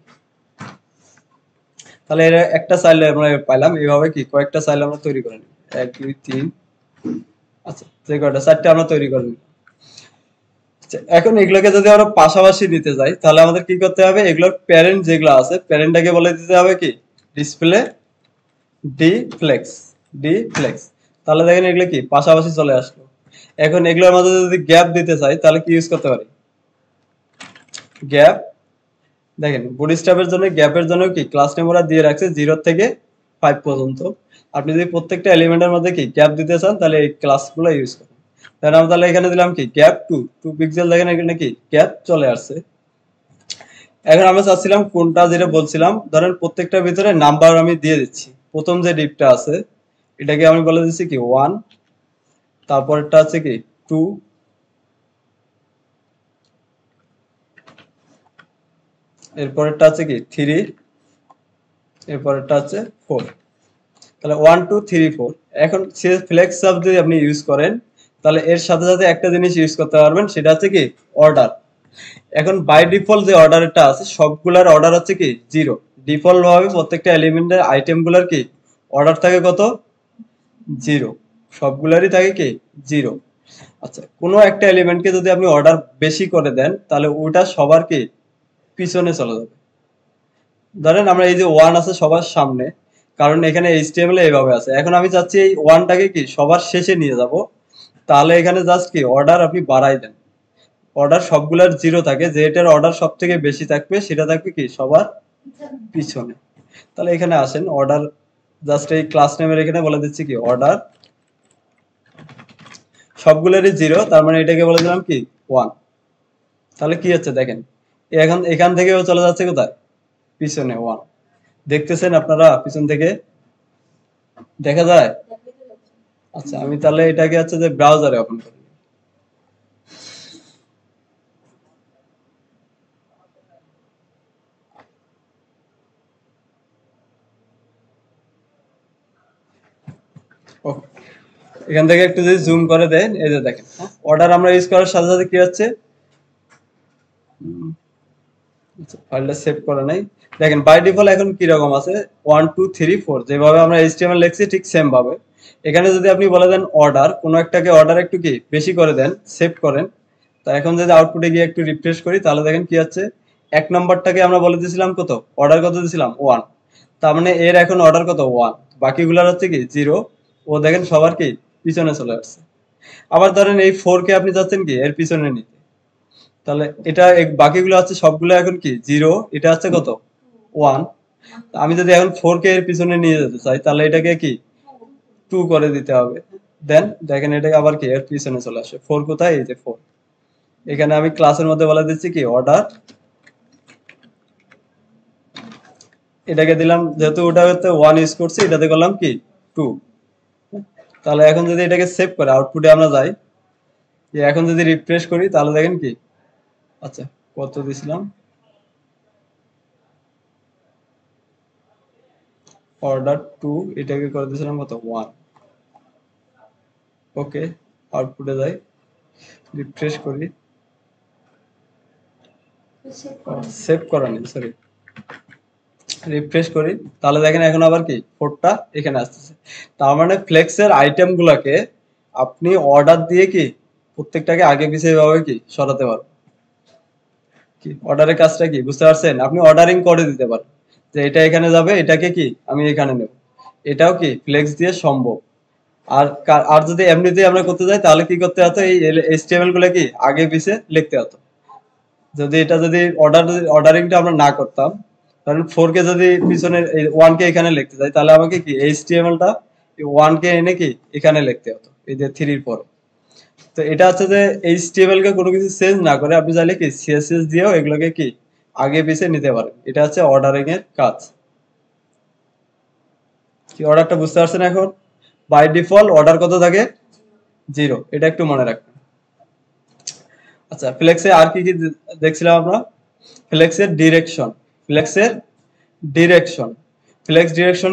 তাহলে এর একটা চাইল্ড আমরা পাইলাম, এইভাবে কি কয়েকটা চাইল্ড আমরা তৈরি করে নিই, 1 2 3, আচ্ছা যে কয়টা চারটে আমরা তৈরি করে নিই। আচ্ছা, এখন এগুলোকে যদি আমরা পাশাপাশি দিতে যাই তাহলে আমাদের কি করতে হবে, এগুলোর প্যারেন্ট যেগুলো আছে প্যারেন্টটাকে বলে দিতে হবে কি display D flex, D flex. তাহলে দেখেন এগুলো কি পাশাপাশি চলে আসলো। এখন এগুলোর মধ্যে যদি গ্যাপ দিতে চাই তাহলে কি ইউজ করতে পারি, গ্যাপ। দেখেন বুটস্ট্র্যাপের জন্য গ্যাপের জন্য কি ক্লাস নেম ওরা দিয়ে রাখছে 0 থেকে 5 পর্যন্ত। আপনি যদি প্রত্যেকটা এলিমেন্টের মধ্যে কি গ্যাপ দিতে চান তাহলে এই ক্লাসগুলো ইউজ করুন। তাহলে আমরা তাহলে এখানে দিলাম কি গ্যাপ 2 পিক্সেল, দেখেন এখানে কি গ্যাপ চলে আসছে। এখন আমরা চাচ্ছিলাম কোনটা, যেটা বলছিলাম ধরেন প্রত্যেকটার ভিতরে নাম্বার আমি দিয়ে দিচ্ছি। প্রথম যে ডিপটা আছে এটাকে আমি বলে দিচ্ছি কি 1, তারপরটা আছে কি 2, এরপরেরটা আছে কি 3, এরপরেরটা আছে 4। তাহলে 1 2 3 4। এখন সে ফ্লেক্স সাব যদি আপনি ইউজ করেন তাহলে এর সাথে সাথে একটা জিনিস ইউজ করতে পারবেন, সেটা হচ্ছে কি অর্ডার। এখন বাই ডিফল্ট যে অর্ডারটা আছে সবগুলার অর্ডার হচ্ছে কি 0। ডিফল্ট ভাবে প্রত্যেকটা এলিমেন্টের আইটেমগুলোর কি অর্ডার থাকে কত, 0। সবগুলারই থাকে কি 0। আচ্ছা, কোনো একটা এলিমেন্টকে যদি আপনি অর্ডার বেশি করে দেন তাহলে ওটা সবার কি পিছনে চলে যাবে। ধরেন আমরা এই যে 1 আছে সবার সামনে, কারণ এখানে এইচটিএমএল এইভাবে আছে। এখন আমি চাচ্ছি এই 1টাকে কি সবার শেষে নিয়ে যাব, তাহলে এখানে জাস্ট কি অর্ডার আপনি বাড়াই দেন। অর্ডার সবগুলার 0 থাকে, যেটার অর্ডার সব থেকে বেশি থাকবে সেটা থাকবে কি সবার পিছনে। তাহলে এখানে আসেন অর্ডার, জাস্ট এই ক্লাস নেমের এখানে বলে দিচ্ছি কি অর্ডার, সবগুলোরই 0, তার মানে এটাকে বলে দিলাম কি 1। তাহলে কি হচ্ছে দেখেন, এখন এখান থেকেও চলে যাচ্ছে কোথায়, পিছনে 1। দেখতেছেন আপনারা পিছন থেকে দেখা যায়। আচ্ছা, আমি তাহলে এটাকে হচ্ছে যে ব্রাউজারে ওপেন করি। ওকে, এখান থেকে একটু যদি জুম করে দেন এই যে দেখেন অর্ডার আমরা ইউজ করার সাথে সাথে কি হচ্ছে, ফাইলটা সেভ করা নাই। দেখেন বাই ডিফল্ট এখন কি রকম আছে 1 2 3 4, যেভাবে আমরা এইচটিএমএল লিখছি ঠিক সেম ভাবে এখানে যদি আপনি বলে দেন অর্ডার, কোনো একটাকে অর্ডার একটু কি বেশি করে দেন, সেভ করেন। তা এখন যদি আউটপুটে গিয়ে একটু রিফ্রেশ করি তাহলে দেখেন কি আছে, এক নম্বরটাকে আমরা বলে দিয়েছিলাম কত, অর্ডার কত দিয়েছিলাম 1, তার মানে এর এখন অর্ডার কত 1, বাকিগুলোর হচ্ছে কি 0। ও দেখেন সবার কি পিছনে চলে আসছে। আবার ধরেন এই 4 কে আপনি চাচ্ছেন কি এর পিছনে নিতে, তাহলে এটা বাকিগুলো আছে সবগুলো এখন কি 0, এটা আছে কত 1। আমি যদি এখন 4 কে এর পিছনে নিয়ে যেতে চাই তাহলে এটাকে কি 2 করে দিতে হবে। দেন দেখেন এটাকে আবার কি এর পিছনে চলে আসে। 4 কোথায়, এই যে 4। এখানে আমি ক্লাসের মধ্যে বলে দিচ্ছি কি অর্ডার, এটাকে দিলাম যেহেতু ওটাতে 1 ইউজ করছি এটাতে করলাম কি 2। তাহলে এখন যদি এটাকে সেভ করে আউটপুটে আমরা যাই, এখন যদি রিফ্রেশ করি তাহলে দেখেন কি, আচ্ছা কত দিছিলাম, অর্ডার 2, এটাকে করে দিয়েছিলাম কত 1। ওকে, আউটপুটে যাই, রিফ্রেশ করি, সেভ করা নেই, সরি, রিফ্রেশ করি, তাহলে দেখেন এখন আবার কি কোডটা এখানে আসতেছে। তার মানে ফ্লেক্সের আইটেম গুলাকে আপনি অর্ডার দিয়ে কি প্রত্যেকটাকে আগে পিছিয়ে এভাবে কি সরাতে পারবেন। কি অর্ডারের কাজটা কি বুঝতে পারছেন? আপনি অর্ডারিং করে দিতে পারেন যে এটা এখানে যাবে, এটাকে কি আমি এখানে নেব, এটাও কি ফ্লেক্স দিয়ে সম্ভব। আর আর যদি এমনিতেই আমরা করতে যাই তাহলে কি করতে হতো, এই এইচটিএমএল গুলো কি আগে পিছিয়ে লিখতে হতো। যদি এটা যদি অর্ডারিংটা আমরা না করতাম, ধরেন 4 কে যদি পিছনে 1 কে এখানে লিখতে চাই তাহলে আমাকে কি এইচটিএমএল টা 1 কে এনে কি এখানে লিখতে হতো এই যে 3 এর পরে। তো এটা হচ্ছে যে এইচটিএমএল কে কোনো কিছু চেঞ্জ না করে আপনি চাইলে কি সিএসএস দিয়েও এগুলোকে কি আগে পিছিয়ে নিতে পারেন। এটা হচ্ছে অর্ডারিং এর কাজ। কি অর্ডারটা বুঝতে পারছেন এখন? বাই ডিফল্ট অর্ডার কত থাকে? 0। এটা একটু মনে রাখবেন। আচ্ছা, ফ্লেক্সে আর কি কি দেখছিলাম আমরা? ফ্লেক্সের ডিরেকশন, ফ্লেক্সের ডিরেকশন, ফ্লেক্স ডিরেকশন,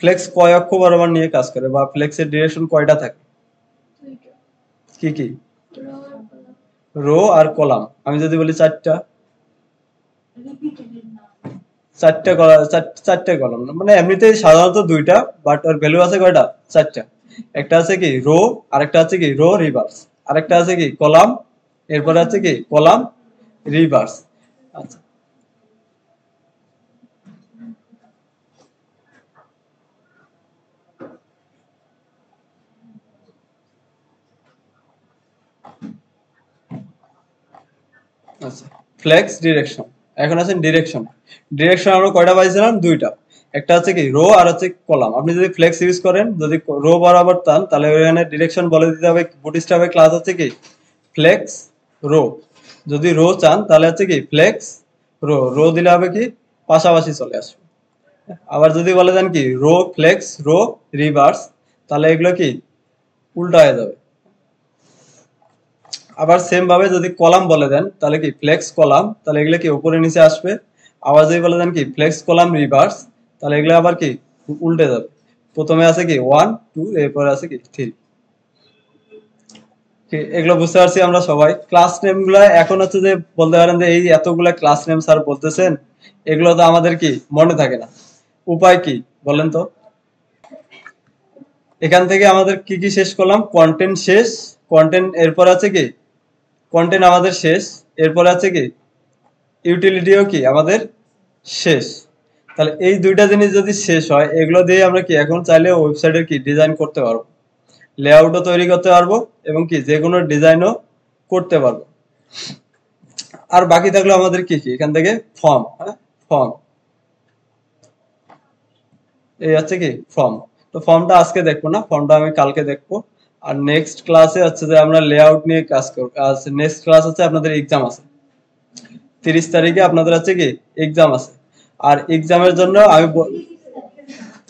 ফ্লেক্স কয় অক্ষ বরাবর নিয়ে কাজ করে বা ফ্লেক্সের ডিরেকশন কয়টা থাকে? কি কি? রো আর কলাম। আমি যদি বলি 4টা, 4টে কলাম না, মানে এমনিতেই সাধারণত 2টা, বাট ওর ভ্যালু আছে কয়টা? 4টা। একটা আছে কি রো, আরেকটা আছে কি রো রিভার্স, আরেকটা আছে কি কলাম, এরপরে আছে কি কলাম রিভার্স। আচ্ছা, আচ্ছা, ফ্লেক্স ডিরেকশন। এখন আছেন ডিরেকশন। ডিরেকশন আমরা কয়টা পাইছিলাম? 2টা। একটা হচ্ছে কি রো আর হচ্ছে কলাম। আপনি যদি ফ্লেক্স ইউজ করেন, যদি রো বরাবর টান, তাহলে ওখানে ডিরেকশন বলে দিতে হবে, বুটস্ট্র্যাপে ক্লাস হচ্ছে কি ফ্লেক্স রো। যদি রো চান তাহলে হচ্ছে কি ফ্লেক্স রো, রো দিলে হবে কি পাশাপাশি চলে আসবে। আবার যদি বলে দেন কি রো ফ্লেক্স রো রিভার্স, তাহলে এগুলো কি উল্টা হয়ে যাবে। আবার সেম ভাবে যদি কলাম বলে দেন তাহলে কি ফ্লেক্স কলাম, তাহলে এগুলো কি উপরে নিচে আসবে। আবার যদি বলে দেন কি ফ্লেক্স কলাম রিভার্স, তাহলে এগুলো আবার কি উল্টে যাবে। প্রথমে আছে কি 1 2, এরপরে আছে কি 3। এগুলো বুঝতে পারছি আমরা সবাই। ক্লাস নেম গুলা এখন হচ্ছে যে বলতে পারেন যে এই এতগুলা ক্লাস নেম স্যার বলতেছেন, এগুলো তো আমাদের কি মনে থাকে না। উপায় কি বলেন তো? এখান থেকে আমাদের কি কি শেষ করলাম? কন্টেন্ট শেষ, কন্টেন্ট এরপর আছে কি কন্টেন্ট আমাদের শেষ, এরপরে আছে কি ইউটিলিটিও কি আমাদের শেষ। তাহলে এই দুইটা জিনিস যদি শেষ হয়, এগুলো দিয়ে আমরা কি এখন চাইলে ওয়েবসাইটের কি ডিজাইন করতে পারবো, লেআউটও তৈরি করতে পারবো এবং কি যে কোনো ডিজাইনও করতে পারবো। আর বাকি থাকলো আমাদের কি কি এখান থেকে ফর্ম, হ্যাঁ ফর্ম, এই হচ্ছে কি ফর্ম। তো ফর্মটা আজকে দেখবো না, ফর্মটা আমি কালকে দেখবো। আর নেক্সট ক্লাসে হচ্ছে যে আমরা লেআউট নিয়ে কাজ করবো। নেক্সট ক্লাস হচ্ছে আপনাদের এক্সাম আছে 30 তারিখে, আপনাদের হচ্ছে কি এক্সাম আছে। আর এক্সামের জন্য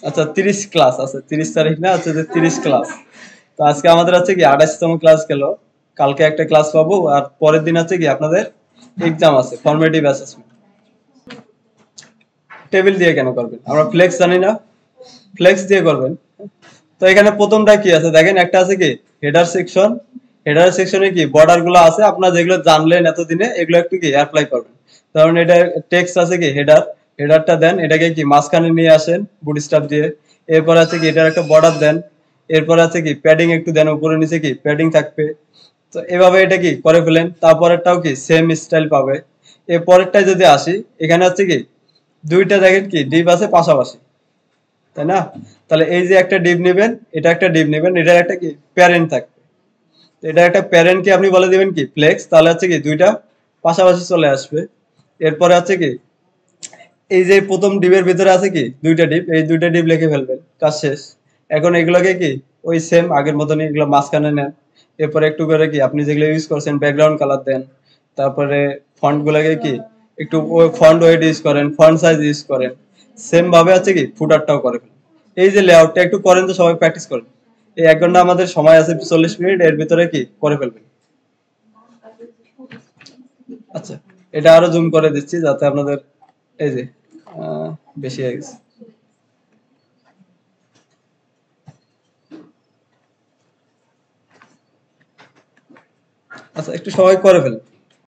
আচ্ছা 30 ক্লাস আছে, 30 তারিখ না, হচ্ছে যে 30 ক্লাস। তো আজকে আমাদের হচ্ছে কি 28তম ক্লাস গেল, কালকে একটা ক্লাস পাবো, আর পরের দিন হচ্ছে কি আপনাদের এক্সাম আছে ফর্মেটিভ অ্যাসেসমেন্ট। টেবিল দিয়ে কেন করবেন? আমরা ফ্লেক্স জানি না, ফ্লেক্স দিয়ে করবেন। তো এখানে প্রথমটা কি আছে দেখেন, একটা আছে কি হেডার সেকশন। হেডার সেকশনে কি বর্ডার গুলো আছে, আপনারা যেগুলো জানলেন এতদিনে এগুলো একটু কি অ্যাপ্লাই করবেন। কারণ এটা টেক্সট আছে কি হেডার, হেডারটা দেন, এটাকে কি মাঝখানে নিয়ে আসেন বুটস্ট্র্যাপ দিয়ে। এরপর আছে কি এটার একটা বর্ডার দেন, এরপর আছে কি প্যাডিং একটু দেন, উপরে নিচে কি প্যাডিং থাকবে। তো এভাবে এটা কি করে ফেলেন, তারপরেরটাও কি সেম স্টাইল পাবে। এর পরেরটায় যদি আসি, এখানে হচ্ছে কি দুইটা দেখেন কি ডিপ আছে পাশাপাশি, তাই না? তাহলে এই যে একটা ডিপ নেবেন, এটা একটা ডিপ নেবেন, এটার একটা কি প্যারেন্ট থাকবে। তো এটা একটা প্যারেন্ট কি আপনি বলে দিবেন কি ফ্লেক্স, তাহলে হচ্ছে কি দুইটা পাশাপাশি চলে আসবে। এরপরে আছে কি এই যে প্রথম ডিপের ভিতরে আছে কি দুইটা ডিপ, এই দুইটা ডিপ লিখে ফেলবেন, কাজ শেষ। এখন এগুলোকে কি ওই সেম আগের মতনই এগুলো মাঝখানে নেন। এরপরে একটু করে কি আপনি যেগুলো ইউজ করছেন ব্যাকগ্রাউন্ড কালার দেন। তারপরে ফন্ট গুলোকে কি একটু ফন্ট ওয়েট ইউজ করেন, ফন্ট সাইজ ইউজ করেন। সেম ভাবে আছে কি ফুটারটাও করে ফেলেন। এই যে লেআউটটা একটু করেন তো, সবাই প্র্যাকটিস করেন। এই 1 ঘন্টা আমাদের সময় আছে 40 মিনিট, এর ভিতরে কি করে ফেলবেন। আচ্ছা, এটা আরো জুম করে দিচ্ছি যাতে আপনাদের এই যে আহ, বেশি হয়ে গেছে। আচ্ছা, একটু সবাই করে ফেলেন।